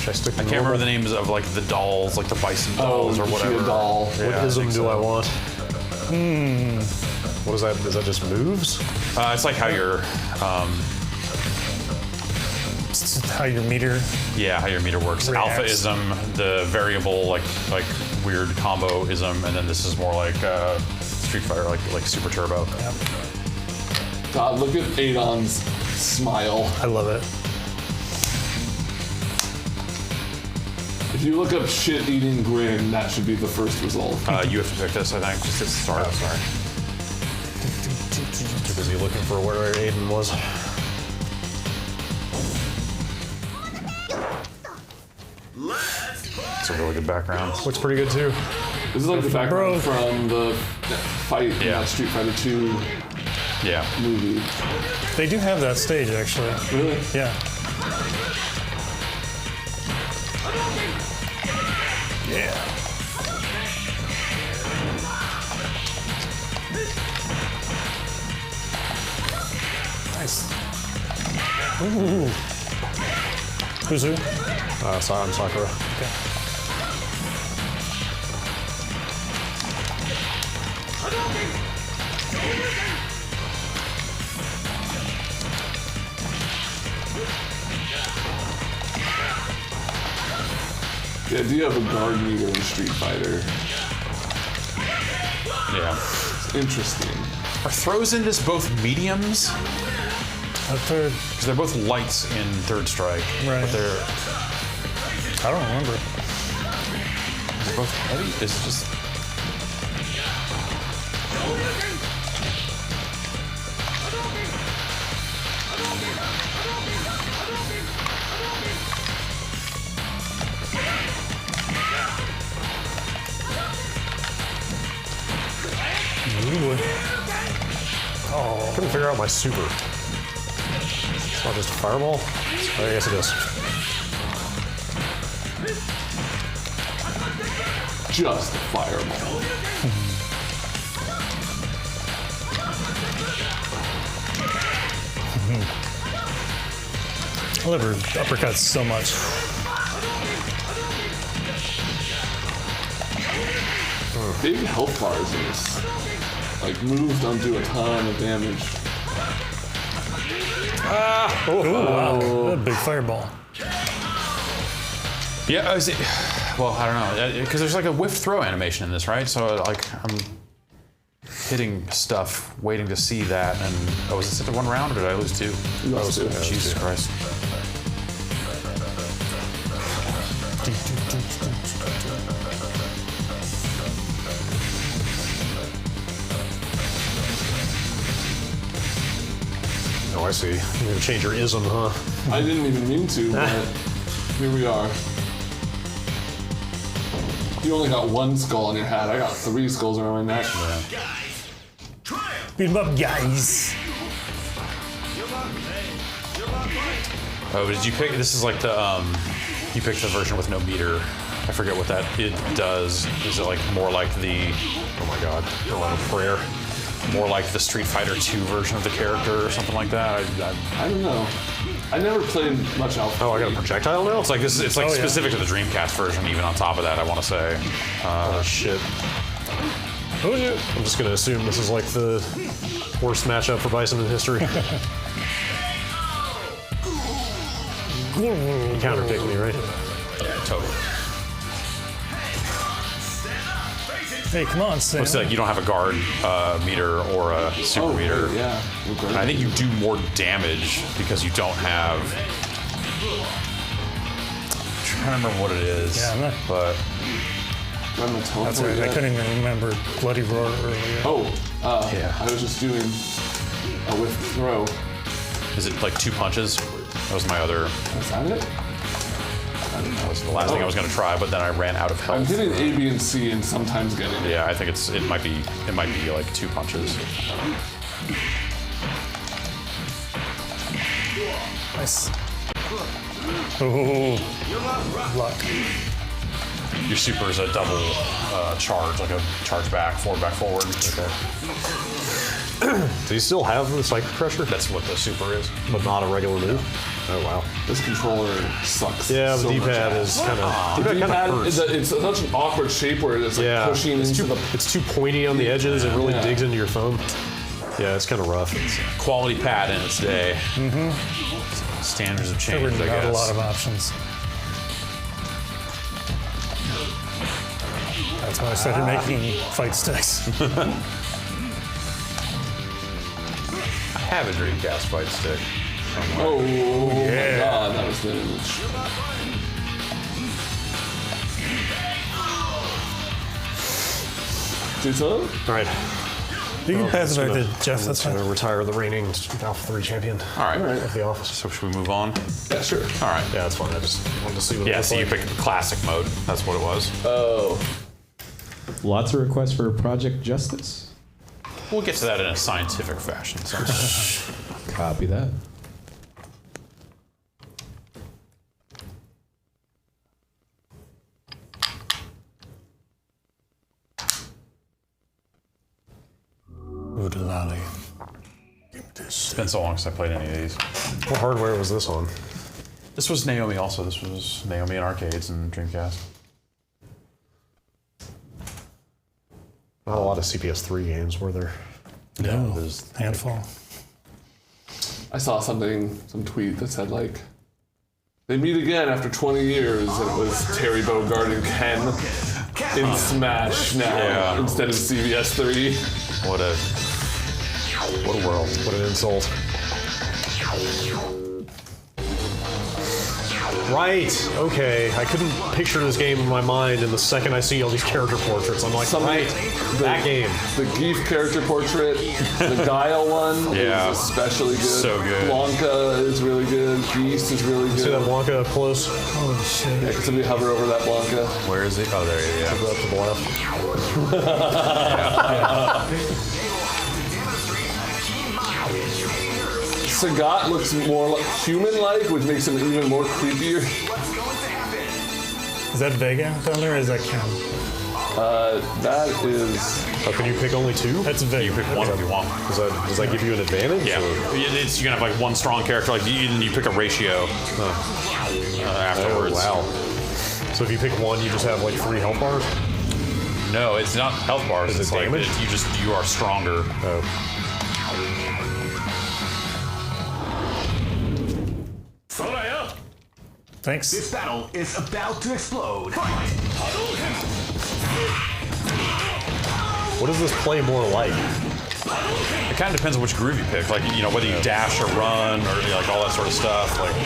Should I stick? I can't remember the names of like the dolls, like the bison dolls or whatever. A doll. What ism do I want? What is that? Is that just moves? It's like how your It's how your meter. yeah, how your meter works. Reacts. Alpha-ism, the variable like weird combo-ism, and then this is more like Street Fighter, like Super Turbo. Yep. God, look at Adon's smile. I love it. If If you look up shit-eating grin, that should be the first result. You have to pick this, I think. Just hit start. Sorry. Too busy looking for where Aiden was. It's a really good background. Looks pretty good too. This is like the background from the fight in that Street Fighter 2 movie. They do have that stage, actually. Really? Yeah. Yeah. Nice. Ooh. Who's who? I'm Sakura. Okay. The idea of a guard meter in Street Fighter. Yeah. It's interesting. Are throws in this both mediums? A third. Because they're both lights in Third Strike. Right. But they're I don't remember. both heavy. It's just. Oh, I couldn't figure out my super. It's not just a fireball? I guess it is. Just a fireball. I love her uppercuts so much. Big health bars in this. Like, moves don't do a ton of damage. Ah! Oh, wow. What a big fireball. Yeah, is it, well, I don't know, because there's like a whiff throw animation in this, right? So like I'm hitting stuff, waiting to see that, and oh, was it one round or did I lose two? You lost two. Jesus Christ. Oh, I see. You're gonna change your ism, huh? I didn't even mean to, but here we are. You only got one skull on your hat. I got 3 skulls around my neck. Beat 'em up, guys. Oh, did you pick? This is like the you picked the version with no meter. I forget what that it does. Is it like more like the? Oh my God! A lot of prayer. More like the Street Fighter 2 version of the character or something like that. I don't know. I never played much Alpha. Oh, I got a projectile now? It's like this. It's like specific to the Dreamcast version. Even on top of that, I want to say. Oh shit! I'm just gonna assume this is like the worst matchup for Bison in history. Counterpick me, right? Yeah, totally. Hey, come on, Sam. It's like you don't have a guard meter or a super meter. Yeah. And I think you do more damage because you don't have. I'm trying to remember what it is. Yeah, I'm not. But That's right. I couldn't even remember Bloody Roar earlier. yeah. I was just doing a whiff throw. Is it like 2 punches? That was my other. Is that it? That was the last thing I was going to try, but then I ran out of health. I'm hitting A, B, and C, and sometimes getting it. Yeah, I think it might be like 2 punches. Nice. Oh, luck. Your super is a double charge, like a charge back, forward. Okay. Do you still have the Psychic Crusher? That's what the super is. But not a regular move? Oh, wow. This controller sucks. Yeah, the so D-pad much is ass. kind of... The D-pad kind D-pad, of hurts. it's such an awkward shape where it's like pushing into the... It's too pointy on the edges. It really digs into your thumb. Yeah, it's kind of rough. It's a quality pad in its day. Mm-hmm. Standards have There were changed, I not guess. a lot of options. That's when I started making fight sticks. I have a Dreamcast fight stick. Oh, my God, that was the image. Jason? All right. You can pass it back to Jeff. That's I'm fine. gonna retire the reigning Alpha 3 champion All right. of the office. So should we move on? Yeah, sure. All right. Yeah, that's fine. I just wanted to see what it Yeah, looked so you like. picked classic mode. That's what it was. Oh. Lots of requests for Project Justice. We'll get to that in a scientific fashion. So. Copy that. Oodalali. Give me this. It's been so long since I played any of these. What hardware was this on? This was Naomi also. This was Naomi in arcades and Dreamcast. Not a lot of CPS3 games, were there? No, there's handful. I saw some tweet that said like, they meet again after 20 years, and it was Terry Bogard and Ken in Smash now instead of CBS 3. What a world. What an insult. Right, okay. I couldn't picture this game in my mind, and the second I see all these character portraits, I'm like, that game. The Geef character portrait, the Guile one is especially good. So good. Blanca is really good. Geese is really good. See that Blanca up close? Holy shit. Yeah, can somebody hover over that Blanca? Where is it? Oh, there he is. Up to the left. Sagat looks more like human-like, which makes him even more creepier. Is that Vega down there or is that Cam? That is... Oh, can you pick only two? That's Vega. You pick one if you want. Does that give you an advantage? Yeah. Or? It's, you can have like one strong character, like you pick a ratio afterwards. Oh, wow. So if you pick one, you just have like 3 health bars? No, it's not health bars. Is it it's like damage? you are stronger. Oh. Thanks. This battle is about to explode. What does this play more like? It kind of depends on which groove you pick, like whether you dash or run or like all that sort of stuff. Like,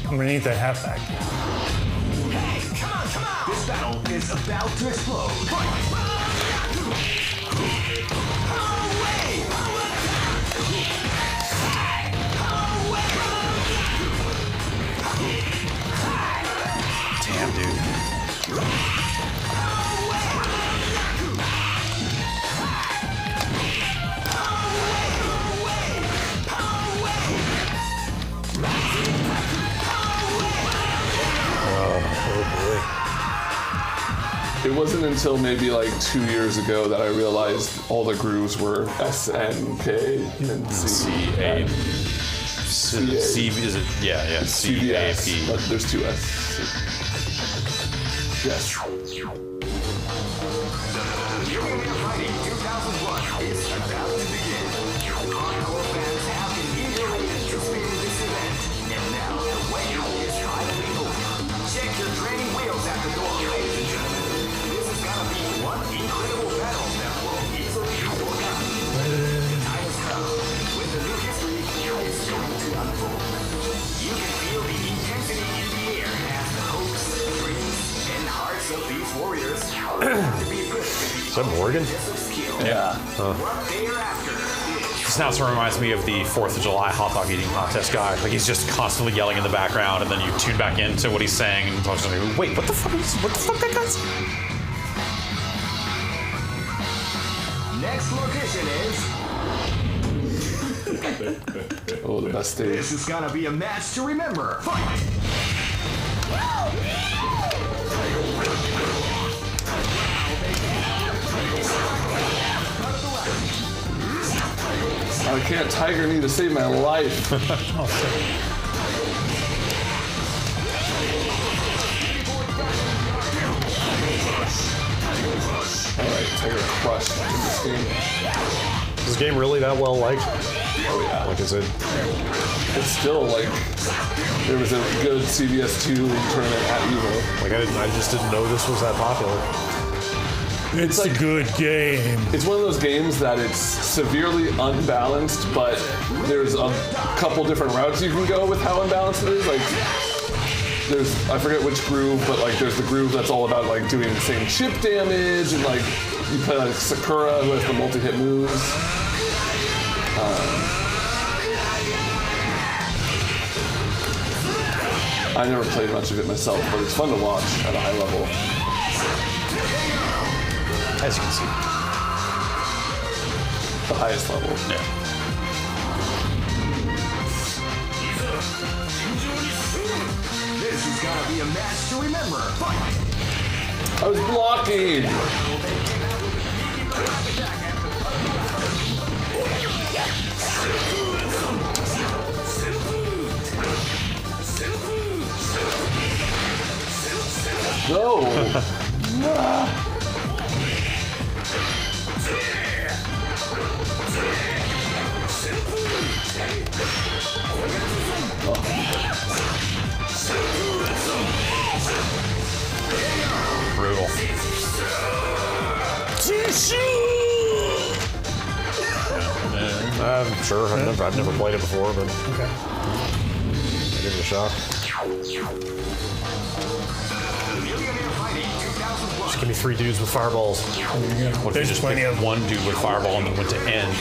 I'm gonna need that halfback. This battle is about to explode. damn, dude. It wasn't until maybe like 2 years ago that I realized all the grooves were S, N, K, and C. C-A. C is it? Yeah. CBS, C-A-P. but there's 2 S. Yes. Fighting 2001 is about to begin. Hardcore fans have been eagerly anticipating this event, and now the wait is finally over. Check your training wheels at the door, ladies and gentlemen. This is gonna be one incredible battle that will easily be forgotten. The time has come when the new history is going to unfold. You can feel the intensity in the air as the hopes, dreams, and hearts of these warriors are about to be put to the Is that Morgan? Yeah. This now sort of reminds me of the 4th of July hot dog eating contest guy. Like he's just constantly yelling in the background, and then you tune back into what he's saying, and talks to me. Wait, what the fuck that guy's? Next location is. Oh, the best stage. This is gonna be a match to remember. Fight! I can't Tiger Knee to save my life. Alright, Tiger Crush in this game. Is this game really that well liked? Oh yeah. Like, is it? It's still like there was a good CBS 2 tournament at EVO. Like, I just didn't know this was that popular. It's a good game. It's one of those games that it's severely unbalanced, but there's a couple different routes you can go with how unbalanced it is. Like, I forget which groove, but like there's the groove that's all about like doing insane chip damage, and like you play like Sakura who has the multi-hit moves. I never played much of it myself, but it's fun to watch at a high level. As you can see. The highest level. Yeah. This is gonna be a match to remember. Fight! I was blocking! No! Brutal. I'm sure. I've never played it before, but Okay. I'll give it a shot. Just give me 3 dudes with fireballs. What if There's you just plenty picked of- one dude with fireball and then went to end?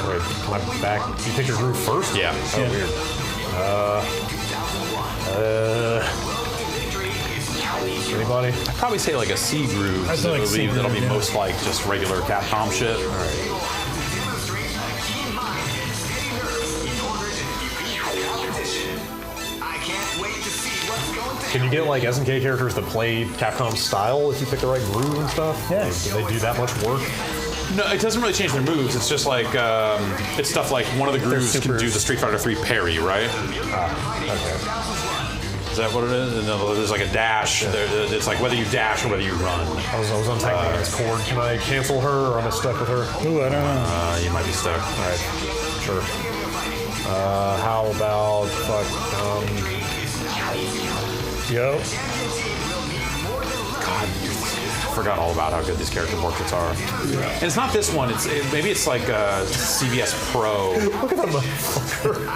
Wait, can I back? You pick your groove first? Yeah. Oh, weird. Anybody? I'd probably say like a C groove. I feel like C That'll groove, be yeah. most like just regular Capcom shit. All right. Can you get like SNK characters that play Capcom style if you pick the right groove and stuff? Yeah. Like, do they do that much work? No, it doesn't really change their moves. It's just like it's stuff like one of the grooves can do supers. the Street Fighter 3 parry, right? Okay. Is that what it is? No, there's like a dash. It's like whether you dash or whether you run. I was untangling this cord. Can I cancel her or am I stuck with her? Ooh, I don't know. You might be stuck. All right. Sure. How about Yo. Forgot all about how good these character portraits are. And it's not this one. Maybe it's like CBS Pro. Look at that motherfucker.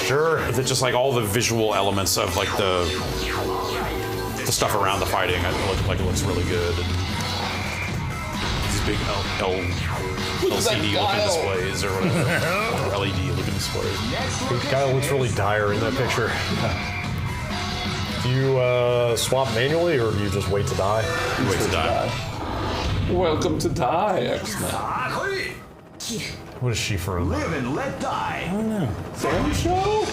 Sure. It's just like all the visual elements of like the stuff around the fighting. It looks really good. And these big LCD looking displays or whatever, or LED looking displays. The guy looks really dire in that picture. Do you swap manually or do you just wait to die? Wait to die. Welcome to Die, X-Men. What is she from? Live and let die. I don't know. Sam Show?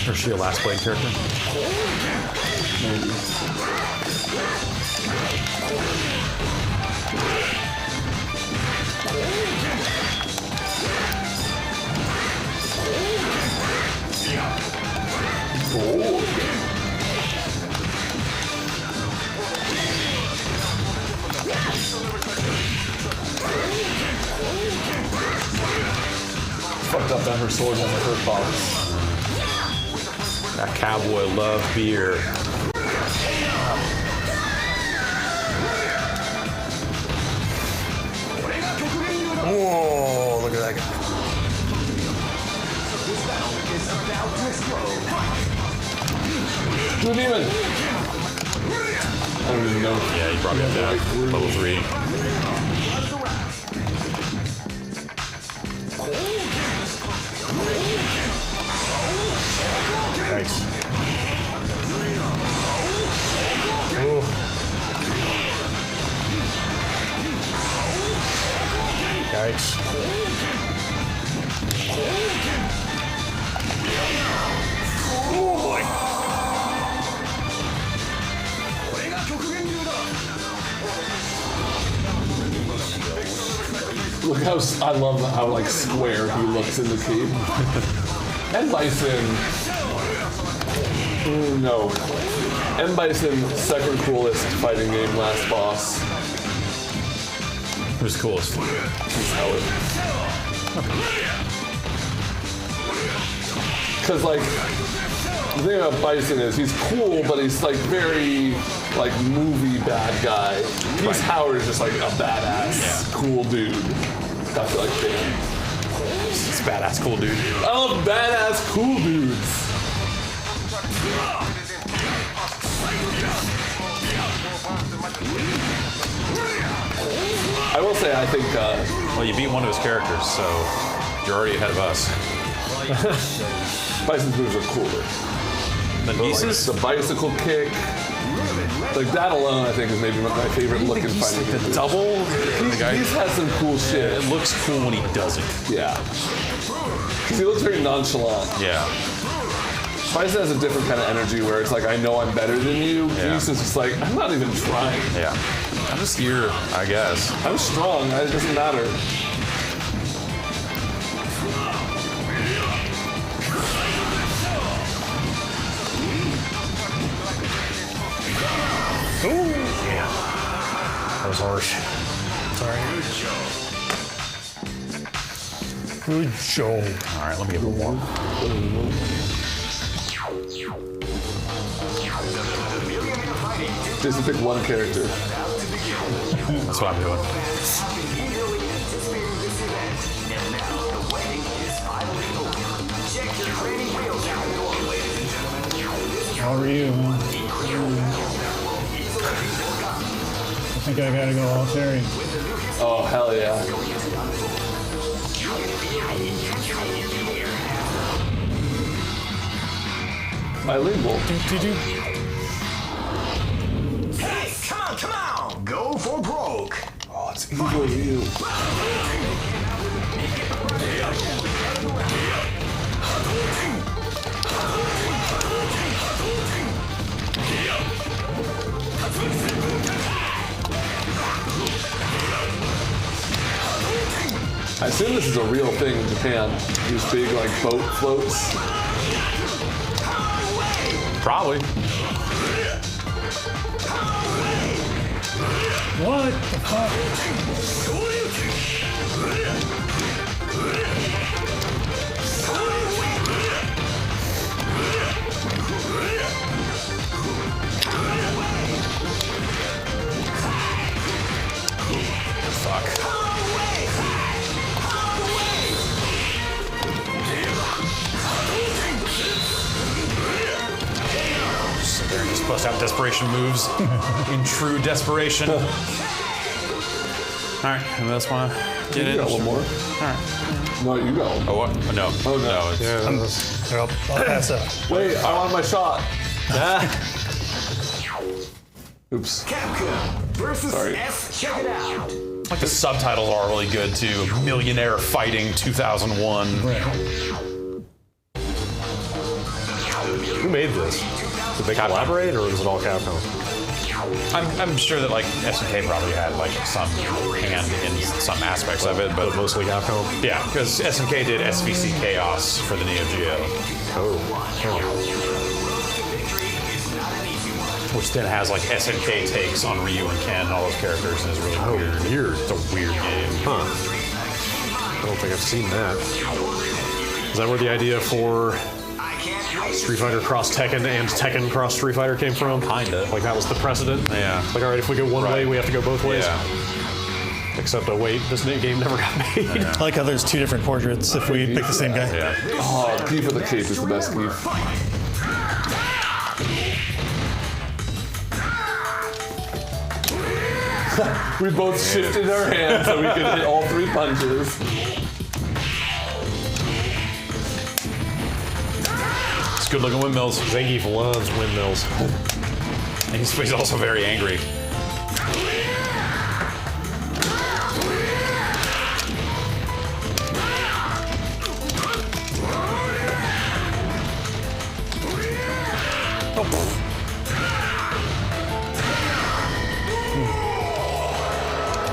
Or is she a Last Blade character? Maybe. Fucked up on her sword and her hurt box. That cowboy loved beer. Whoa, look at that guy. Blue Demon! I don't even know. Yeah, you probably have that. Level 3. Nice. Ooh. Yikes. Oh boy. I love how like square he looks in the cape. And Bison. No. M. Bison, second coolest fighting game, last boss. Who's coolest? He's Howard. Because like, the thing about Bison is he's cool, but he's like very like movie bad guy. He's Howard is just like a badass, cool dude. That's like him. It's badass cool dude. I love badass cool dudes. I will say I think well, you beat one of his characters, so you're already ahead of us. Bison's moves are cooler. The nieces? Like the bicycle kick. Like that alone, I think, is maybe my favorite looking fighting game. The double? He's had some cool shit. It looks cool when he does it. Yeah. Because he looks very nonchalant. Yeah. Bison has a different kind of energy where it's like, I know I'm better than you. Yeah. He's just like, I'm not even trying. Yeah. I'm just here, I guess. I'm strong. It doesn't matter. Ooh. Yeah. That was harsh. Sorry. Good job. All right, let me get one more. Just to pick one character. That's what I'm doing. How are you, man? I think I gotta go all Terry. Oh, hell yeah. Bilingual. Hey, come on! Go for broke! Oh, it's evil you. I assume this is a real thing in Japan. These big like boat floats. Probably. What the fuck? Fuck. They're just supposed to have desperation moves in true desperation. All right, who else want to get You in? got one more. All right. No, you got one. Oh, what? No. Oh, no. No, it's, Yeah, Here, I'll pass up. Wait, I want my shot. Oops. Capcom versus Sorry. S. Check it out. like the subtitles are really good too. Millionaire Fighting 2001. Right. Who made this? Did they collaborate, or was it all Capcom? I'm sure that like SNK probably had like some hand in some aspects of it, but mostly Capcom. Yeah, because SNK did SVC Chaos for the Neo Geo. Oh. Which then has like SNK takes on Ryu and Ken and all those characters, and is really weird. It's a weird game. Huh. I don't think I've seen that. Is that where the idea for Street Fighter cross Tekken and Tekken cross Street Fighter came from? Kinda. Like that was the precedent? Yeah. Like, all right, if we go one way, we have to go both ways? Yeah. Except, oh wait, this game never got made. I like how there's two different portraits if we pick the same guy. Yeah. Oh, Keith with the cape is the best Keith. We both shifted our hands so we could hit all three punches. It's good looking windmills. Zangief loves windmills. And he's also very angry.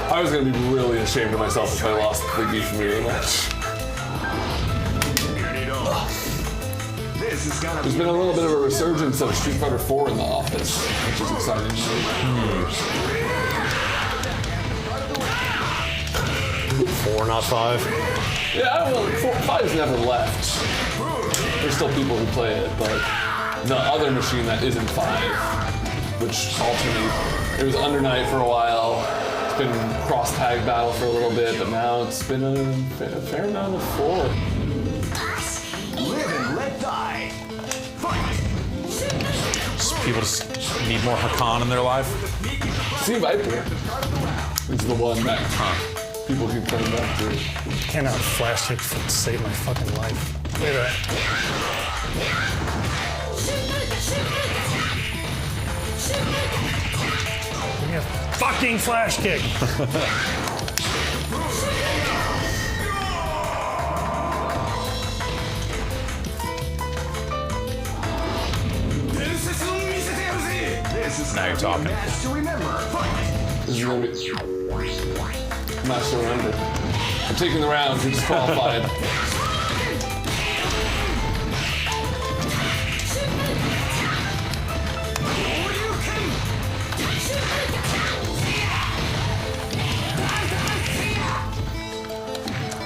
I was gonna be really ashamed of myself if I lost the Geef really much. There's been a little bit of a resurgence of Street Fighter 4 in the office, which is exciting to see. 4, not 5. Yeah, well, 5's never left. There's still people who play it, but the other machine that isn't 5, which alternate, it was Under Night for a while. It's been cross-tag battle for a little bit, but now it's been a fair amount of 4. Live and let die. Fight. People just need more Hakan in their life. See, Viper is the one that people keep coming back to. Cannot flash kick to save my fucking life. Look at that. Give me a fucking flash kick. Now you're talking. Match to remember. Fight. This is gonna be match to remember. I'm taking the round. You're disqualified.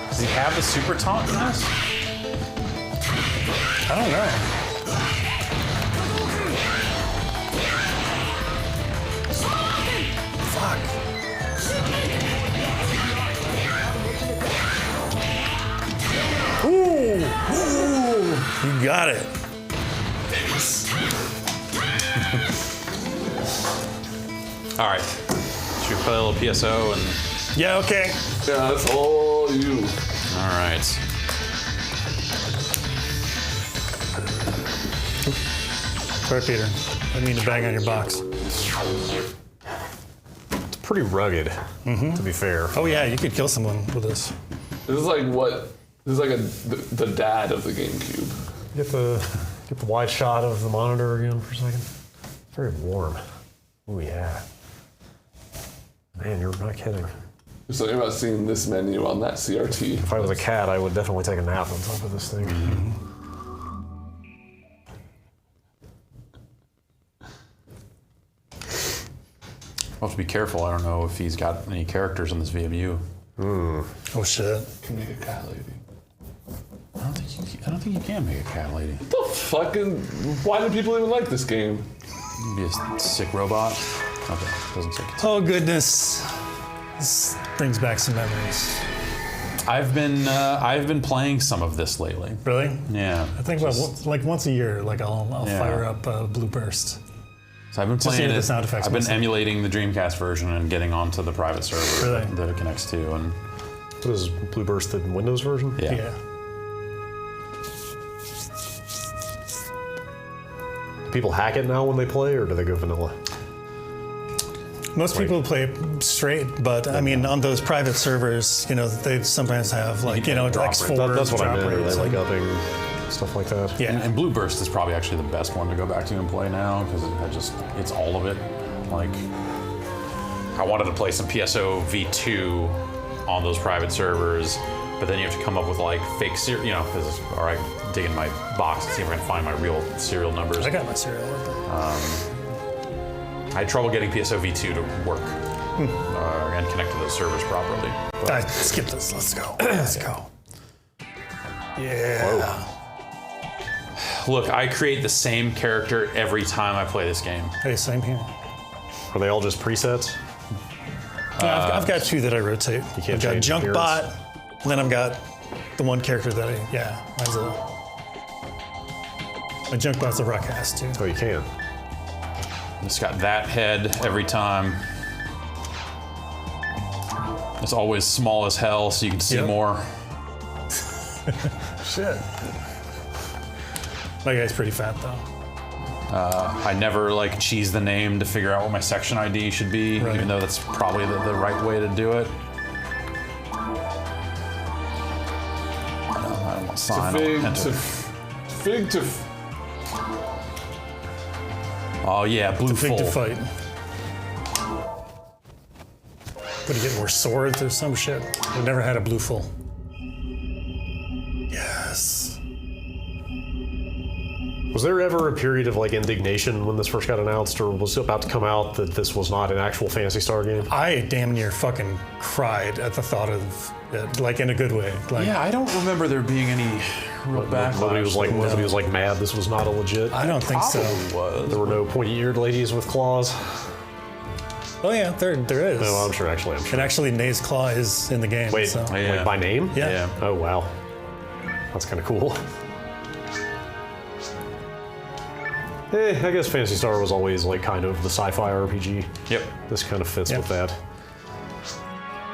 Does he have the super taunt in this? I don't know. Fuck. Ooh! Ooh! You got it. All right. Should we play a little PSO and... Yeah, okay. Yeah, that's all you. All right. Sorry, Peter. I didn't mean to bang on your box. It's pretty rugged, to be fair. Oh yeah, you could kill someone with this. This is like what? This is like the dad of the GameCube. Get the wide shot of the monitor again for a second. Very warm. Oh yeah. Man, you're not kidding. There's something about seeing this menu on that CRT. If I was a cat, I would definitely take a nap on top of this thing. I'll have to be careful. I don't know if he's got any characters in this VMU. Oh shit. Can make a cat lady. I don't think you can make a cat lady. What the fucking? Why do people even like this game? You'd be a sick robot. Okay, doesn't say. Oh goodness. This brings back some memories. I've been playing some of this lately. Really? Yeah. I think like once a year, like I'll fire up Blue Burst. So I've been playing hear it. the sound effects I've been mostly. emulating the Dreamcast version and getting onto the private server Really? that it connects to. And What is Blue Burst, the Windows version? yeah. Do people hack it now when they play, or do they go vanilla? Most people play straight, but I mean, on those private servers, they sometimes have like, X4 That's what I meant. Are rates they like and- upping stuff like that? Yeah. And Blue Burst is probably actually the best one to go back to and play now because it's all of it. Like, I wanted to play some PSO V2 on those private servers, but then you have to come up with like fake serial, because all right, dig in my box and see if I can find my real serial numbers. I got my serial number. I had trouble getting PSO V2 to work and connect to those servers properly. I skip this. Let's go. Let's go. Yeah. Look, I create the same character every time I play this game. Hey, same here. Are they all just presets? I've got two that I rotate. You can't I've got change Junkbot, then I've got the one character that mine's my Junkbot's a rock ass too. Oh, you can. It's got that head every time. It's always small as hell, so you can see Yep. more. Shit. My guy's pretty fat though. I never cheese the name to figure out what my section ID should be, Right. even though that's probably the right way to do it. I don't want sign. Fig to. Oh yeah, blue Big full. to fight. What do you get, more swords or some shit? I never had a blue full. Yes. Was there ever a period of like indignation when this first got announced, or was it about to come out that this was not an actual Phantasy Star game? I damn near fucking cried at the thought of it, like in a good way. Like, Yeah, I don't remember there being any real backlash. Nobody was like mad this was not a legit. I don't think so. Was. There were no pointy-eared ladies with claws. Oh yeah, there is. No, I'm sure. And actually, Nay's Claw is in the game. Wait, so. Yeah. like by name? Yeah. Oh wow, that's kind of cool. I guess Phantasy Star was always like kind of the sci-fi RPG. Yep. This kind of fits with that.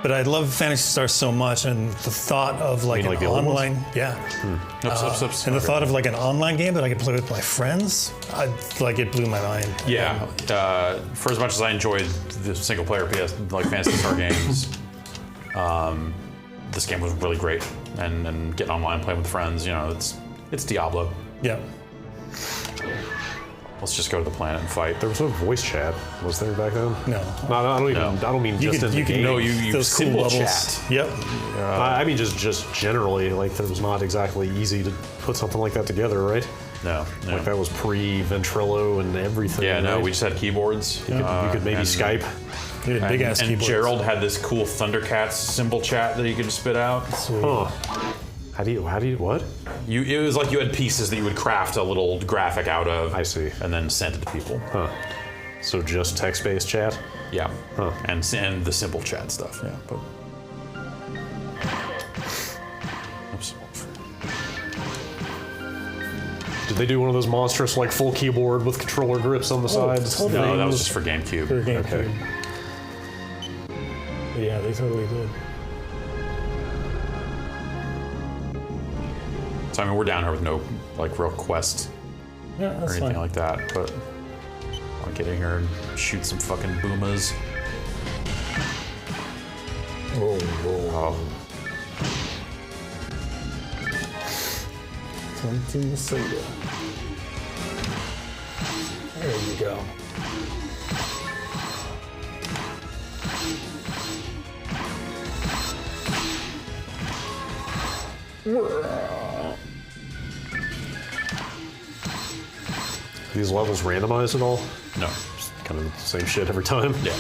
But I love Phantasy Star so much, and the thought of like mean, an like the old online, Oops. and the thought of like an online game that I could play with my friends, it blew my mind. Yeah. For as much as I enjoyed the single player Phantasy Star games, this game was really great. And getting online and playing with friends, it's Diablo. Yeah. Let's just go to the planet and fight. There was no voice chat, was there back then? No. I don't mean just in the game. No, you those cool symbol levels. chat. Yep. I mean just generally, like it was not exactly easy to put something like that together, right? No. Like that was pre-Ventrilo and everything. Yeah, no, right? we just had keyboards. You could maybe Skype. Big ass And keyboards. Gerald had this cool Thundercats symbol chat that he could spit out. Huh. How do you what? It was like you had pieces that you would craft a little graphic out of. I see. And then send it to people. Huh. So just text-based chat? Yeah. Huh. And the simple chat stuff. Yeah. But. Oops. Did they do one of those monstrous like full keyboard with controller grips on the sides? totally. No, that was just for GameCube. For GameCube. Okay. Yeah, they totally did. So I mean, we're down here with no real quest Yeah, or that's anything fine. like that, but I'll get in here and shoot some fucking boomas. Oh. Something soda. There you go. These levels randomized at all? No. Just kind of the same shit every time? Yeah.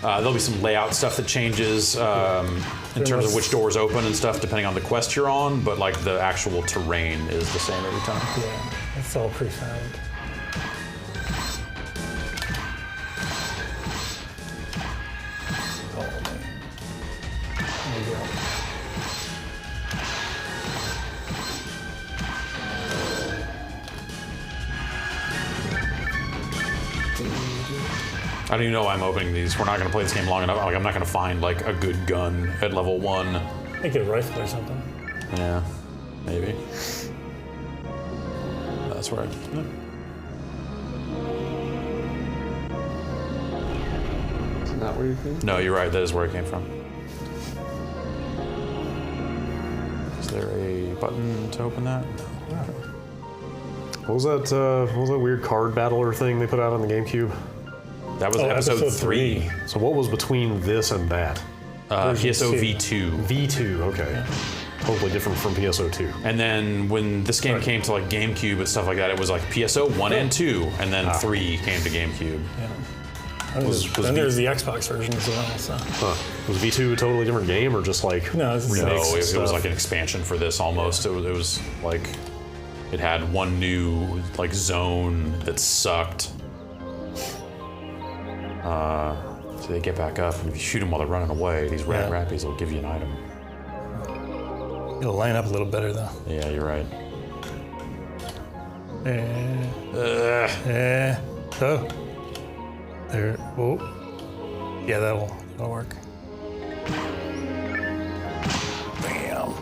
There'll be some layout stuff that changes in terms of which doors open and stuff, depending on the quest you're on, but like the actual terrain is the same every time. Yeah, it's all prefound. Oh, man. There you go. I don't even know why I'm opening these. We're not going to play this game long enough. Like, I'm not going to find like a good gun at level 1. I think a rifle or something. Yeah, maybe. That's right. Isn't that where you came? No, you're right. That is where it came from. Is there a button to open that? No. What was that weird card battler thing they put out on the GameCube? That was episode 3. So what was between this and that? PSO V2. V2, okay. Yeah. Totally different from PSO 2. And then when this game came to like GameCube and stuff like that, it was like PSO 1 and 2, and then 3 came to GameCube. Yeah. Then there's the Xbox version as well. So. Was V2 a totally different game, or just like no, it was like an expansion for this almost. Yeah. It was like it had one new like zone that sucked. So they get back up, and if you shoot them while they're running away, these rat rappies will give you an item. It'll line up a little better though. Yeah, you're right. Oh. There. Oh. Yeah, that'll work. Bam.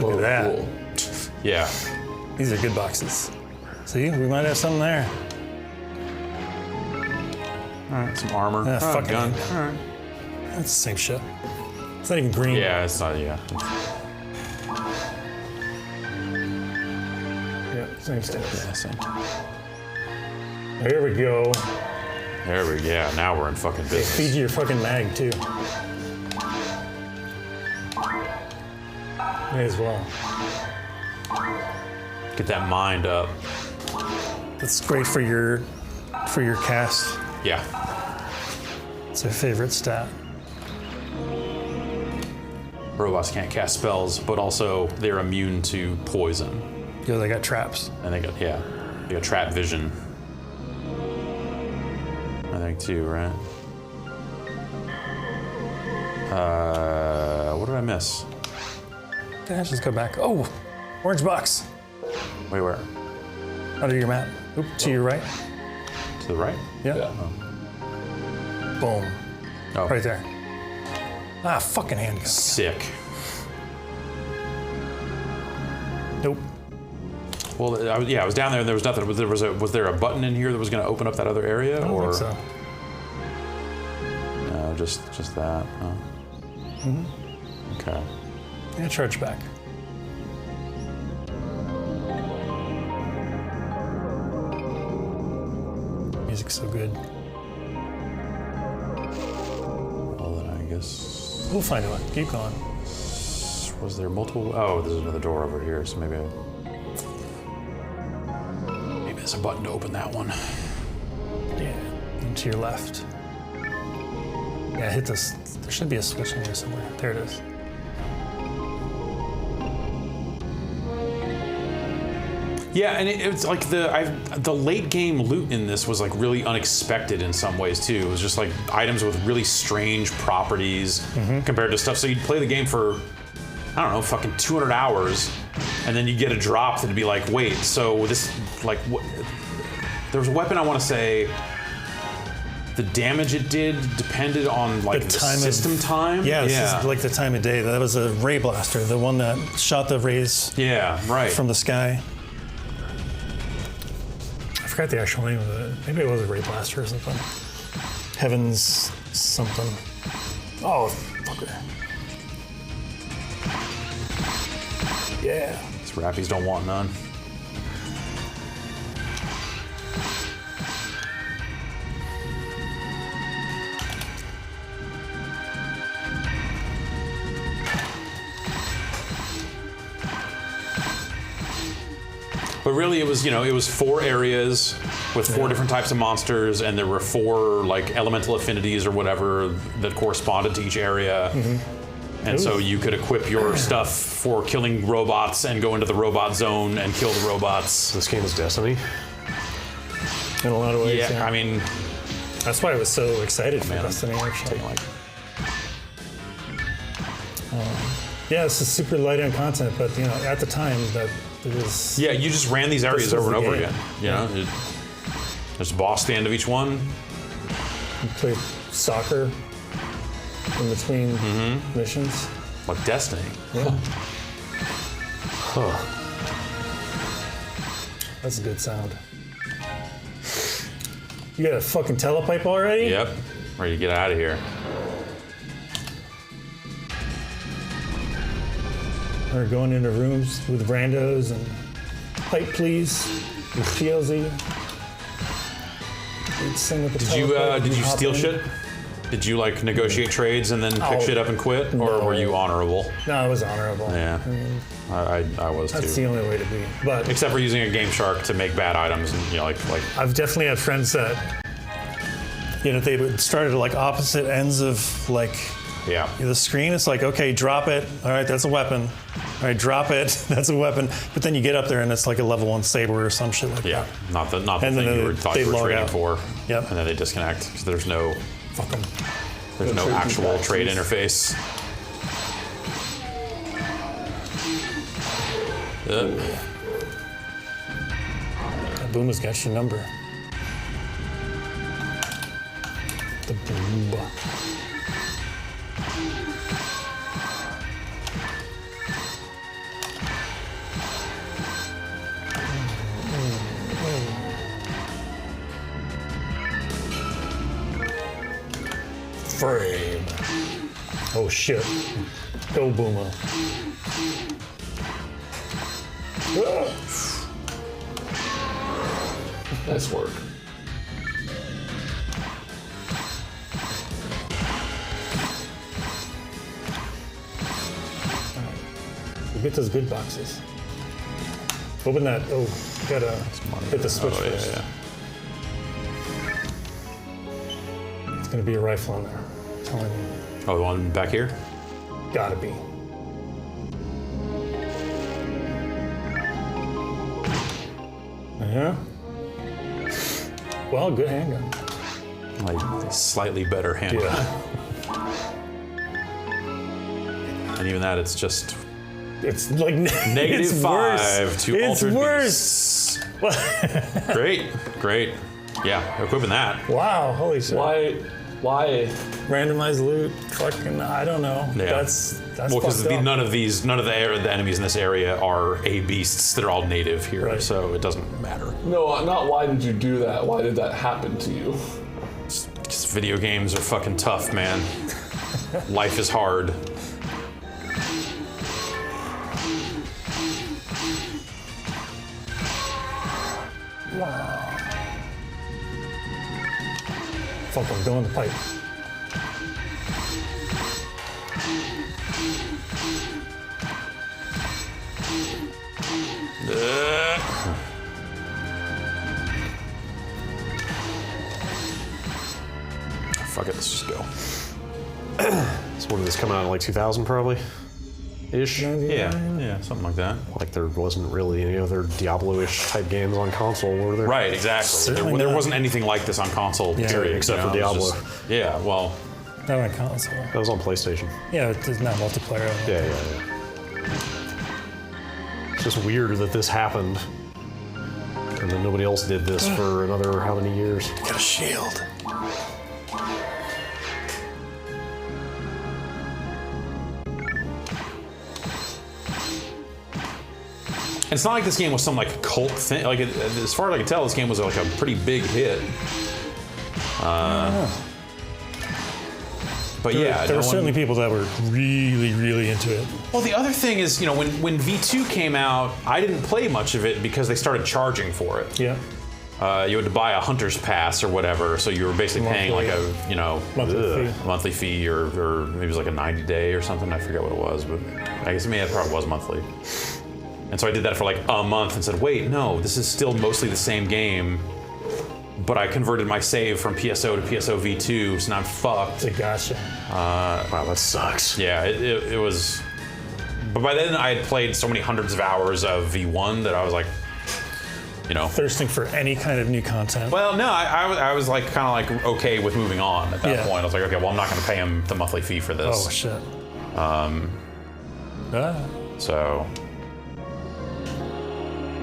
Look at that. Cool. Yeah. These are good boxes. See, we might have something there. All right, some armor. Fucking gun. All right. That's the same shit. It's not even green. Yeah, it's not. Yeah. Yeah, same stuff. Yeah, same. Here we go. There we go. Yeah, now we're in fucking They business. feed you your fucking mag too. May as well. Get that mind up. It's great for your cast. Yeah. It's their favorite stat. Robots can't cast spells, but also they're immune to poison. Yo, they got traps. And they got trap vision. I think too, right? What did I miss? Can I just go back? Oh, orange box. Wait, where? Under your map. Oop, to your right. To the right? Yeah. Boom. Oh. Right there. Ah, fucking handgun. Sick. Nope. Well, I was down there and there was nothing. Was there a button in here that was going to open up that other area? I don't think so. No, just that. Huh? Mm-hmm. Okay. Yeah, charge back. Music's so good. Well, then I guess. We'll find out. Keep going. Was there multiple? Oh, there's another door over here, so maybe there's a button to open that one. Yeah, and to your left. Yeah, hit this. There should be a switch in here somewhere. There it is. Yeah, and it's like the late game loot in this was like really unexpected in some ways too. It was just like items with really strange properties compared to stuff. So you'd play the game for, I don't know, fucking 200 hours, and then you get a drop that'd be like, wait, so this, like, what? There was a weapon, I want to say, the damage it did depended on like the system time. Yeah, this is like the time of day. That was a ray blaster, the one that shot the rays. Yeah, right. From the sky. I forgot the actual name of it. Maybe it was a ray blaster or something. Heavens something. Oh, fucker. Yeah. These rappies don't want none. But really, it was, you know, it was 4 areas with 4 different types of monsters, and there were 4 like elemental affinities or whatever that corresponded to each area. And so you could equip your stuff for killing robots and go into the robot zone and kill the robots. This game is Destiny. In a lot of ways. Yeah, I mean, that's why I was so excited for Destiny. Actually, yeah, this is super light on content, but you know, at the time that it was. Yeah, you just ran these areas over and over again. You know, there's a boss at the end of each one. You played soccer in between missions. Like Destiny. Yeah. Huh. That's a good sound. You got a fucking telepipe already? Yep. Ready to get out of here. We're going into rooms with randos and pipe please with PLZ. Did you steal shit? Did you like negotiate trades and then pick shit up and quit, or were you honorable? No, I was honorable. Yeah, I was too. That's the only way to be. But except for using a Game Shark to make bad items, and you know, like I've definitely had friends that, you know, they would start at like opposite ends of like the screen. It's like, okay, drop it. All right, that's a weapon. All right, drop it. That's a weapon. But then you get up there and it's like a level 1 saber or some shit like that. Yeah, not the thing you thought you were trading for. Yep. And then they disconnect because there's no. Fuck 'em. There's no actual trade interface. Boom has got your number. The boom. Frame. Oh shit. Go Boomer. Nice work. We'll get those good boxes. Open that. Oh, you gotta hit the switch first. Yeah. It's gonna be a rifle in there. I'm telling you. Oh, the one back here? Gotta be. Yeah. Well, good handgun. Like slightly better handgun. Yeah. And even that, it's just It's like negative it's 5 worse. to It's altered worse. beasts. Great. Yeah, equipping that. Wow, holy shit. Why? Randomized loot? Fucking, I don't know. Yeah. That's Well, because fucked up. none of the enemies in this area are A beasts. They're all native here, Right. so it doesn't matter. No, not why did you do that? Why did that happen to you? Just video games are fucking tough, man. Life is hard. Fuck, I'm going the pipe. Fuck it, let's just go. So when did this come out in like 2000 probably? Ish? Yeah, something like that. Like there wasn't really any other Diablo-ish type games on console, were there? Right, exactly. Certainly There not. wasn't anything like this on console, Yeah, period. except you for know, it was Diablo. just- yeah, well, Not on console. That was on PlayStation. Yeah, it's not multiplayer. Yeah. It's just weird that this happened. And then nobody else did this for another how many years? Got a shield. it's not like this game was some like cult thing. Like as far as I can tell, this game was like a pretty big hit. But yeah, There were certainly people that were really, really into it. Well, the other thing is, you know, when V2 came out, I didn't play much of it because they started charging for it. Yeah. You had to buy a hunter's pass or whatever, so you were basically paying like a, you know, monthly fee or maybe it was like a 90-day or something. I forget what it was, but I guess maybe it probably was monthly. And so I did that for like a month and said, wait, no, this is still mostly the same game, but I converted my save from PSO to PSO V2, so now I'm fucked. Gotcha. Wow, that sucks. Yeah, it was. But by then I had played so many hundreds of hours of V1 that I was like, you know, Thirsting for any kind of new content. well, no, I was like kind of like okay with moving on at that point. I was like, okay, well, I'm not going to pay him the monthly fee for this. Oh, shit. So,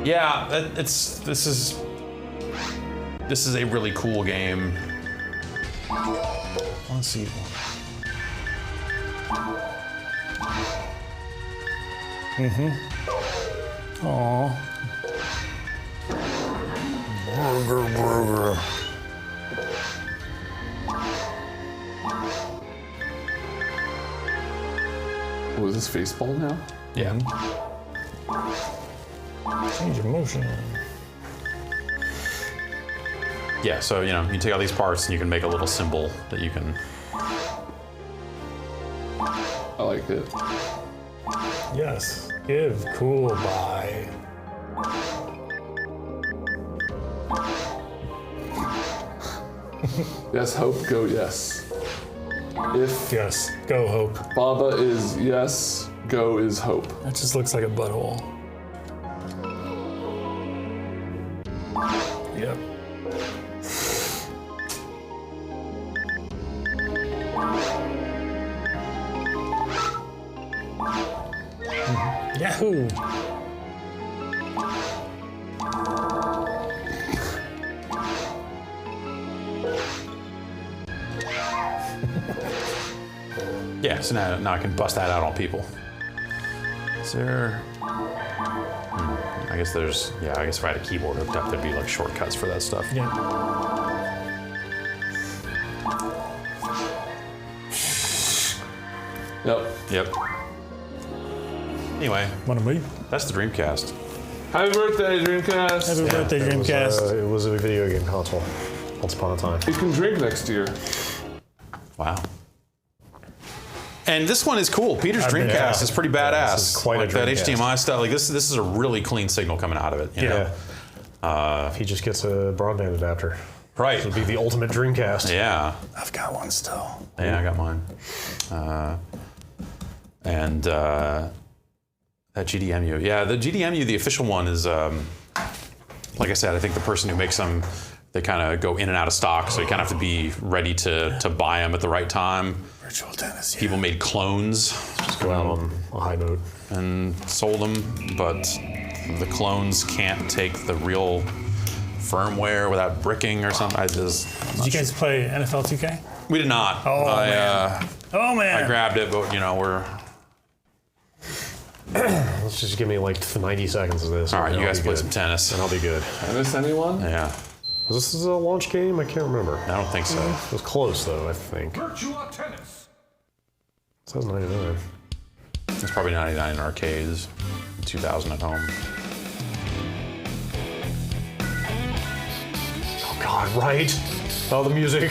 yeah, this is a really cool game. Let's see. Aw. Burger. Was this Faceball now? Yeah. Change of motion. Yeah, so, you know, you take all these parts and you can make a little symbol that you can. I like it. Yes. Give cool buy. Yes, hope, go yes. If Yes. Go hope. Baba is yes, go is hope. That just looks like a butthole. Yep. Yahoo! Yeah, so now I can bust that out on people. Is there? I guess there's. Yeah, I guess if I had a keyboard hooked up, there'd be like shortcuts for that stuff. Yeah. Yep. Anyway, Wanna move? that's the Dreamcast. Happy birthday, Dreamcast! Happy birthday, Dreamcast. It was a video game console once upon a time. You can drink next year. Wow. And this one is cool. Peter's Dreamcast is pretty badass. This is quite like a that Dreamcast. HDMI stuff. Like this is a really clean signal coming out of it. You know? If he just gets a broadband adapter. Right. This would be the ultimate Dreamcast. Yeah. I've got one still. Yeah, I got mine. And that GDMU. Yeah, the GDMU, the official one is, like I said, I think the person who makes them, they kind of go in and out of stock, so you kind of have to be ready to buy them at the right time. Virtual tennis. People made clones. Just go out on a high note. And sold them, but the clones can't take the real firmware without bricking or something. Did you guys play NFL 2K? We did not. Oh, man. I grabbed it, but we're. Let's just give me like 90 seconds of this. All right, you guys play some tennis. And I'll be good. Tennis, anyone? Yeah. Was this a launch game? I can't remember. I don't think so. It was close though, I think. Virtua Tennis. It says 99. It's probably 99 in arcades, 2000 at home. Oh God, right? Oh, the music.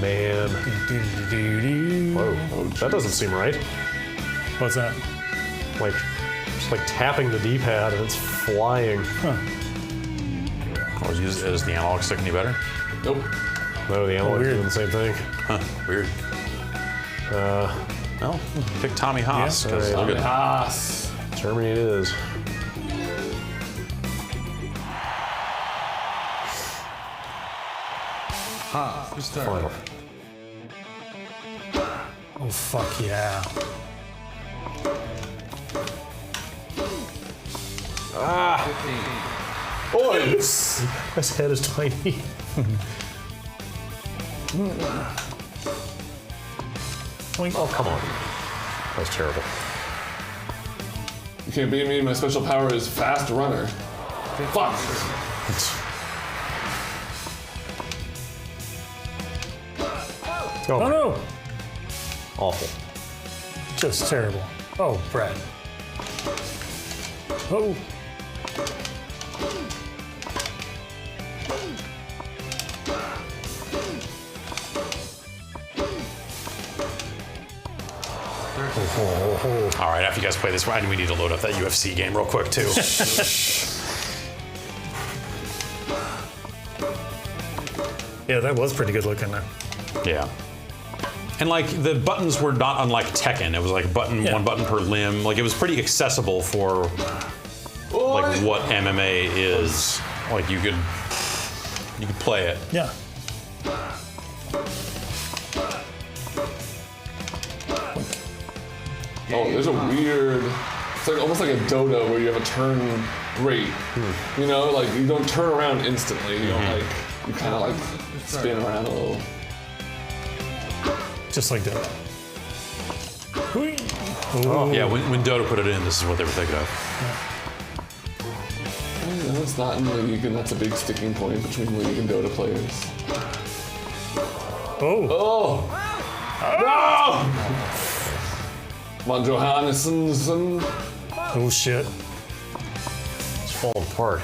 Man. Whoa, that doesn't seem right. What's that? Like, just like tapping the D-pad and it's flying. Huh. Is the analog stick any better? Nope. No, the analog's doing the same thing. Huh, weird. Well, pick Tommy Haas. Yeah. Right, Tommy Haas. Germany it is. Final. Oh, fuck yeah. Oh, his head is tiny. Oh, come on. That was terrible. You can't beat me. My special power is fast runner. Fuck. Oh, Oh, no. awful. Just terrible. Oh, Brad. Oh. All right, after you guys play this, we need to load up that UFC game real quick too. Yeah, that was pretty good looking there. Yeah. And like the buttons were not unlike Tekken. It was like one button per limb. Like it was pretty accessible for like what MMA is. Like you could play it. Yeah. Oh, there's a weird. It's like almost like a Dota where you have a turn rate. You know, like you don't turn around instantly. You don't like you kind of like spin around a little. Just like that. Oh. Yeah, when Dota put it in, this is what they were thinking of. No, it's not in League, and that's a big sticking point between League and Dota players. Oh. Oh! Von Johannesson. Oh, shit. It's falling apart.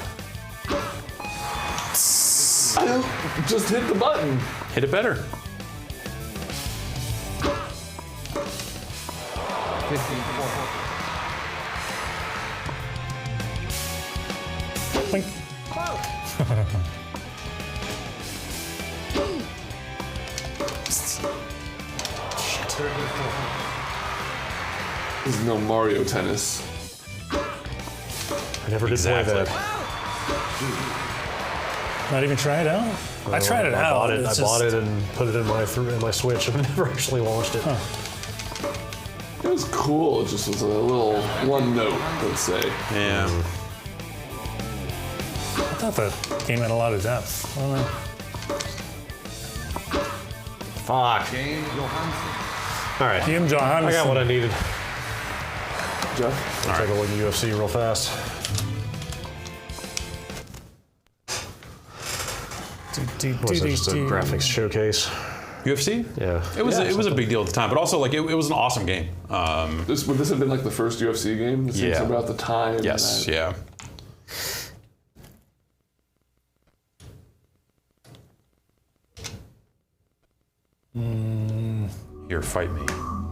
Just hit the button. Hit it better. Blink. This is no Mario Tennis. I never did play that. Not even try it out? I tried it I out. bought it. It's I bought it and put it in my Switch and never actually launched it. It was cool. It just was a little one note, let's say. Yeah. I thought the game had a lot of depth. I don't know. Fuck. All right. Jim Johannesson. I got what I needed. Jeff? I'll take a look at UFC real fast. Was it just a graphics showcase? UFC? Yeah. It was a big deal at the time, but also like it was an awesome game. Would this have been like the first UFC game? It seems Yeah. about the time. Yes, that- yeah. Here, fight me.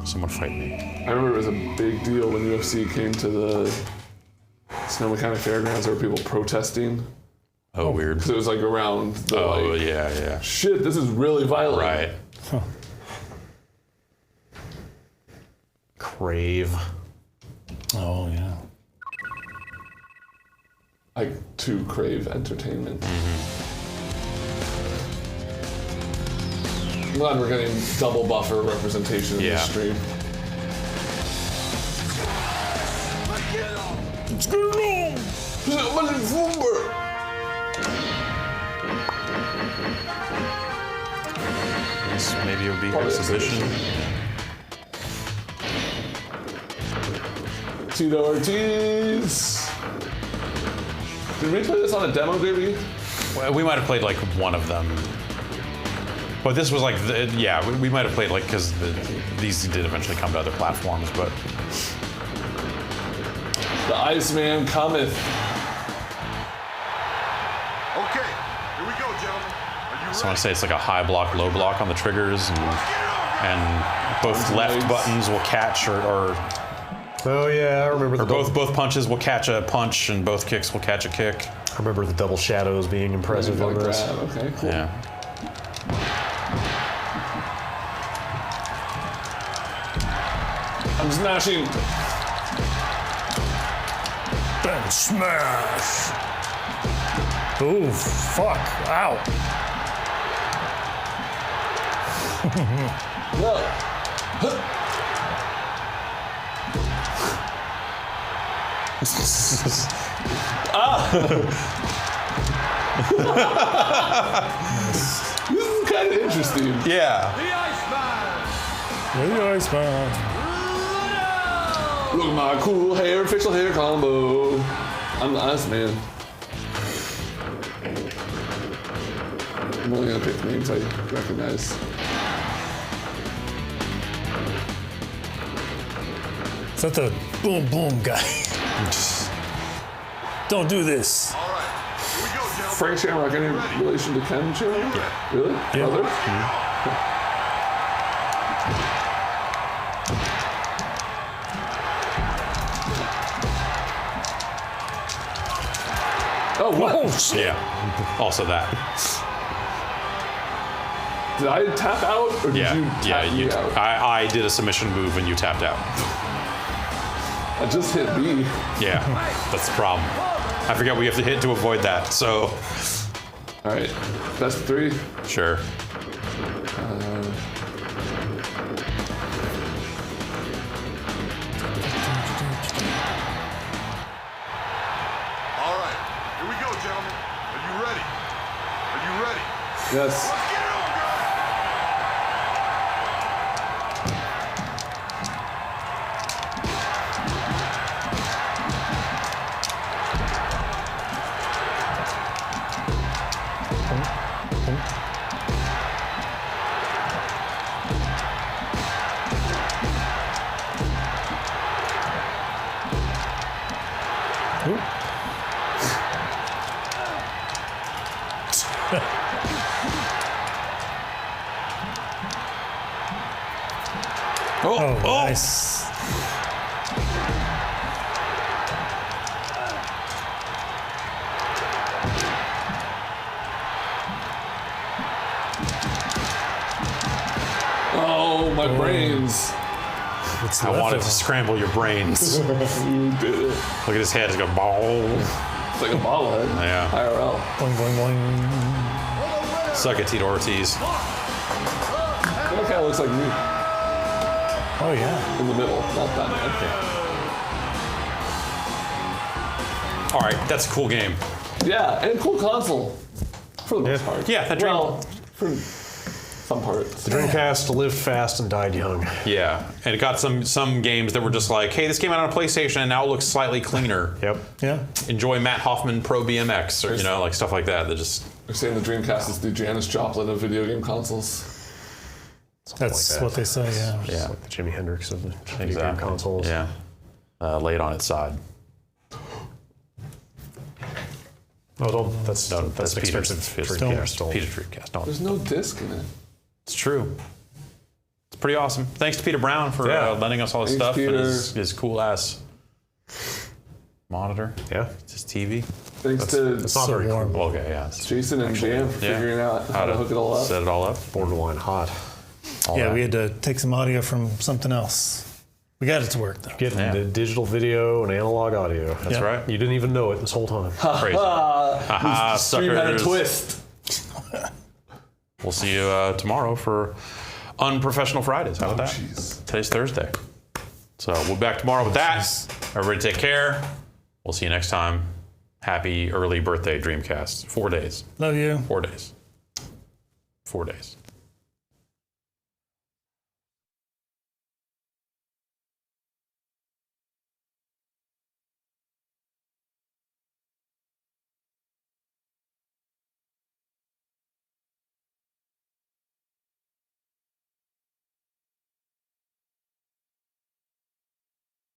Someone fight me. I remember it was a big deal when UFC came to the Sonoma County Fairgrounds. There were people protesting. Oh, weird. Because it was like around the yeah. shit, this is really violent. Right. Huh. Crave. Oh, yeah. I too crave entertainment. I'm glad we're getting double buffer representation in this stream. Yes, maybe it would be exhibition. Tito Ortiz. Did we play this on a demo, Gravy? Well, we might have played like one of them. But this was like, we might have played like, because these did eventually come to other platforms, but. The Iceman cometh. Okay, here we go, gentlemen. Are you So I want to say it's like a high block, low block on the triggers, and both left buttons will catch or oh yeah, I remember. Or both punches will catch a punch, and both kicks will catch a kick. I remember the double shadows being impressive on this. Okay, cool. Yeah. I'm smashing. Then smash. Ooh, fuck. Ow. No. This is kind of interesting. Yeah. The Iceman. Look at my cool hair, facial hair combo. I'm the Iceman. I'm only gonna pick names I recognize. Is that the boom boom guy? Don't do this. Frank Shamrock, any relation to Ken Shamrock? Yeah. Really? Yeah. Brother? Oh, what? Oh, shit. Yeah. Also that. Did I tap out, or did you tap me out? I did a submission move and you tapped out. I just hit B. Yeah, that's the problem. I forget we have to hit to avoid that, so. All right, best of three. Sure. All right, here we go, gentlemen. Are you ready? Are you ready? Yes. Let's get it on, Oh, nice. Oh, my brains. I wanted to scramble your brains. You did it. Look at his head, it's going ball. It's like a bobblehead. Yeah. IRL. Boing, boing, boing. Suck it, Tito Ortiz. That kind of looks like me. Oh, yeah. In the middle, not that man. All right, that's a cool game. Yeah, and cool console. For the most part. Yeah, that well, for some parts. The Dreamcast lived fast and died young. Yeah, and it got some games that were just like, hey, this came out on a PlayStation and now it looks slightly cleaner. Yep. Yeah. Enjoy Matt Hoffman Pro BMX, or you know, like stuff like that. That just. They're saying the Dreamcast is the Janis Joplin of video game consoles. That's like that. what they say, yeah. Yeah. It's like the Jimi Hendrix of the video game consoles. Yeah. Lay it on its side. Oh, don't, that's an Peter's expensive Dreamcast. Peter's Dreamcast. There's no disc in it. It's true. It's pretty awesome. Thanks to Peter Brown for lending us all his stuff and his cool ass monitor. Yeah. It's his TV. Thanks to It's not very warm. cool. Okay, yeah. Jason and Jam for figuring out how to hook it all up. Set it all up. Borderline hot. All Yeah, that. we had to take some audio from something else. We got it to work though. Getting the digital video and analog audio. That's right. You didn't even know it this whole time. Crazy. Haha, Stream had a suckers. twist. We'll see you tomorrow for Unprofessional Fridays. How about that? Jeez. Today's Thursday. So we'll be back tomorrow with that. Everybody take care. We'll see you next time. Happy early birthday, Dreamcast. 4 days. Love you. 4 days. 4 days.